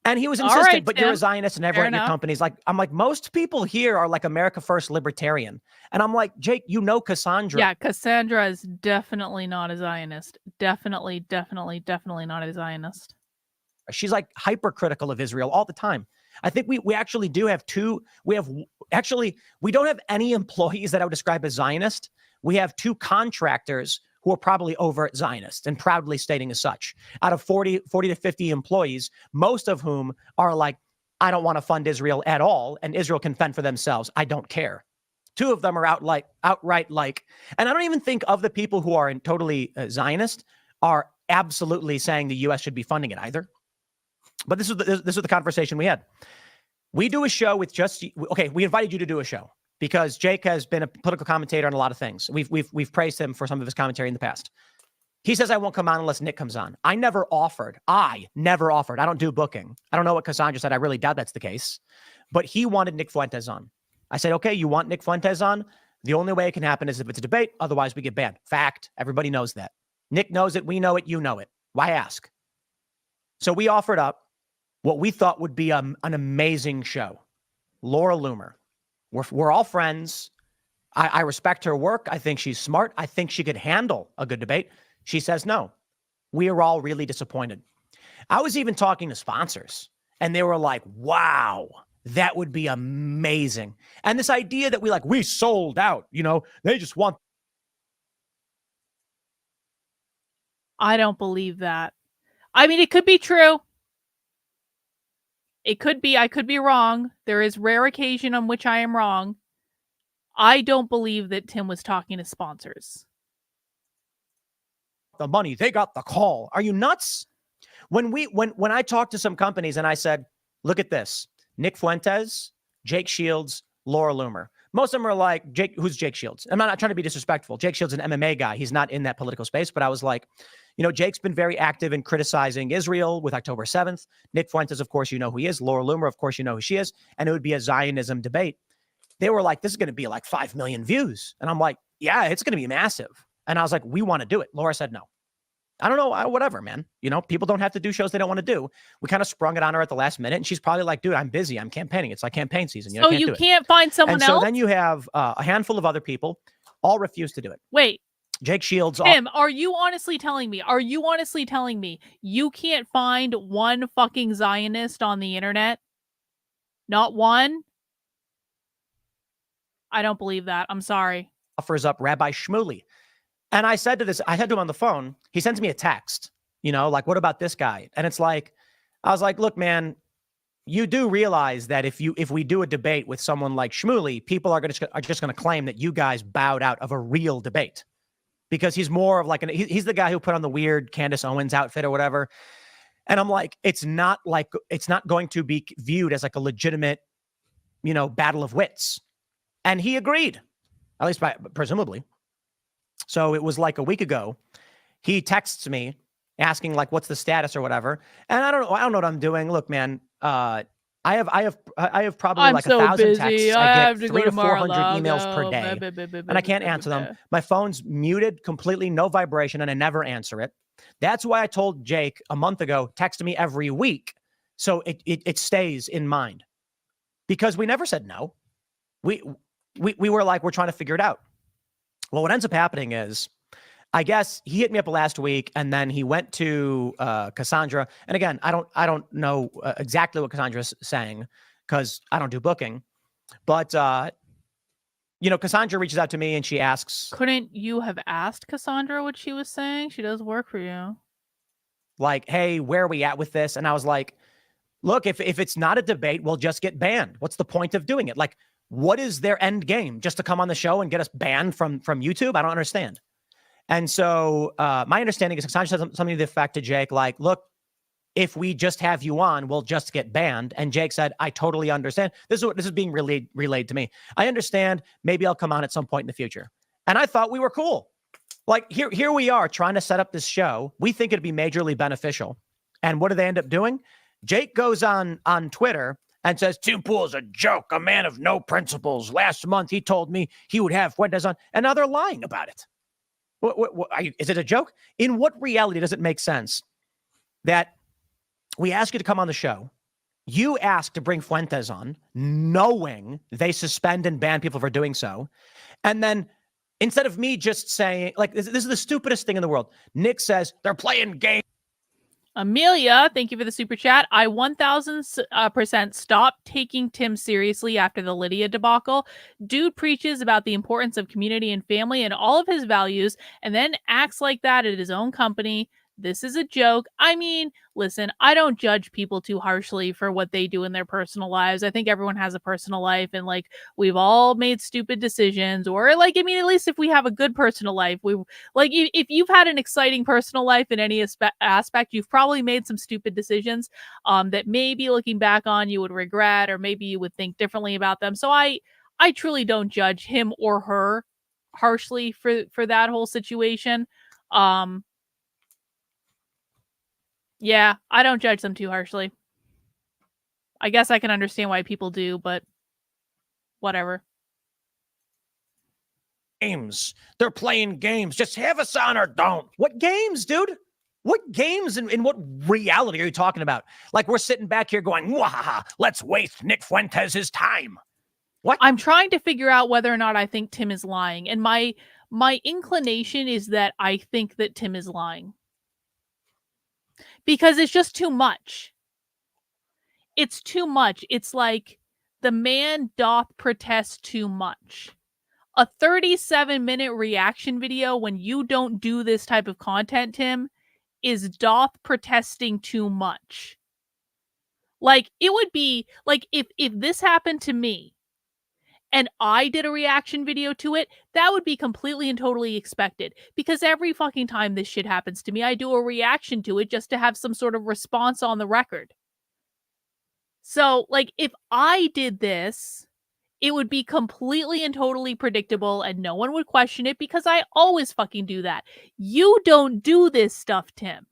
And he was insistent, right, but Tim, you're a Zionist and everyone in your company's like, I'm like, most people here are like America first libertarian. And I'm like, Jake, you know Cassandra. Yeah, Cassandra is definitely not a Zionist. Definitely not a Zionist. She's like hypercritical of Israel all the time. I think we actually do have we don't have any employees that I would describe as Zionist. We have 2 contractors who are probably overt Zionists and proudly stating as such. Out of 40 to 50 employees, most of whom are like, I don't want to fund Israel at all, and Israel can fend for themselves. I don't care. 2 of them are outright like, and I don't even think of the people who are totally Zionist are absolutely saying the U.S. should be funding it either. But this is the conversation we had. We do a show with we invited you to do a show because Jake has been a political commentator on a lot of things. We've praised him for some of his commentary in the past. He says, I won't come on unless Nick comes on. I never offered. I don't do booking. I don't know what Cassandra said. I really doubt that's the case. But he wanted Nick Fuentes on. I said, okay, you want Nick Fuentes on? The only way it can happen is if it's a debate. Otherwise, we get banned. Fact. Everybody knows that. Nick knows it. We know it. You know it. Why ask? So we offered up what we thought would be an amazing show. Laura Loomer. We're all friends. I respect her work. I think she's smart. I think she could handle a good debate. She says no. We are all really disappointed. I was even talking to sponsors, and they were like, wow, that would be amazing. And this idea that we sold out, they just want. I don't believe that. I mean, it could be true. It could be. I could be wrong. There is rare occasion on which I am wrong. I don't believe that Tim was talking to sponsors. The money, they got the call. Are you nuts? When I talked to some companies and I said, look at this, Nick Fuentes, Jake Shields, Laura Loomer. most of them are like, Jake, who's Jake Shields? I'm not trying to be disrespectful. Jake Shields is an MMA guy. He's not in that political space, but I was like, Jake's been very active in criticizing Israel with October 7th. Nick Fuentes, of course, you know who he is. Laura Loomer, of course, you know who she is. And it would be a Zionism debate. They were like, this is going to be like 5 million views. And I'm like, yeah, it's going to be massive. And I was like, we want to do it. Laura said no. I don't know, whatever, man. People don't have to do shows they don't want to do. We kind of sprung it on her at the last minute, and she's probably like, dude, I'm busy. I'm campaigning. It's like campaign season. So you can't find someone else? So then you have a handful of other people all refuse to do it. Wait. Jake Shields. Tim, are you honestly telling me you can't find one fucking Zionist on the internet? Not one? I don't believe that. I'm sorry. Offers up Rabbi Shmuley. And I said to him on the phone, he sends me a text, like, what about this guy? And it's like, I was like, look, man, you do realize that if we do a debate with someone like Shmuley, people are just going to claim that you guys bowed out of a real debate because he's more of like he's the guy who put on the weird Candace Owens outfit or whatever. And I'm like, it's not going to be viewed as like a legitimate, battle of wits. And he agreed, at least presumably. So it was like a week ago, he texts me asking like, what's the status or whatever. And I don't know what I'm doing. Look, man, I have probably like 1,000 texts. I get 300 to 400 emails per day, and I can't answer them. My phone's muted completely, no vibration, and I never answer it. That's why I told Jake a month ago, text me every week, so it stays in mind, because we never said no. We were like, we're trying to figure it out. Well, what ends up happening is, I guess he hit me up last week, and then he went to Cassandra. And again, I don't know exactly what Cassandra's saying because I don't do booking. But Cassandra reaches out to me and she asks, couldn't you have asked Cassandra what she was saying? She does work for you. Like, hey, where are we at with this? And I was like, look, if it's not a debate, we'll just get banned. What's the point of doing it? Like, what is their end game? Just to come on the show and get us banned from YouTube? I don't understand. And so my understanding is Cassandra said something to the effect to Jake, like, look, if we just have you on, we'll just get banned. And Jake said, I totally understand. This is being relayed to me. I understand. Maybe I'll come on at some point in the future. And I thought we were cool. Like, here we are trying to set up this show. We think it'd be majorly beneficial. And what do they end up doing? Jake goes on Twitter and says, Tim Pool's a joke, a man of no principles. Last month, he told me he would have Fuentes on, and now they're lying about it. Is it a joke? In what reality does it make sense that we ask you to come on the show, you ask to bring Fuentes on, knowing they suspend and ban people for doing so, and then instead of me just saying, like, this is the stupidest thing in the world, Nick says, they're playing games. Amelia, thank you for the super chat. I 1000% stopped taking Tim seriously after the Lydia debacle. Dude preaches about the importance of community and family and all of his values, and then acts like that at his own company. This is a joke. I mean, listen, I don't judge people too harshly for what they do in their personal lives. I think everyone has a personal life, and like, we've all made stupid decisions, or like, I mean, at least if we have a good personal life, if you've had an exciting personal life in any aspect, you've probably made some stupid decisions that maybe looking back on you would regret, or maybe you would think differently about them. So I truly don't judge him or her harshly for that whole situation. Yeah, I don't judge them too harshly. I guess I can understand why people do, but whatever. Games. They're playing games. Just have us on or don't. What games, dude? What games and in what reality are you talking about? Like, we're sitting back here going, wah, let's waste Nick Fuentes his time. What? I'm trying to figure out whether or not I think Tim is lying. And my inclination is that I think that Tim is lying. Because it's just too much. It's too much. It's like the man doth protest too much. A 37-minute reaction video when you don't do this type of content, Tim, is doth protesting too much. Like, it would be like if this happened to me and I did a reaction video to it, that would be completely and totally expected. Because every fucking time this shit happens to me, I do a reaction to it just to have some sort of response on the record. So, like, if I did this, it would be completely and totally predictable and no one would question it because I always fucking do that. You don't do this stuff, Tim.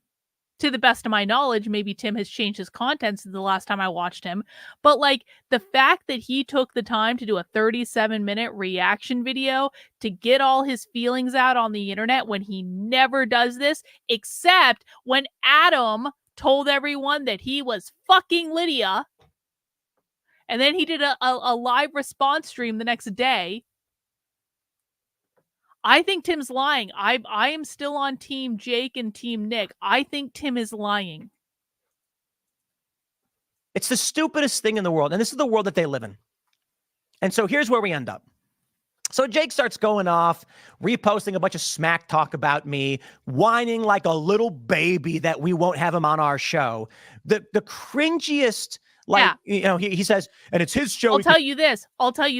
To the best of my knowledge, maybe Tim has changed his content since the last time I watched him. But like the fact that he took the time to do a 37-minute reaction video to get all his feelings out on the internet when he never does this, except when Adam told everyone that he was fucking Lydia. And then he did a live response stream the next day. I think Tim's lying. I am still on Team Jake and Team Nick. I think Tim is lying. It's the stupidest thing in the world. And this is the world that they live in. And so here's where we end up. So Jake starts going off, reposting a bunch of smack talk about me, whining like a little baby that we won't have him on our show. The cringiest, like, you know, he says, and it's his show. I'll tell you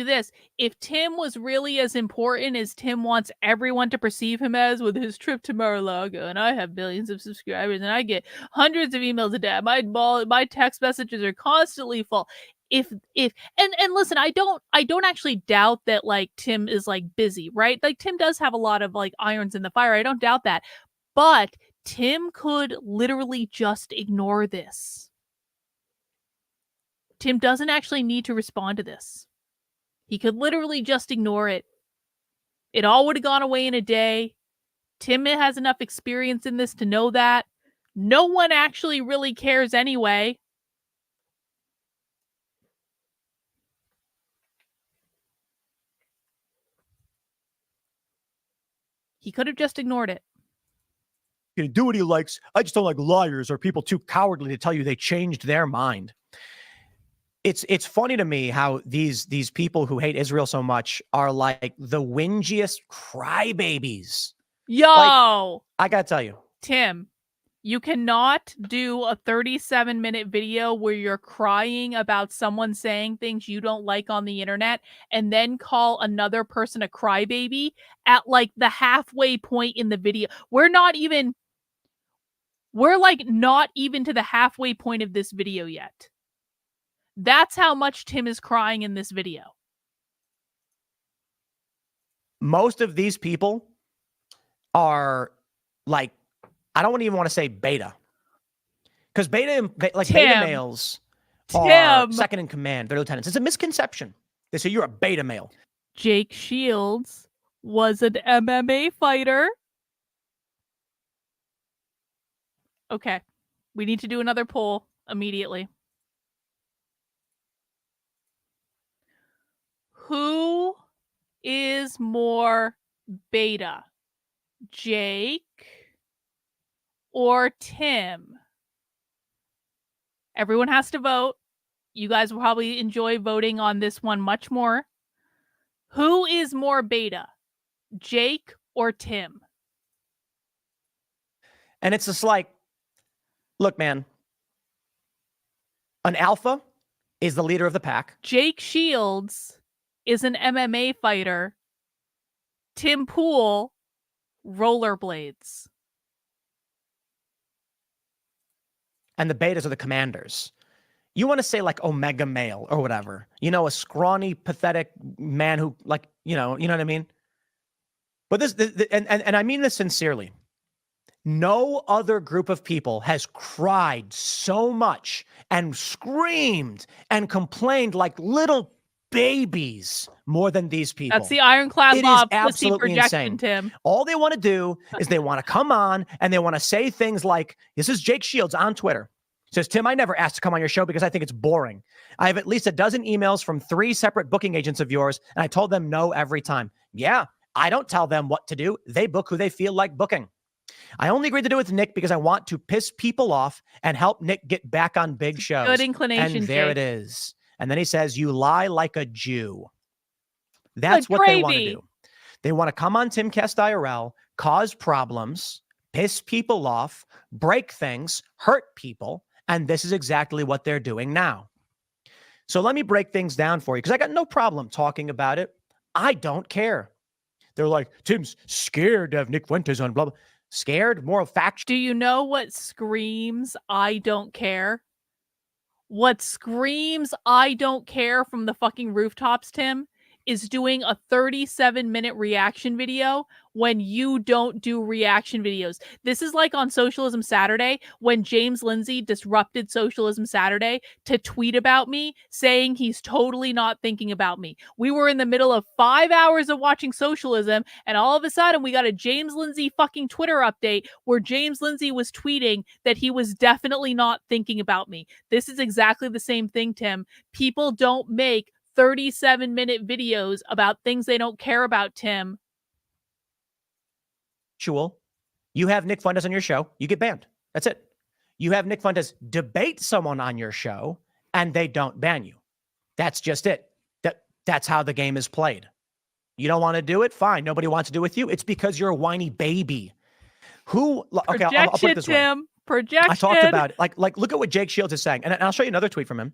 this. If Tim was really as important as Tim wants everyone to perceive him as with his trip to Mar-a-Lago, and I have billions of subscribers, and I get hundreds of emails a day, my text messages are constantly full. And listen, I don't actually doubt that like Tim is like busy, right? Like Tim does have a lot of like irons in the fire. I don't doubt that. But Tim could literally just ignore this. Tim doesn't actually need to respond to this. He could literally just ignore it. It all would have gone away in a day. Tim has enough experience in this to know that. No one actually really cares anyway. He could have just ignored it. He can do what he likes. I just don't like liars or people too cowardly to tell you they changed their mind. It's funny to me how these people who hate Israel so much are like the whingiest crybabies. Yo! Like, I gotta tell you. Tim, you cannot do a 37-minute video where you're crying about someone saying things you don't like on the internet and then call another person a crybaby at like the halfway point in the video. We're like not even to the halfway point of this video yet. That's how much Tim is crying in this video. Most of these people are like, I don't even want to say beta. Because beta males are second in command. They're lieutenants. It's a misconception. They say you're a beta male. Jake Shields was an MMA fighter. Okay. We need to do another poll immediately. Who is more beta? Jake or Tim? Everyone has to vote. You guys will probably enjoy voting on this one much more. Who is more beta? Jake or Tim? And it's just like, look, man, an alpha is the leader of the pack. Jake Shields is an MMA fighter. Tim Pool rollerblades. And the betas are the commanders. You want to say like omega male or whatever, you know, a scrawny, pathetic man who like, you know what I mean? But this and I mean this sincerely. No other group of people has cried so much and screamed and complained like little babies more than these people. That's the ironclad law of pussy projection, insane. Tim. All they want to do is they want to come on and they want to say things like, this is Jake Shields on Twitter. Says, Tim, I never asked to come on your show because I think it's boring. I have at least a dozen emails from 3 separate booking agents of yours, and I told them no every time. Yeah, I don't tell them what to do. They book who they feel like booking. I only agreed to do it with Nick because I want to piss people off and help Nick get back on big shows. Good inclination, and there Jake. it is. And then he says, you lie like a Jew. That's what they want to do. They want to come on Timcast IRL, cause problems, piss people off, break things, hurt people. And this is exactly what they're doing now. So let me break things down for you because I got no problem talking about it. I don't care. They're like, Tim's scared to have Nick Fuentes on, blah, blah. Scared? More factual. Do you know what screams I don't care? What screams I don't care from the fucking rooftops, Tim, is doing a 37-minute reaction video when you don't do reaction videos. This is like on Socialism Saturday when James Lindsay disrupted Socialism Saturday to tweet about me saying he's totally not thinking about me. We were in the middle of 5 hours of watching Socialism, and all of a sudden we got a James Lindsay fucking Twitter update where James Lindsay was tweeting that he was definitely not thinking about me. This is exactly the same thing, Tim. People don't make 37-minute videos about things they don't care about, Tim. You have Nick Fuentes on your show, you get banned. That's it. You have Nick Fuentes debate someone on your show, and they don't ban you. That's just it. That's how the game is played. You don't want to do it? Fine. Nobody wants to do it with you. It's because you're a whiny baby. Okay, I'll put it this way. Tim. Projection. I talked about it. Like, look at what Jake Shields is saying. And I'll show you another tweet from him.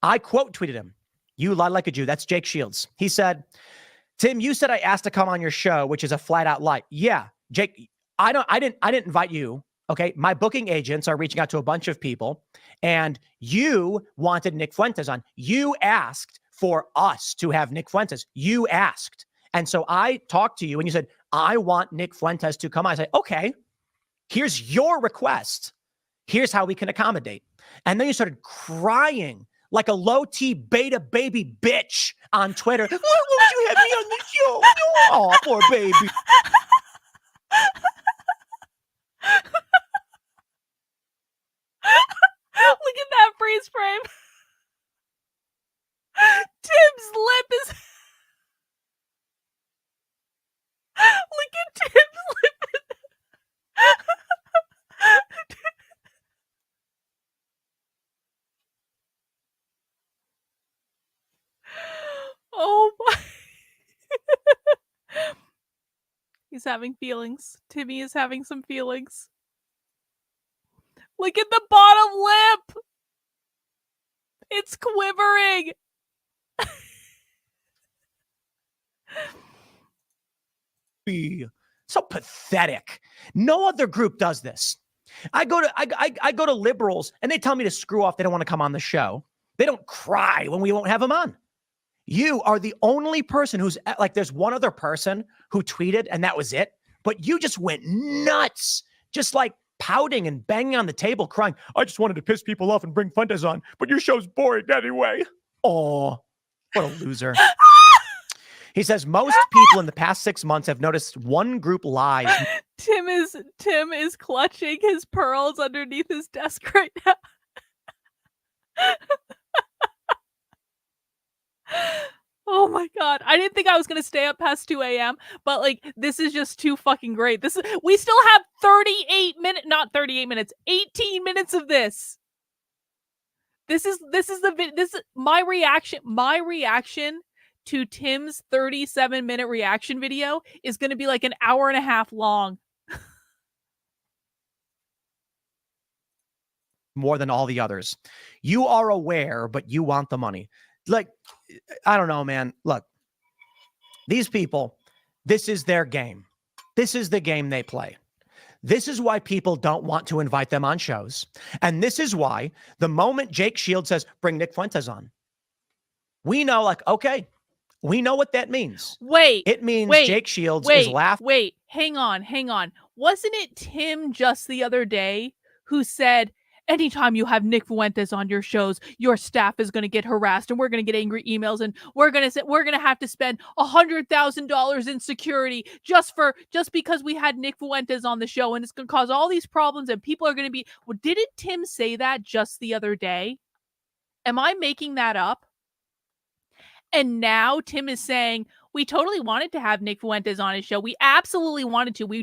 I quote tweeted him. You lie like a Jew. That's Jake Shields. He said, Tim, you said I asked to come on your show, which is a flat out lie. Yeah, Jake, I didn't invite you. Okay. My booking agents are reaching out to a bunch of people, and you wanted Nick Fuentes on. You asked for us to have Nick Fuentes. You asked. And so I talked to you and you said, I want Nick Fuentes to come on. I said, okay, here's your request. Here's how we can accommodate. And then you started crying like a low-T beta baby bitch on Twitter. Why won't you have me on the show? Oh, poor baby. Look at that freeze frame. Tim's lip is... Look at Tim's lip. Oh my. He's having feelings. Timmy is having some feelings. Look at the bottom lip. It's quivering. So pathetic. No other group does this. I go to liberals and they tell me to screw off. They don't want to come on the show. They don't cry when we won't have them on. You are the only person who's like, there's one other person who tweeted and that was it. But you just went nuts, just like pouting and banging on the table, crying. I just wanted to piss people off and bring Fuentes on, but your show's boring anyway. Oh, what a loser. He says most people in the past 6 months have noticed one group lies. Tim is clutching his pearls underneath his desk right now. Oh my God. I didn't think I was going to stay up past 2 a.m., but like, this is just too fucking great. We still have 18 minutes of this. This is my reaction to Tim's 37-minute reaction video is going to be like an hour and a half long. More than all the others. You are aware, but you want the money. Like, I don't know, man. Look, these people, this is their game. This is the game they play. This is why people don't want to invite them on shows. And this is why the moment Jake Shields says, bring Nick Fuentes on, we know, like, okay, we know what that means. It means Jake Shields is laughing. Hang on. Wasn't it Tim just the other day who said, anytime you have Nick Fuentes on your shows, your staff is going to get harassed and we're going to get angry emails and we're going to have to spend $100,000 in security just because we had Nick Fuentes on the show, and it's going to cause all these problems and people are going to be... Well, didn't Tim say that just the other day? Am I making that up? And now Tim is saying, we totally wanted to have Nick Fuentes on his show. We absolutely wanted to. We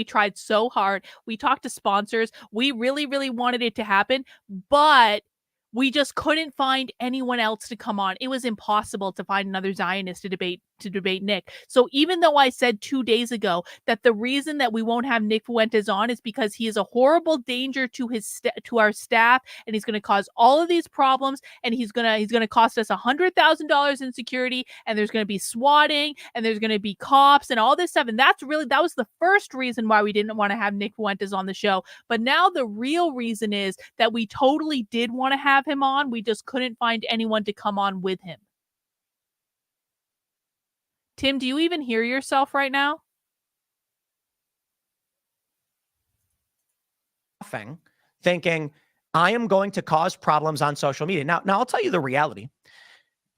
tried so hard. We talked to sponsors. We really, really wanted it to happen, but we just couldn't find anyone else to come on. It was impossible to find another Zionist to to debate Nick. So even though I said 2 days ago that the reason that we won't have Nick Fuentes on is because he is a horrible danger to to our staff, and he's going to cause all of these problems, and he's going to cost us $100,000 in security, and there's going to be swatting, and there's going to be cops and all this stuff. And that was the first reason why we didn't want to have Nick Fuentes on the show. But now the real reason is that we totally did want to have him on. We just couldn't find anyone to come on with him. Tim, do you even hear yourself right now? Thinking, I am going to cause problems on social media. Now I'll tell you the reality.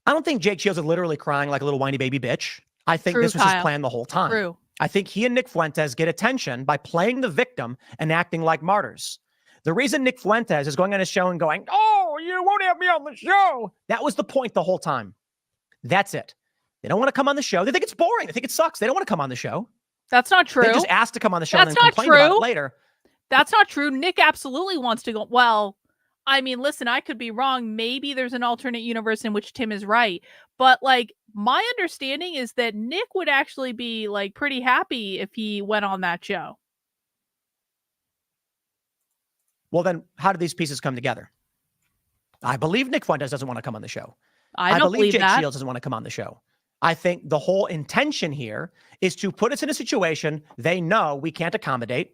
I don't think Jake Shields is literally crying like a little whiny baby bitch. I think this was his plan the whole time. True. I think he and Nick Fuentes get attention by playing the victim and acting like martyrs. The reason Nick Fuentes is going on his show and going, oh, you won't have me on the show. That was the point the whole time. That's it. They don't want to come on the show. They think it's boring. They think it sucks. They don't want to come on the show. That's not true. They just asked to come on the show and then complain about it later. That's not true. Nick absolutely wants to go. Well, I mean, listen, I could be wrong. Maybe there's an alternate universe in which Tim is right. But like, my understanding is that Nick would actually be like pretty happy if he went on that show. Well, then how do these pieces come together? I believe Nick Fuentes doesn't want to come on the show. I don't believe Jake that. Shields doesn't want to come on the show. I think the whole intention here is to put us in a situation they know we can't accommodate,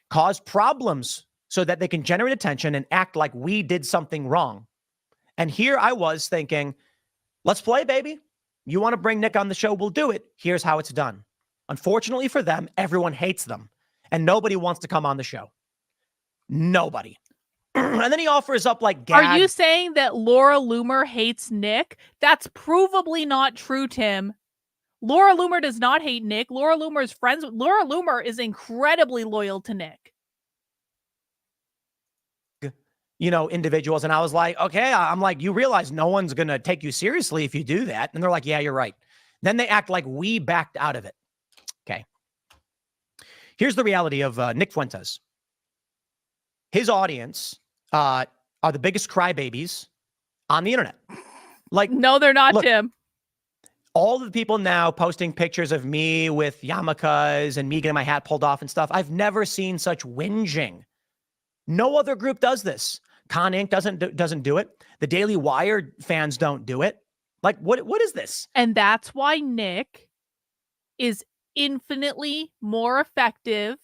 cause problems so that they can generate attention and act like we did something wrong. And here I was thinking, let's play, baby. You want to bring Nick on the show? We'll do it. Here's how it's done. Unfortunately for them, everyone hates them and nobody wants to come on the show. Nobody. And then he offers up like gag. Are you saying that Laura Loomer hates Nick? That's provably not true, Tim. Laura Loomer does not hate Nick. Laura Loomer is friends with Laura Loomer is incredibly loyal to Nick. You know, individuals. And I was like, okay, I'm like, you realize no one's going to take you seriously if you do that. And they're like, yeah, you're right. Then they act like we backed out of it. Okay. Here's the reality of Nick Fuentes. His audience are the biggest crybabies on the internet. Like, no, they're not, look, Tim. All the people now posting pictures of me with yarmulkes and me getting my hat pulled off and stuff. I've never seen such whinging. No other group does this. Con Inc. doesn't do it. The Daily Wire fans don't do it. Like, what is this? And that's why Nick is infinitely more effective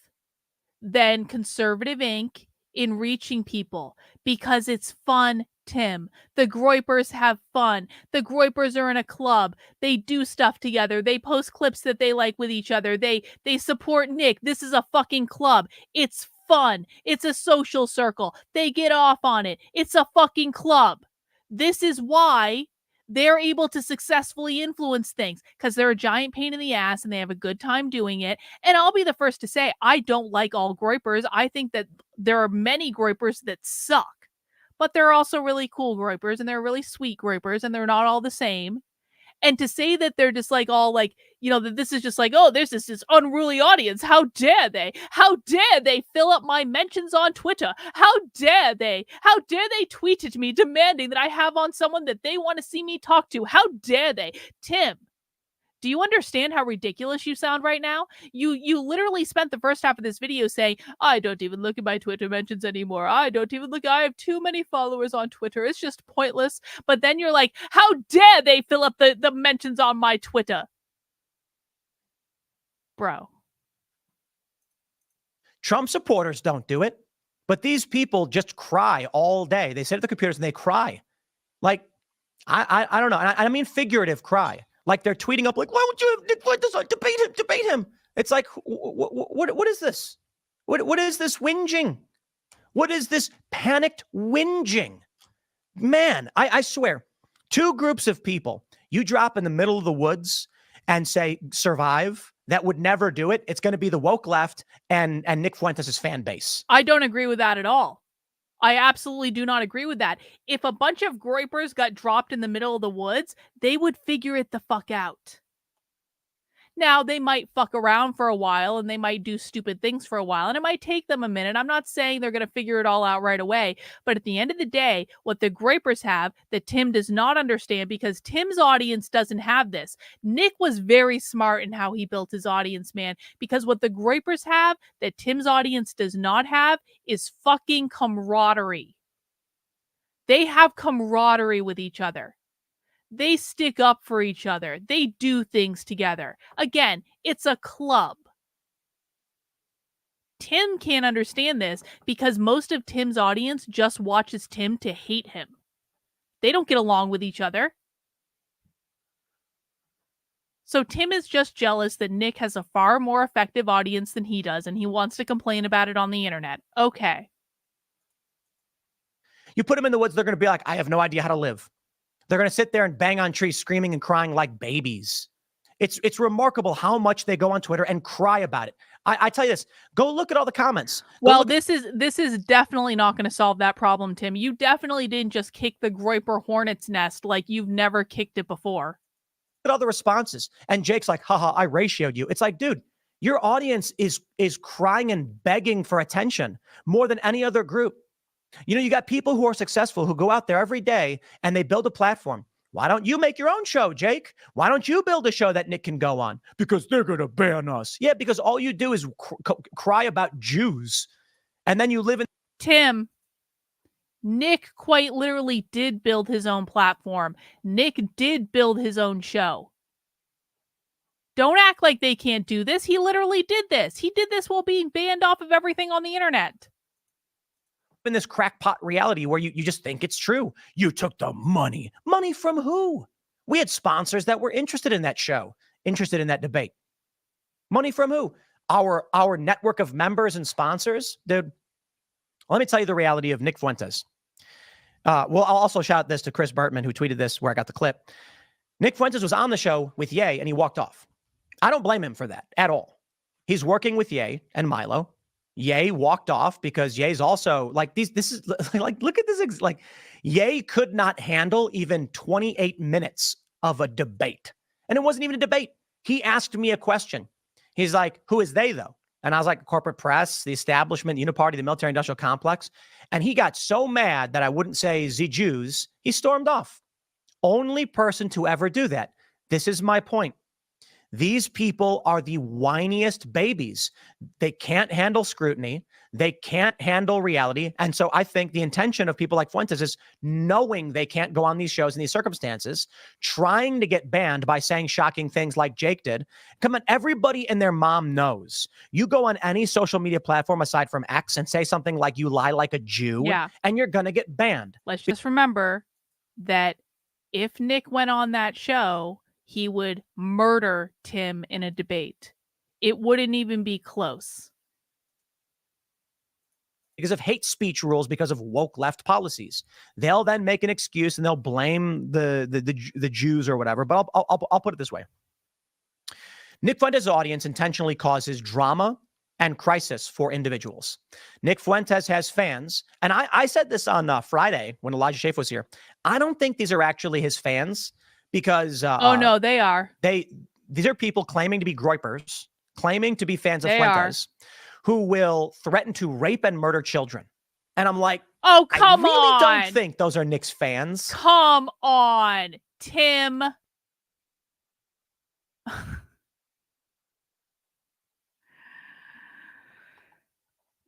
than Conservative Inc. in reaching people, because it's fun, Tim. The Groypers have fun. The Groypers are in a club. They do stuff together. They post clips that they like with each other. They support Nick. This is a fucking club. It's fun. It's a social circle. They get off on it. It's a fucking club. This is why they're able to successfully influence things, because they're a giant pain in the ass and they have a good time doing it. And I'll be the first to say, I don't like all Groypers. I think that there are many Groypers that suck, but there are also really cool Groypers and they're really sweet Groypers, and they're not all the same. And to say that they're just like all like, you know, that this is just like, oh, there's this unruly audience. How dare they? How dare they fill up my mentions on Twitter? How dare they? How dare they tweet at me demanding that I have on someone that they want to see me talk to? How dare they? Tim, do you understand how ridiculous you sound right now? You literally spent the first half of this video saying, I don't even look at my Twitter mentions anymore. I don't even look. I have too many followers on Twitter. It's just pointless. But then you're like, how dare they fill up the mentions on my Twitter? Bro. Trump supporters don't do it, but these people just cry all day. They sit at the computers and they cry. Like, I don't know. I mean figurative cry. Like they're tweeting up like, why would you debate him? It's like, what is this? What is this whinging? What is this panicked whinging? Man, I swear, two groups of people you drop in the middle of the woods and say survive, that would never do it. It's going to be the woke left and Nick Fuentes' fan base. I don't agree with that at all. I absolutely do not agree with that. If a bunch of Groypers got dropped in the middle of the woods, they would figure it the fuck out. Now, they might fuck around for a while and they might do stupid things for a while, and it might take them a minute. I'm not saying they're going to figure it all out right away, but at the end of the day, what the Groypers have that Tim does not understand, because Tim's audience doesn't have this. Nick was very smart in how he built his audience, man, because what the Groypers have that Tim's audience does not have is fucking camaraderie. They have camaraderie with each other. They stick up for each other. They do things together. Again, it's a club. Tim can't understand this because most of Tim's audience just watches Tim to hate him. They don't get along with each other. So Tim is just jealous that Nick has a far more effective audience than he does, and he wants to complain about it on the internet. Okay. You put them in the woods, they're going to be like, I have no idea how to live. They're going to sit there and bang on trees, screaming and crying like babies. It's remarkable how much they go on Twitter and cry about it. I tell you this, go look at all the comments. This is definitely not going to solve that problem, Tim. You definitely didn't just kick the Groyper hornet's nest like you've never kicked it before. Look at all the responses. And Jake's like, haha, I ratioed you. It's like, dude, your audience is crying and begging for attention more than any other group. You know, you got people who are successful who go out there every day and they build a platform. Why don't you make your own show, Jake? Why don't you build a show that Nick can go on? Because they're going to ban us. Yeah, because all you do is cry about Jews. And then you live in... Tim, Nick quite literally did build his own platform. Nick did build his own show. Don't act like they can't do this. He literally did this. He did this while being banned off of everything on the internet. In this crackpot reality where you just think it's true. You took the money. Money from who? We had sponsors that were interested in that show, interested in that debate. Money from who? Our network of members and sponsors. Dude, let me tell you the reality of Nick Fuentes. I'll also shout this to Chris Bertman, who tweeted this where I got the clip. Nick Fuentes was on the show with Ye and he walked off. I don't blame him for that at all. He's working with Ye and Milo. Ye walked off because Ye's also like this is like, look at this. Like Ye could not handle even 28 minutes of a debate. And it wasn't even a debate. He asked me a question. He's like, who is they though? And I was like, corporate press, the establishment, the Uniparty, the military industrial complex. And he got so mad that I wouldn't say the Jews. He stormed off. Only person to ever do that. This is my point. These people are the whiniest babies. They can't handle scrutiny. They can't handle reality. And so I think the intention of people like Fuentes is knowing they can't go on these shows in these circumstances, trying to get banned by saying shocking things like Jake did. Come on, everybody and their mom knows. You go on any social media platform aside from X and say something like you lie like a Jew, and you're going to get banned. Let's just remember that if Nick went on that show, he would murder Tim in a debate. It wouldn't even be close. Because of hate speech rules, because of woke left policies. They'll then make an excuse and they'll blame the Jews or whatever. But I'll put it this way. Nick Fuentes' audience intentionally causes drama and crisis for individuals. Nick Fuentes has fans. And I said this on Friday when Elijah Schaefer was here. I don't think these are actually his fans. Because no, they are. These are people claiming to be Groypers, claiming to be fans of Fuentes, who will threaten to rape and murder children. And I'm like, oh, come on. I really don't think those are Nick's fans. Come on, Tim.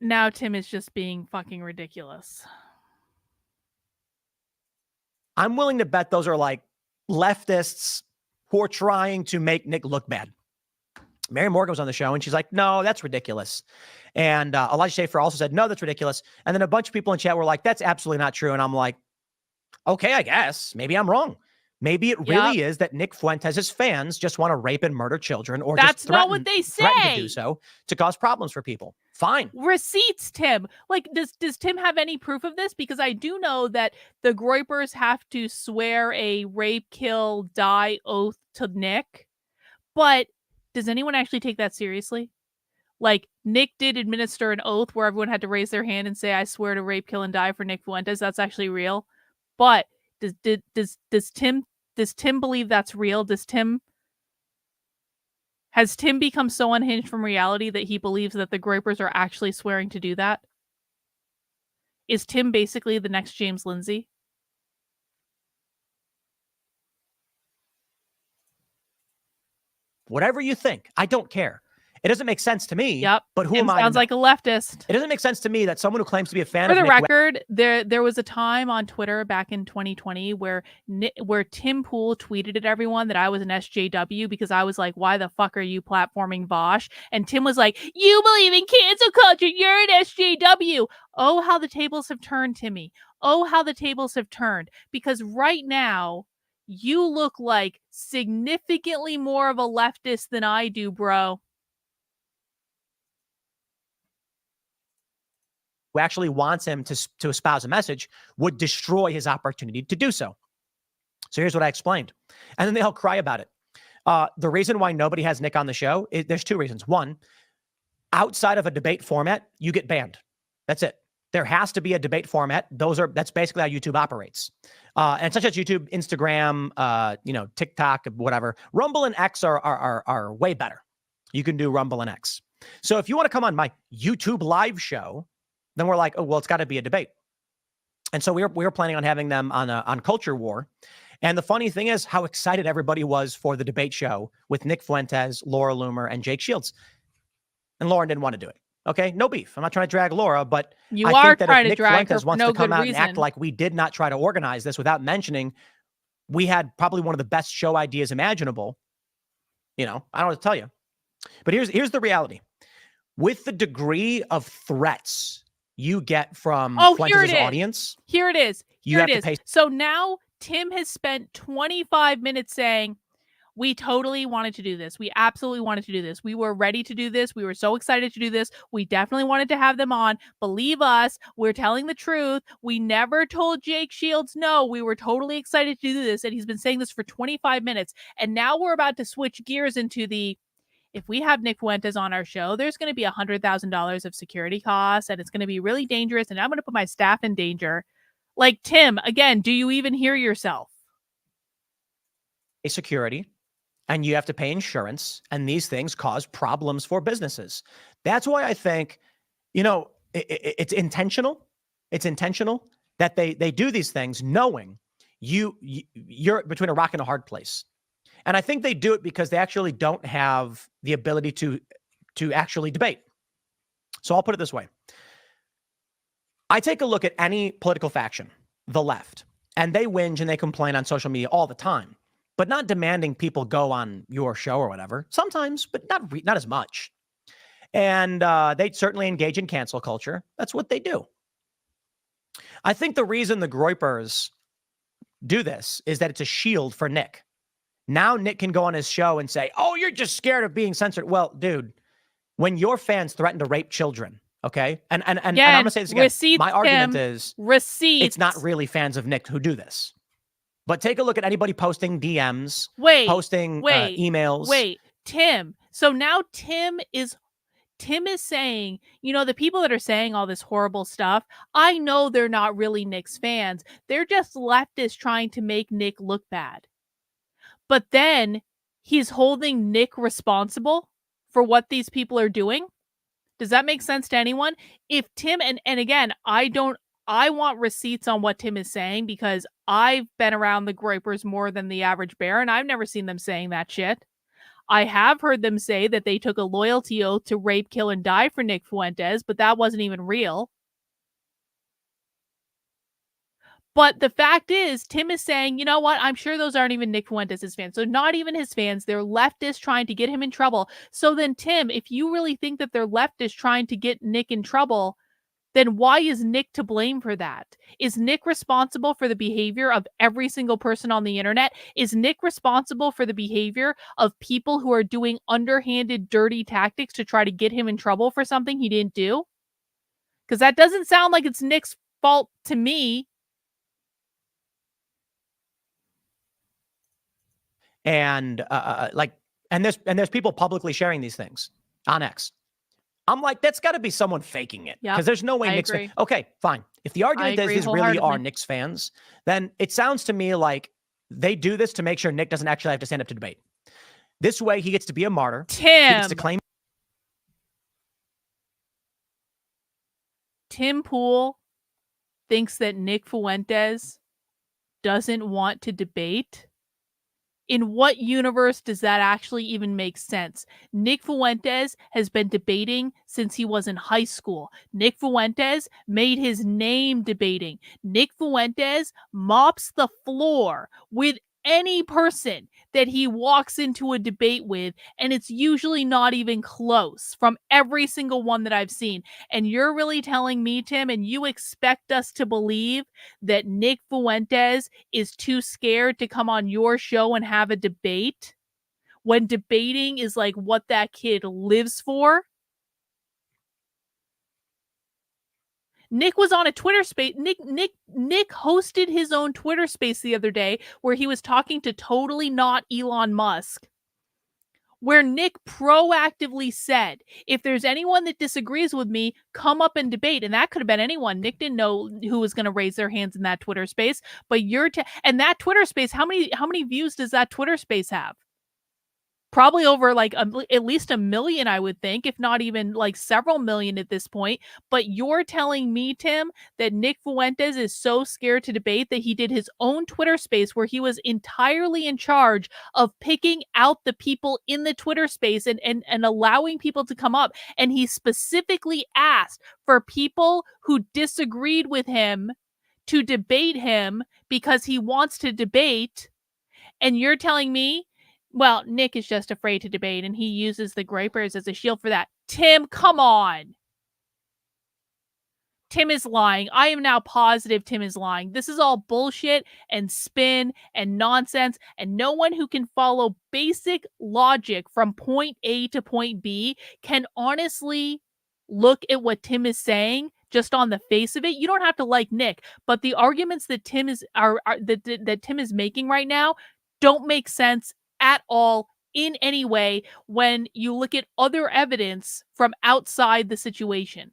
Now Tim is just being fucking ridiculous. I'm willing to bet those are like leftists who are trying to make Nick look bad. Mary Morgan was on the show and she's like, no, that's ridiculous. And Elijah Schaefer also said, no, that's ridiculous. And then a bunch of people in chat were like, that's absolutely not true. And I'm like, okay, I guess maybe I'm wrong. Maybe it really is that Nick Fuentes' fans just want to rape and murder children, or that's just threaten, not what they say. Threaten to do so to cause problems for people. Fine. Receipts, Tim. Like, does Tim have any proof of this? Because I do know that the Groypers have to swear a rape, kill, die oath to Nick. But does anyone actually take that seriously? Like, Nick did administer an oath where everyone had to raise their hand and say, I swear to rape, kill, and die for Nick Fuentes. That's actually real. But does Tim believe that's real? Does Tim Has Tim become so unhinged from reality that he believes that the Groypers are actually swearing to do that? Is Tim basically the next James Lindsay? Whatever you think, I don't care. It doesn't make sense to me. Yep. But who Tim am I? Sounds like a leftist. It doesn't make sense to me that someone who claims to be a fan For of the Nick record, there was a time on Twitter back in 2020 where Tim Pool tweeted at everyone that I was an SJW because I was like, "Why the fuck are you platforming Vosh?" And Tim was like, "You believe in cancel culture? You're an SJW." Oh, how the tables have turned, Timmy. Oh, how the tables have turned. Because right now, you look like significantly more of a leftist than I do, bro. who actually wants him to espouse a message would destroy his opportunity to do so. So here's what I explained. And then they all cry about it. The reason why nobody has Nick on the show, there's two reasons. One, outside of a debate format, you get banned. That's it. There has to be a debate format. That's basically how YouTube operates. And such as YouTube, Instagram, TikTok, whatever. Rumble and X are way better. You can do Rumble and X. So if you want to come on my YouTube live show, then we're like, oh, well, it's got to be a debate. And so we were planning on having them on Culture War. And the funny thing is how excited everybody was for the debate show with Nick Fuentes, Laura Loomer, and Jake Shields. And Lauren didn't want to do it. Okay, no beef. I'm not trying to drag Laura, but I think that if Nick Fuentes wants to come out and act like we did not try to organize this without mentioning we had probably one of the best show ideas imaginable, I don't know what to tell you. But here's the reality. With the degree of threats you get from Fuentes' audience. Here it is. You have to pay. So now Tim has spent 25 minutes saying, we totally wanted to do this. We absolutely wanted to do this. We were ready to do this. We were so excited to do this. We definitely wanted to have them on. Believe us, we're telling the truth. We never told Jake Shields no. We were totally excited to do this. And he's been saying this for 25 minutes. And now we're about to switch gears into if we have Nick Fuentes on our show, there's going to be $100,000 of security costs, and it's going to be really dangerous, and I'm going to put my staff in danger. Like, Tim, again, do you even hear yourself? Security, and you have to pay insurance, and these things cause problems for businesses. That's why I think, it's intentional. It's intentional that they do these things knowing you're between a rock and a hard place. And I think they do it because they actually don't have the ability to actually debate. So I'll put it this way. I take a look at any political faction, the left, and they whinge and they complain on social media all the time, but not demanding people go on your show or whatever. Sometimes, but not as much. And they certainly engage in cancel culture. That's what they do. I think the reason the Groypers do this is that it's a shield for Nick. Now Nick can go on his show and say, oh, you're just scared of being censored. Well, dude, when your fans threaten to rape children, okay? And I'm going to say this again. Receipts, my argument is receipts. It's not really fans of Nick who do this. But take a look at anybody posting DMs, posting emails. Wait, Tim. So now Tim is saying, the people that are saying all this horrible stuff, I know they're not really Nick's fans. They're just leftists trying to make Nick look bad. But then he's holding Nick responsible for what these people are doing. Does that make sense to anyone? If Tim, and again, I want receipts on what Tim is saying because I've been around the Groypers more than the average bear, and I've never seen them saying that shit. I have heard them say that they took a loyalty oath to rape, kill, and die for Nick Fuentes, but that wasn't even real. But the fact is, Tim is saying, you know what? I'm sure those aren't even Nick Fuentes' fans. So not even his fans. They're leftists trying to get him in trouble. So then, Tim, if you really think that they're leftists trying to get Nick in trouble, then why is Nick to blame for that? Is Nick responsible for the behavior of every single person on the internet? Is Nick responsible for the behavior of people who are doing underhanded, dirty tactics to try to get him in trouble for something he didn't do? Because that doesn't sound like it's Nick's fault to me. And there's people publicly sharing these things on X. I'm like, that's got to be someone faking it because there's no way Nick's fan. Okay, fine. If the argument is these really are Nick's fans, then it sounds to me like they do this to make sure Nick doesn't actually have to stand up to debate. This way, he gets to be a martyr. Tim. He gets to claim. Tim Pool thinks that Nick Fuentes doesn't want to debate. In what universe does that actually even make sense? Nick Fuentes has been debating since he was in high school. Nick Fuentes made his name debating. Nick Fuentes mops the floor with any person that he walks into a debate with, and it's usually not even close from every single one that I've seen. And you're really telling me, Tim, and you expect us to believe that Nick Fuentes is too scared to come on your show and have a debate when debating is like what that kid lives for? Nick was on a Twitter space. Nick hosted his own Twitter space the other day where he was talking to totally not Elon Musk, where Nick proactively said, if there's anyone that disagrees with me, come up and debate. And that could have been anyone. Nick didn't know who was going to raise their hands in that Twitter space, but and that Twitter space, how many views does that Twitter space have? Probably over like at least 1 million, I would think, if not even like several million at this point. But you're telling me, Tim, that Nick Fuentes is so scared to debate that he did his own Twitter space where he was entirely in charge of picking out the people in the Twitter space and allowing people to come up. And he specifically asked for people who disagreed with him to debate him because he wants to debate. And you're telling me, well, Nick is just afraid to debate, and he uses the gripers as a shield for that. Tim, come on. Tim is lying. I am now positive Tim is lying. This is all bullshit and spin and nonsense, and no one who can follow basic logic from point A to point B can honestly look at what Tim is saying just on the face of it. You don't have to like Nick, but the arguments that Tim is that Tim is making right now don't make sense at all in any way when you look at other evidence from outside the situation.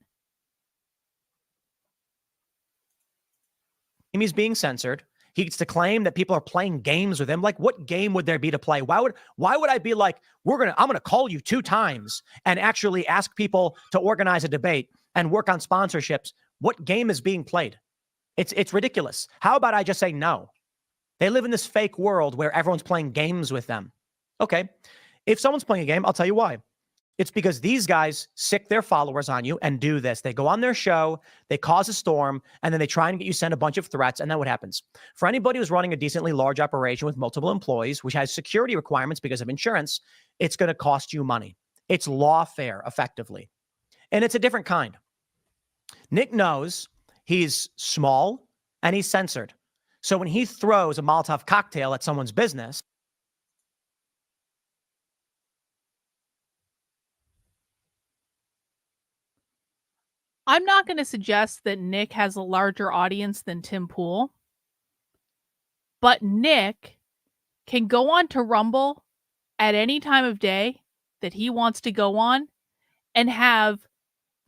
He's being censored. He gets to claim that people are playing games with him. Like, what game would there be to play? Why would I be like, I'm gonna call you 2 times and actually ask people to organize a debate and work on sponsorships? What game is being played? It's ridiculous. How about I just say no? They live in this fake world where everyone's playing games with them. Okay, if someone's playing a game, I'll tell you why. It's because these guys sick their followers on you and do this. They go on their show, they cause a storm, and then they try and get you sent a bunch of threats, and then what happens? For anybody who's running a decently large operation with multiple employees, which has security requirements because of insurance, it's going to cost you money. It's lawfare, effectively. And it's a different kind. Nick knows he's small and he's censored. So when he throws a Molotov cocktail at someone's business, I'm not going to suggest that Nick has a larger audience than Tim Pool, but Nick can go on to Rumble at any time of day that he wants to go on and have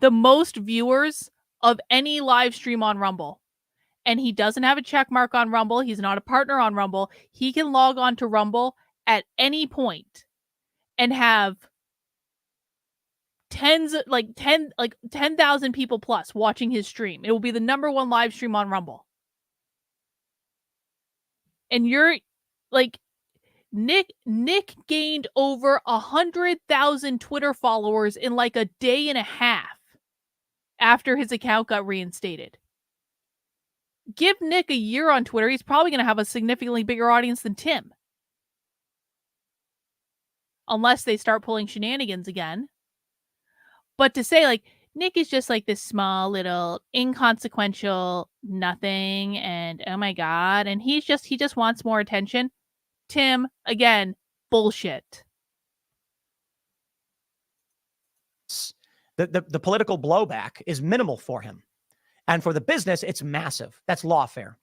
the most viewers of any live stream on Rumble. And he doesn't have a check mark on Rumble. He's not a partner on Rumble. He can log on to Rumble at any point and have 10,000 people plus watching his stream. It will be the #1 live stream on Rumble. And you're like, Nick gained over 100,000 Twitter followers in like a day and a half after his account got reinstated. Give Nick a year on Twitter, he's probably going to have a significantly bigger audience than Tim. Unless they start pulling shenanigans again. But to say, like, Nick is just like this small, little, inconsequential nothing, and oh my god, and he just wants more attention. Tim, again, bullshit. The political blowback is minimal for him. And for the business, it's massive. That's lawfare.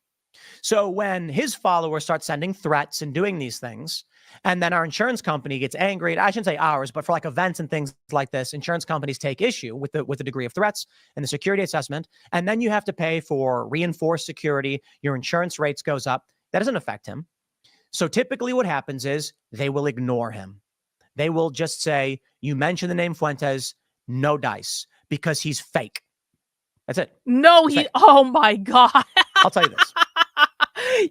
So when his followers start sending threats and doing these things, and then our insurance company gets angry, I shouldn't say ours, but for like events and things like this, insurance companies take issue with the degree of threats and the security assessment. And then you have to pay for reinforced security. Your insurance rates goes up. That doesn't affect him. So typically what happens is they will ignore him. they will just say, you mention the name Fuentes, no dice, because he's fake. That's it. No, oh my God. I'll tell you this.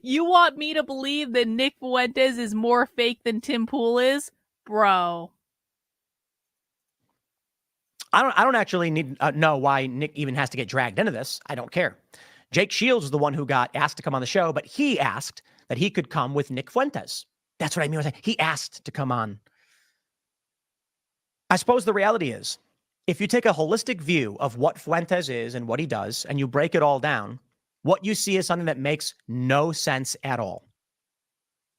You want me to believe that Nick Fuentes is more fake than Tim Pool is? Bro. I don't actually need know why Nick even has to get dragged into this. I don't care. Jake Shields is the one who got asked to come on the show, but he asked that he could come with Nick Fuentes. That's what I mean. He asked to come on. I suppose the reality is, if you take a holistic view of what Fuentes is and what he does, and you break it all down, what you see is something that makes no sense at all.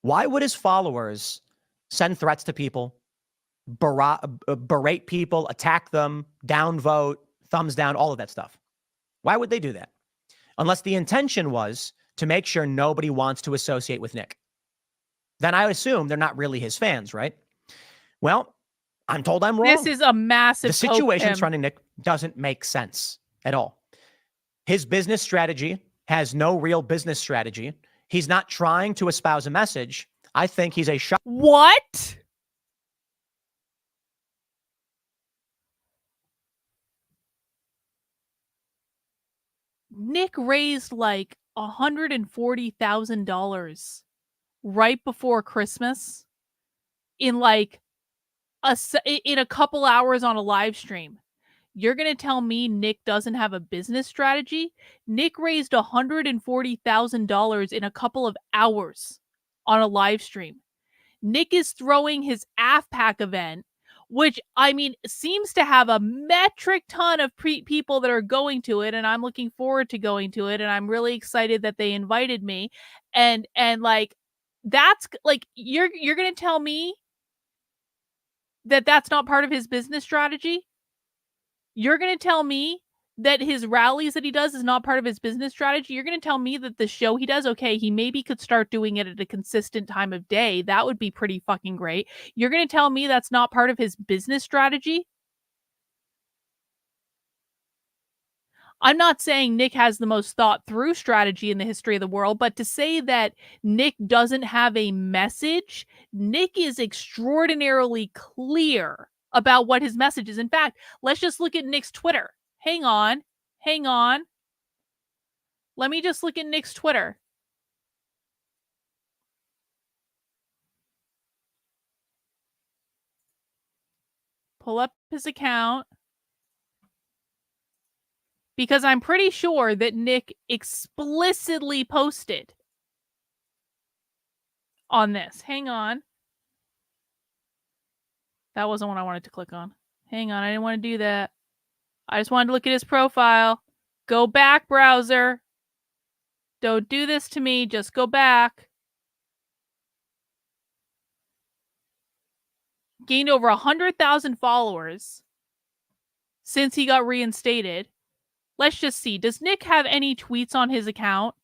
Why would his followers send threats to people, berate people, attack them, downvote, thumbs down, all of that stuff? Why would they do that? Unless the intention was to make sure nobody wants to associate with Nick. Then I assume they're not really his fans, right? Well, I'm told I'm wrong. This is a massive The situation surrounding Nick doesn't make sense at all. His business strategy has no real business strategy. He's not trying to espouse a message. I think he's a shot. What? Nick raised like $140,000 right before Christmas in like in a couple hours on a live stream. You're going to tell me Nick doesn't have a business strategy? Nick raised $140,000 in a couple of hours on a live stream. Nick is throwing his AFPAC event, which, I mean, seems to have a metric ton of people that are going to it, and I'm looking forward to going to it, and I'm really excited that they invited me. And like, that's like, you're going to tell me that that's not part of his business strategy? You're going to tell me that his rallies that he does is not part of his business strategy? You're going to tell me that the show he does, okay, he maybe could start doing it at a consistent time of day. That would be pretty fucking great. You're going to tell me that's not part of his business strategy? I'm not saying Nick has the most thought through strategy in the history of the world, but to say that Nick doesn't have a message, Nick is extraordinarily clear about what his message is. In fact, let's just look at Nick's Twitter. Hang on. Let me just look at Nick's Twitter. Pull up his account. Because I'm pretty sure that Nick explicitly posted on this. Hang on. That wasn't what I wanted to click on. Hang on, I didn't want to do that. I just wanted to look at his profile. Go back, browser. Don't do this to me. Just go back. Gained over 100,000 followers since he got reinstated. Let's just see. Does Nick have any tweets on his account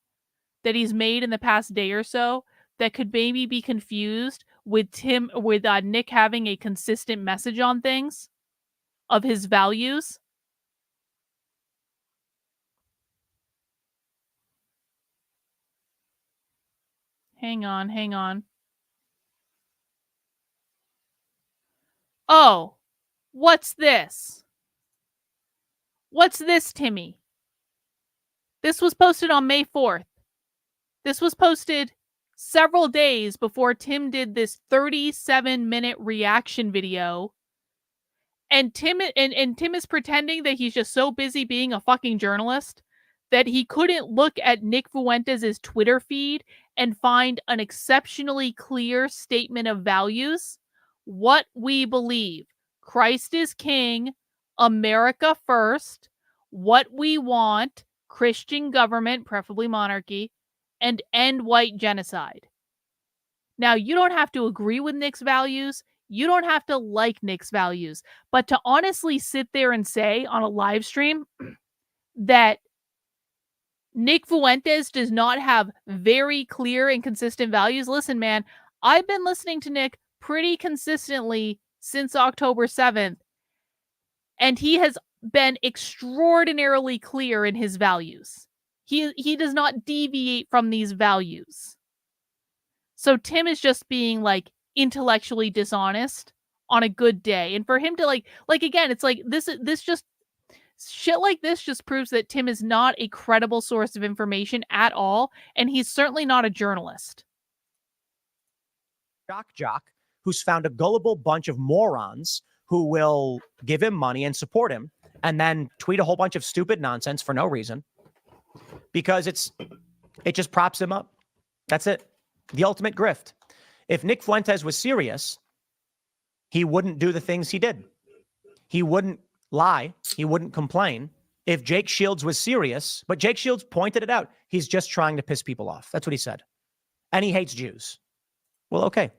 that he's made in the past day or so that could maybe be confused with Nick having a consistent message on things of his values? Hang on. Oh, what's this? What's this, Timmy? This was posted on May 4th. This was posted several days before Tim did this 37-minute reaction video. And Tim is pretending that he's just so busy being a fucking journalist that he couldn't look at Nick Fuentes' Twitter feed and find an exceptionally clear statement of values. What we believe. Christ is king. America first. What we want. Christian government, preferably monarchy. And end white genocide. Now, you don't have to agree with Nick's values. You don't have to like Nick's values. But to honestly sit there and say on a live stream that Nick Fuentes does not have very clear and consistent values. Listen, man, I've been listening to Nick pretty consistently since October 7th. And he has been extraordinarily clear in his values. He does not deviate from these values. So Tim is just being like intellectually dishonest on a good day. And for him to like again, it's like this just shit like this just proves that Tim is not a credible source of information at all, and he's certainly not a journalist. Jock, who's found a gullible bunch of morons who will give him money and support him, and then tweet a whole bunch of stupid nonsense for no reason, because it just props him up. That's it. The ultimate grift. If Nick Fuentes was serious, he wouldn't do the things he did. He wouldn't lie. He wouldn't complain. If Jake Shields was serious, but Jake Shields pointed it out, he's just trying to piss people off. That's what he said. And he hates Jews. Well, okay.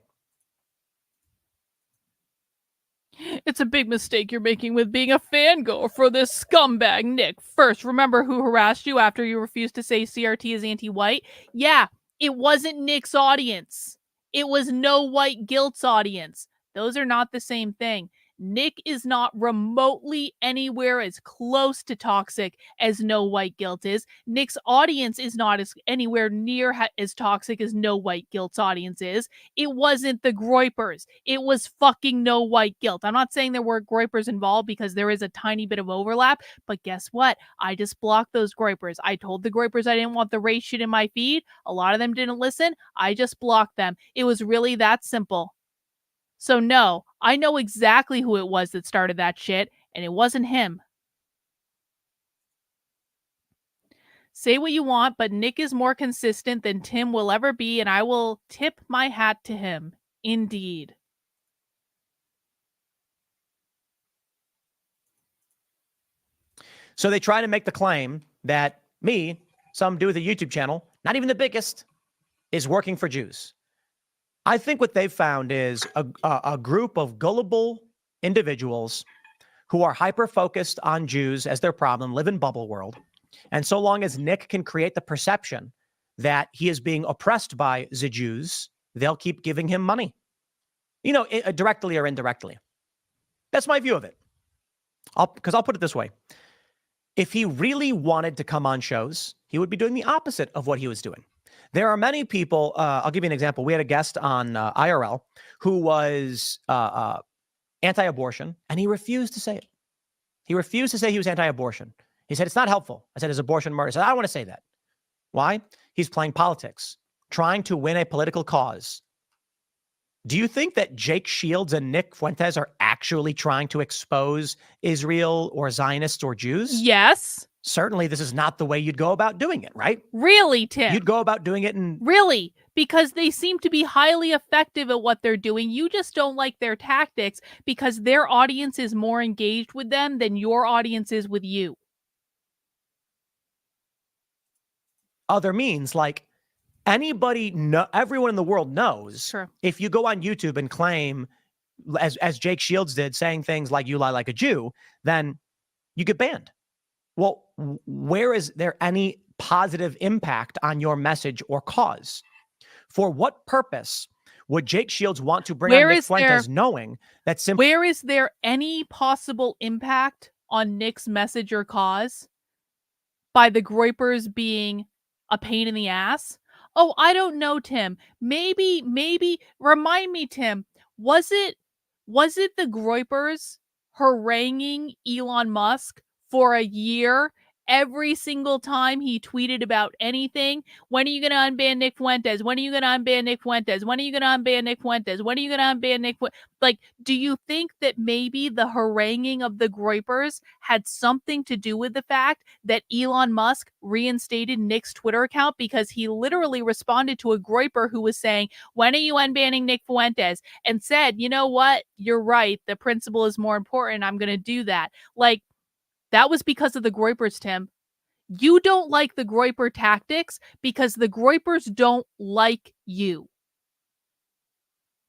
It's a big mistake you're making with being a fangirl for this scumbag, Nick. First, remember who harassed you after you refused to say CRT is anti-white? Yeah, it wasn't Nick's audience. It was No White Guilt's audience. Those are not the same thing. Nick is not remotely anywhere as close to toxic as No White Guilt is. Nick's audience is not anywhere near as toxic as No White Guilt's audience is. It wasn't the Groypers. It was fucking No White Guilt. I'm not saying there were Groypers involved because there is a tiny bit of overlap, but guess what? I just blocked those Groypers. I told the Groypers I didn't want the race shit in my feed. A lot of them didn't listen. I just blocked them. It was really that simple. So no, I know exactly who it was that started that shit, and it wasn't him. Say what you want, but Nick is more consistent than Tim will ever be, and I will tip my hat to him. Indeed. So they try to make the claim that me, some dude with a YouTube channel, not even the biggest, is working for Jews. I think what they've found is a group of gullible individuals who are hyper-focused on Jews as their problem, live in bubble world. And so long as Nick can create the perception that he is being oppressed by the Jews, they'll keep giving him money. You know, directly or indirectly. That's my view of it. Because I'll put it this way. If he really wanted to come on shows, he would be doing the opposite of what he was doing. There are many people, I'll give you an example. We had a guest on IRL who was anti-abortion, and he refused to say it. He refused to say he was anti-abortion. He said, it's not helpful. I said, is abortion murder? I said, I don't want to say that. Why? He's playing politics, trying to win a political cause. Do you think that Jake Shields and Nick Fuentes are actually trying to expose Israel or Zionists or Jews? Yes. Certainly, this is not the way you'd go about doing it, right? Really, Tim? You'd go about doing it in... Really? Because they seem to be highly effective at what they're doing. You just don't like their tactics because their audience is more engaged with them than your audience is with you. Other means, like everyone in the world knows, sure. If you go on YouTube and claim, as Jake Shields did, saying things like you lie like a Jew, then you get banned. Well, where is there any positive impact on your message or cause? For what purpose would Jake Shields want to bring on Nick Fuentes knowing that simply... Where is there any possible impact on Nick's message or cause by the Groypers being a pain in the ass? Oh, I don't know, Tim. Maybe, remind me, Tim, was it the Groypers haranguing Elon Musk for a year every single time he tweeted about anything? When are you going to unban Nick Fuentes? When are you going to unban Nick Fuentes? When are you going to unban Nick Fuentes? When are you going to unban Nick Fuentes? Like, do you think that maybe the haranguing of the Groypers had something to do with the fact that Elon Musk reinstated Nick's Twitter account? Because he literally responded to a Groyper who was saying, when are you unbanning Nick Fuentes? And said, you know what? You're right. The principle is more important. I'm going to do that. Like, that was because of the Groypers, Tim. You don't like the Groyper tactics because the Groypers don't like you.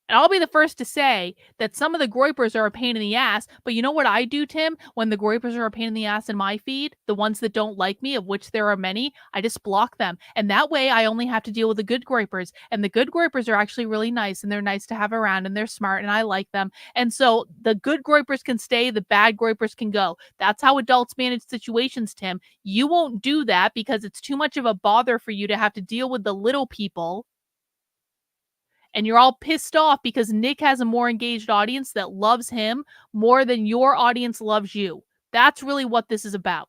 And I'll be the first to say that some of the Groypers are a pain in the ass, but you know what I do, Tim? When the Groypers are a pain in the ass in my feed, the ones that don't like me, of which there are many, I just block them. And that way I only have to deal with the good Groypers. And the good Groypers are actually really nice, and they're nice to have around, and they're smart, and I like them. And so the good Groypers can stay, the bad Groypers can go. That's how adults manage situations, Tim. You won't do that because it's too much of a bother for you to have to deal with the little people. And you're all pissed off because Nick has a more engaged audience that loves him more than your audience loves you. That's really what this is about.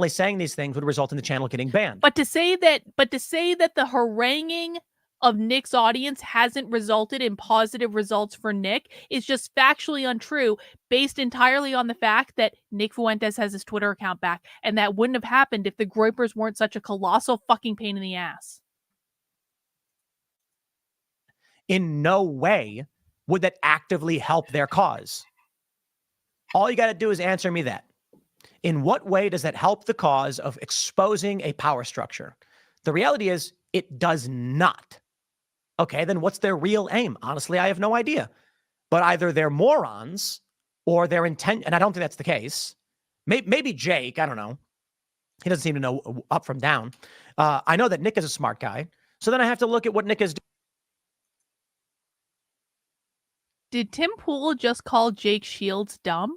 Saying these things would result in the channel getting banned. But to say that the haranguing of Nick's audience hasn't resulted in positive results for Nick is just factually untrue, based entirely on the fact that Nick Fuentes has his Twitter account back, and that wouldn't have happened if the Groypers weren't such a colossal fucking pain in the ass. In no way would that actively help their cause. All you got to do is answer me that. In what way does that help the cause of exposing a power structure? The reality is it does not. Okay, then what's their real aim? Honestly, I have no idea. But either they're morons or their intent, and I don't think that's the case. Maybe Jake, I don't know. He doesn't seem to know up from down. I know that Nick is a smart guy. So then I have to look at what Nick is doing. Did Tim Pool just call Jake Shields dumb?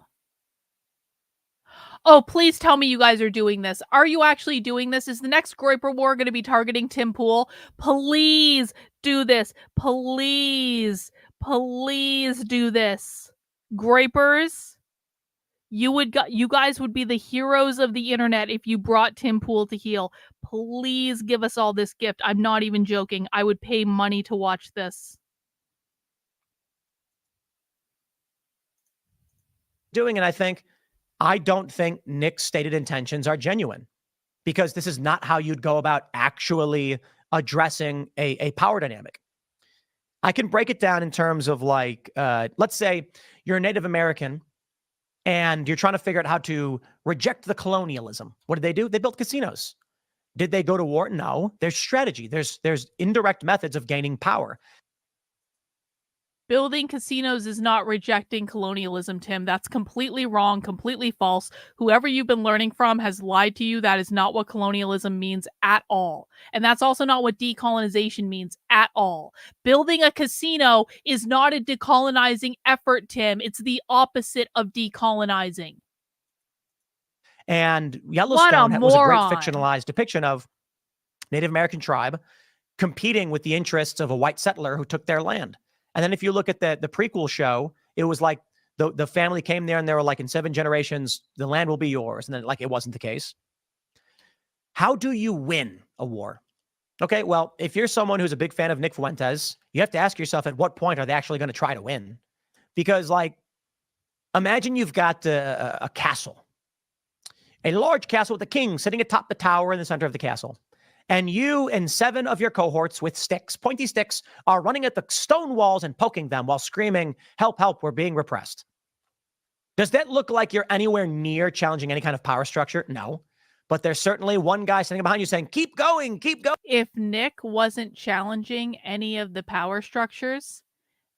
Oh, please tell me you guys are doing this. Are you actually doing this? Is the next Groyper War going to be targeting Tim Pool? Please do this. Please do this. Groypers, you guys would be the heroes of the internet if you brought Tim Pool to heel. Please give us all this gift. I'm not even joking. I would pay money to watch this. And I don't think Nick's stated intentions are genuine, because this is not how you'd go about actually addressing a power dynamic. I can break it down in terms of like, let's say you're a Native American and you're trying to figure out how to reject the colonialism. What did they do? They built casinos. Did they go to war? No. There's strategy. There's indirect methods of gaining power. Building casinos is not rejecting colonialism, Tim. That's completely wrong, completely false. Whoever you've been learning from has lied to you. That is not what colonialism means at all. And that's also not what decolonization means at all. Building a casino is not a decolonizing effort, Tim. It's the opposite of decolonizing. And Yellowstone was a great fictionalized depiction of Native American tribe competing with the interests of a white settler who took their land. And then if you look at the prequel show, it was like the family came there and they were like, in 7 generations, the land will be yours. And then like, it wasn't the case. How do you win a war? Okay, well, if you're someone who's a big fan of Nick Fuentes, you have to ask yourself, at what point are they actually going to try to win? Because like, imagine you've got a castle, a large castle with a king sitting atop the tower in the center of the castle. And you and 7 of your cohorts with sticks, pointy sticks, are running at the stone walls and poking them while screaming, help, help, we're being repressed. Does that look like you're anywhere near challenging any kind of power structure? No. But there's certainly one guy sitting behind you saying, keep going, keep going. If Nick wasn't challenging any of the power structures,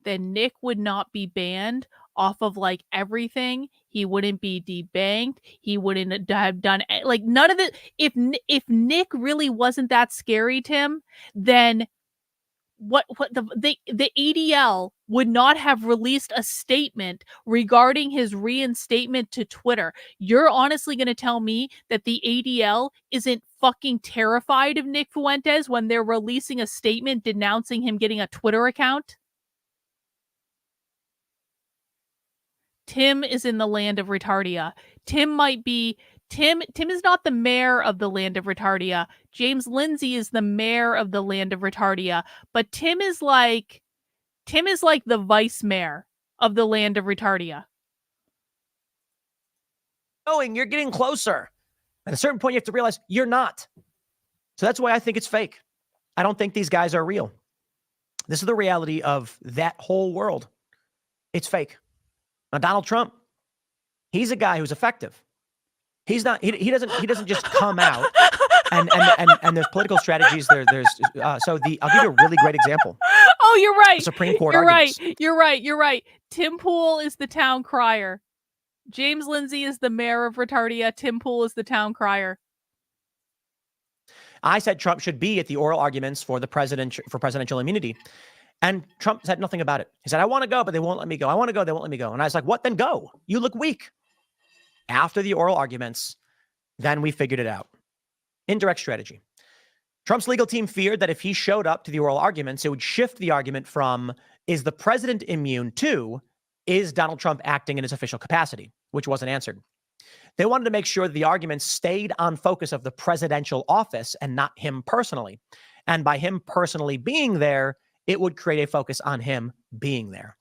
then Nick would not be banned off of like everything. He wouldn't be debanked. He wouldn't have done like none of it. If Nick really wasn't that scary, Tim, then the ADL would not have released a statement regarding his reinstatement to Twitter. You're honestly going to tell me that the ADL isn't fucking terrified of Nick Fuentes when they're releasing a statement denouncing him getting a Twitter account? Tim is in the land of Retardia. Tim is not the mayor of the land of Retardia. James Lindsay is the mayor of the land of Retardia. But Tim is like the vice mayor of the land of Retardia. You're getting closer. At a certain point, you have to realize you're not. So that's why I think it's fake. I don't think these guys are real. This is the reality of that whole world. It's fake. Now, Donald Trump, he's a guy who's effective. He's not. He doesn't just come out and there's political strategies. I'll give you a really great example. Oh, you're right. Supreme Court. You're right. Tim Pool is the town crier. James Lindsay is the mayor of Retardia. Tim Pool is the town crier. I said Trump should be at the oral arguments for presidential immunity. And Trump said nothing about it. He said, I want to go, but they won't let me go. I want to go, they won't let me go. And I was like, what? Then go. You look weak. After the oral arguments, then we figured it out. Indirect strategy. Trump's legal team feared that if he showed up to the oral arguments, it would shift the argument from, is the president immune, to, is Donald Trump acting in his official capacity, which wasn't answered. They wanted to make sure that the arguments stayed on focus of the presidential office and not him personally. And by him personally being there, it would create a focus on him being there.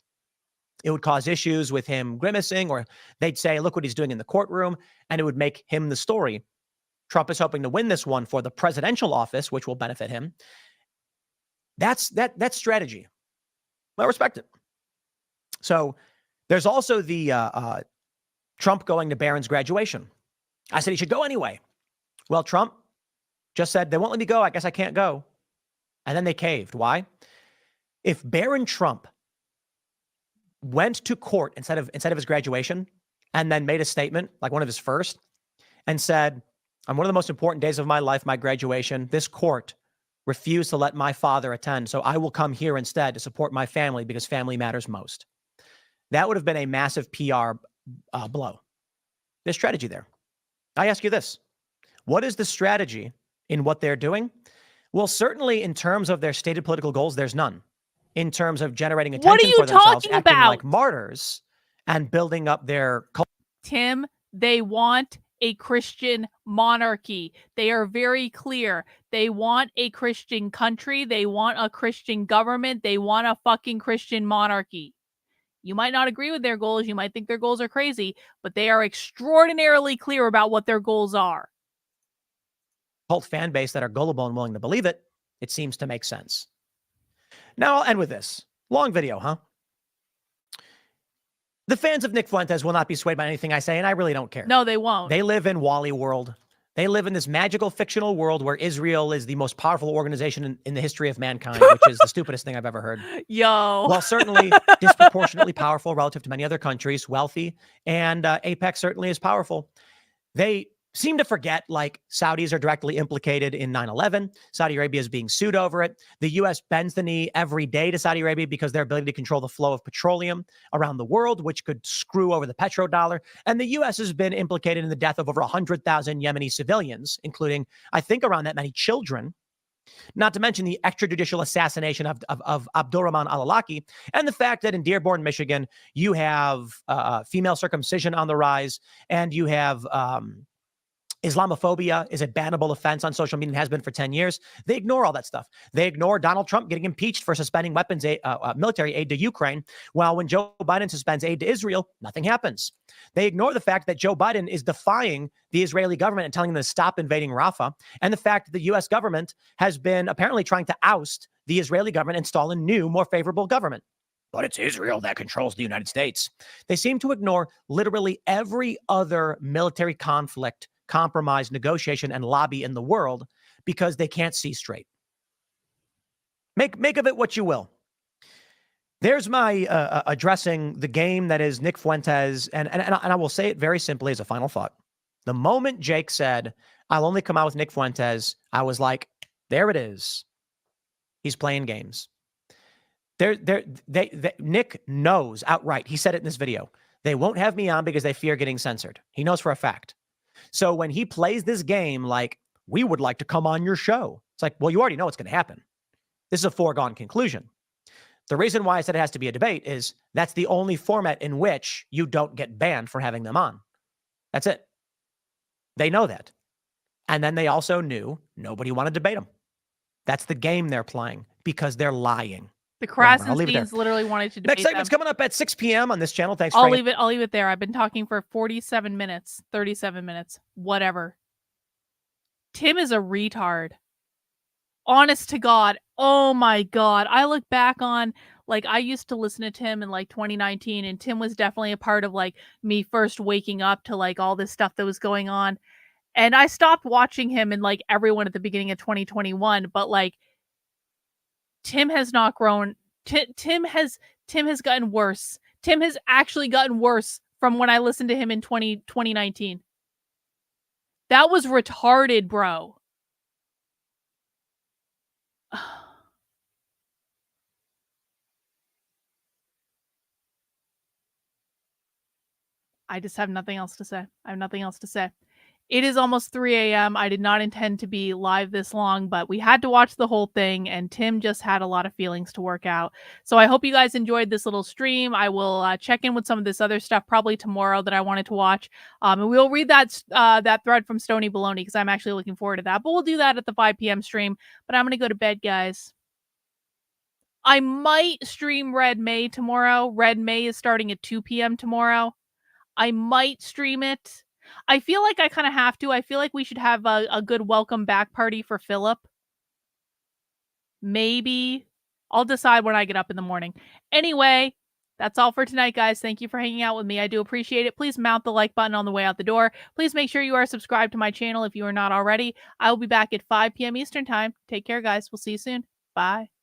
It would cause issues with him grimacing, or they'd say, look what he's doing in the courtroom, and it would make him the story. Trump is hoping to win this one for the presidential office, which will benefit him. That's strategy. I respect it. So there's also the Trump going to Barron's graduation. I said he should go anyway. Well, Trump just said, they won't let me go. I guess I can't go. And then they caved. Why? If Barron Trump went to court instead of his graduation and then made a statement, like one of his first, and said, on one of the most important days of my life, my graduation, this court refused to let my father attend, so I will come here instead to support my family because family matters most. That would have been a massive PR blow. There's strategy there. I ask you this. What is the strategy in what they're doing? Well, certainly in terms of their stated political goals, there's none. In terms of generating attention for themselves, acting like martyrs, and building up their culture. Tim, they want a Christian monarchy. They are very clear. They want a Christian country. They want a Christian government. They want a fucking Christian monarchy. You might not agree with their goals. You might think their goals are crazy, but they are extraordinarily clear about what their goals are. Cult fan base that are gullible and willing to believe it, it seems to make sense. Now I'll end with this. Long video, huh? The fans of Nick Fuentes will not be swayed by anything I say, and I really don't care. No, they won't. They live in Wally world. They live in this magical fictional world where Israel is the most powerful organization in the history of mankind, which is the stupidest thing I've ever heard. Yo. Well, certainly disproportionately powerful relative to many other countries, wealthy, and AIPAC certainly is powerful. They seem to forget, like, Saudis are directly implicated in 9/11. Saudi Arabia is being sued over it. The U.S. bends the knee every day to Saudi Arabia because their ability to control the flow of petroleum around the world, which could screw over the petrodollar. And the U.S. has been implicated in the death of over 100,000 Yemeni civilians, including, I think, around that many children. Not to mention the extrajudicial assassination of Abdurrahman al-Awlaki, and the fact that in Dearborn, Michigan, you have female circumcision on the rise, and you have Islamophobia is a bannable offense on social media and has been for 10 years. They ignore all that stuff. They ignore Donald Trump getting impeached for suspending military aid to Ukraine, while when Joe Biden suspends aid to Israel, nothing happens. They ignore the fact that Joe Biden is defying the Israeli government and telling them to stop invading Rafah, and the fact that the U.S. government has been apparently trying to oust the Israeli government and install a new, more favorable government. But it's Israel that controls the United States. They seem to ignore literally every other military conflict, compromise, negotiation, and lobby in the world because they can't see straight. Make of it what you will. There's my addressing the game that is Nick Fuentes, and I will say it very simply as a final thought. The moment Jake said, I'll only come out with Nick Fuentes, I was like, there it is. He's playing games. Nick knows outright. He said it in this video. They won't have me on because they fear getting censored. He knows for a fact. So when he plays this game like, we would like to come on your show, it's like, well, you already know what's going to happen. This is a foregone conclusion. The reason why I said it has to be a debate is that's the only format in which you don't get banned for having them on. That's it. They know that. And then they also knew nobody wanted to debate them. That's the game they're playing because they're lying. The Krasensteins literally wanted to debate Next segment's coming up at 6 p.m. on this channel. Thanks. I'll leave it there. I've been talking for 47 minutes, 37 minutes, whatever. Tim is a retard. Honest to God. Oh my God. I look back on, like, I used to listen to Tim in like 2019, and Tim was definitely a part of like me first waking up to like all this stuff that was going on. And I stopped watching him and like everyone at the beginning of 2021, but like Tim has not grown. Tim has gotten worse. Tim has actually gotten worse from when I listened to him in 2019. That was retarded, bro. I just have nothing else to say. I have nothing else to say. It is almost 3 a.m. I did not intend to be live this long, but we had to watch the whole thing, and Tim just had a lot of feelings to work out. So I hope you guys enjoyed this little stream. I will check in with some of this other stuff probably tomorrow that I wanted to watch. And we'll read that thread from Stony Baloney because I'm actually looking forward to that. But we'll do that at the 5 p.m. stream. But I'm going to go to bed, guys. I might stream Red May tomorrow. Red May is starting at 2 p.m. tomorrow. I might stream it. I feel like I kind of have to. I feel like we should have a good welcome back party for Philip. Maybe. I'll decide when I get up in the morning. Anyway, that's all for tonight, guys. Thank you for hanging out with me. I do appreciate it. Please mount the like button on the way out the door. Please make sure you are subscribed to my channel if you are not already. I will be back at 5 p.m. Eastern time. Take care, guys. We'll see you soon. Bye.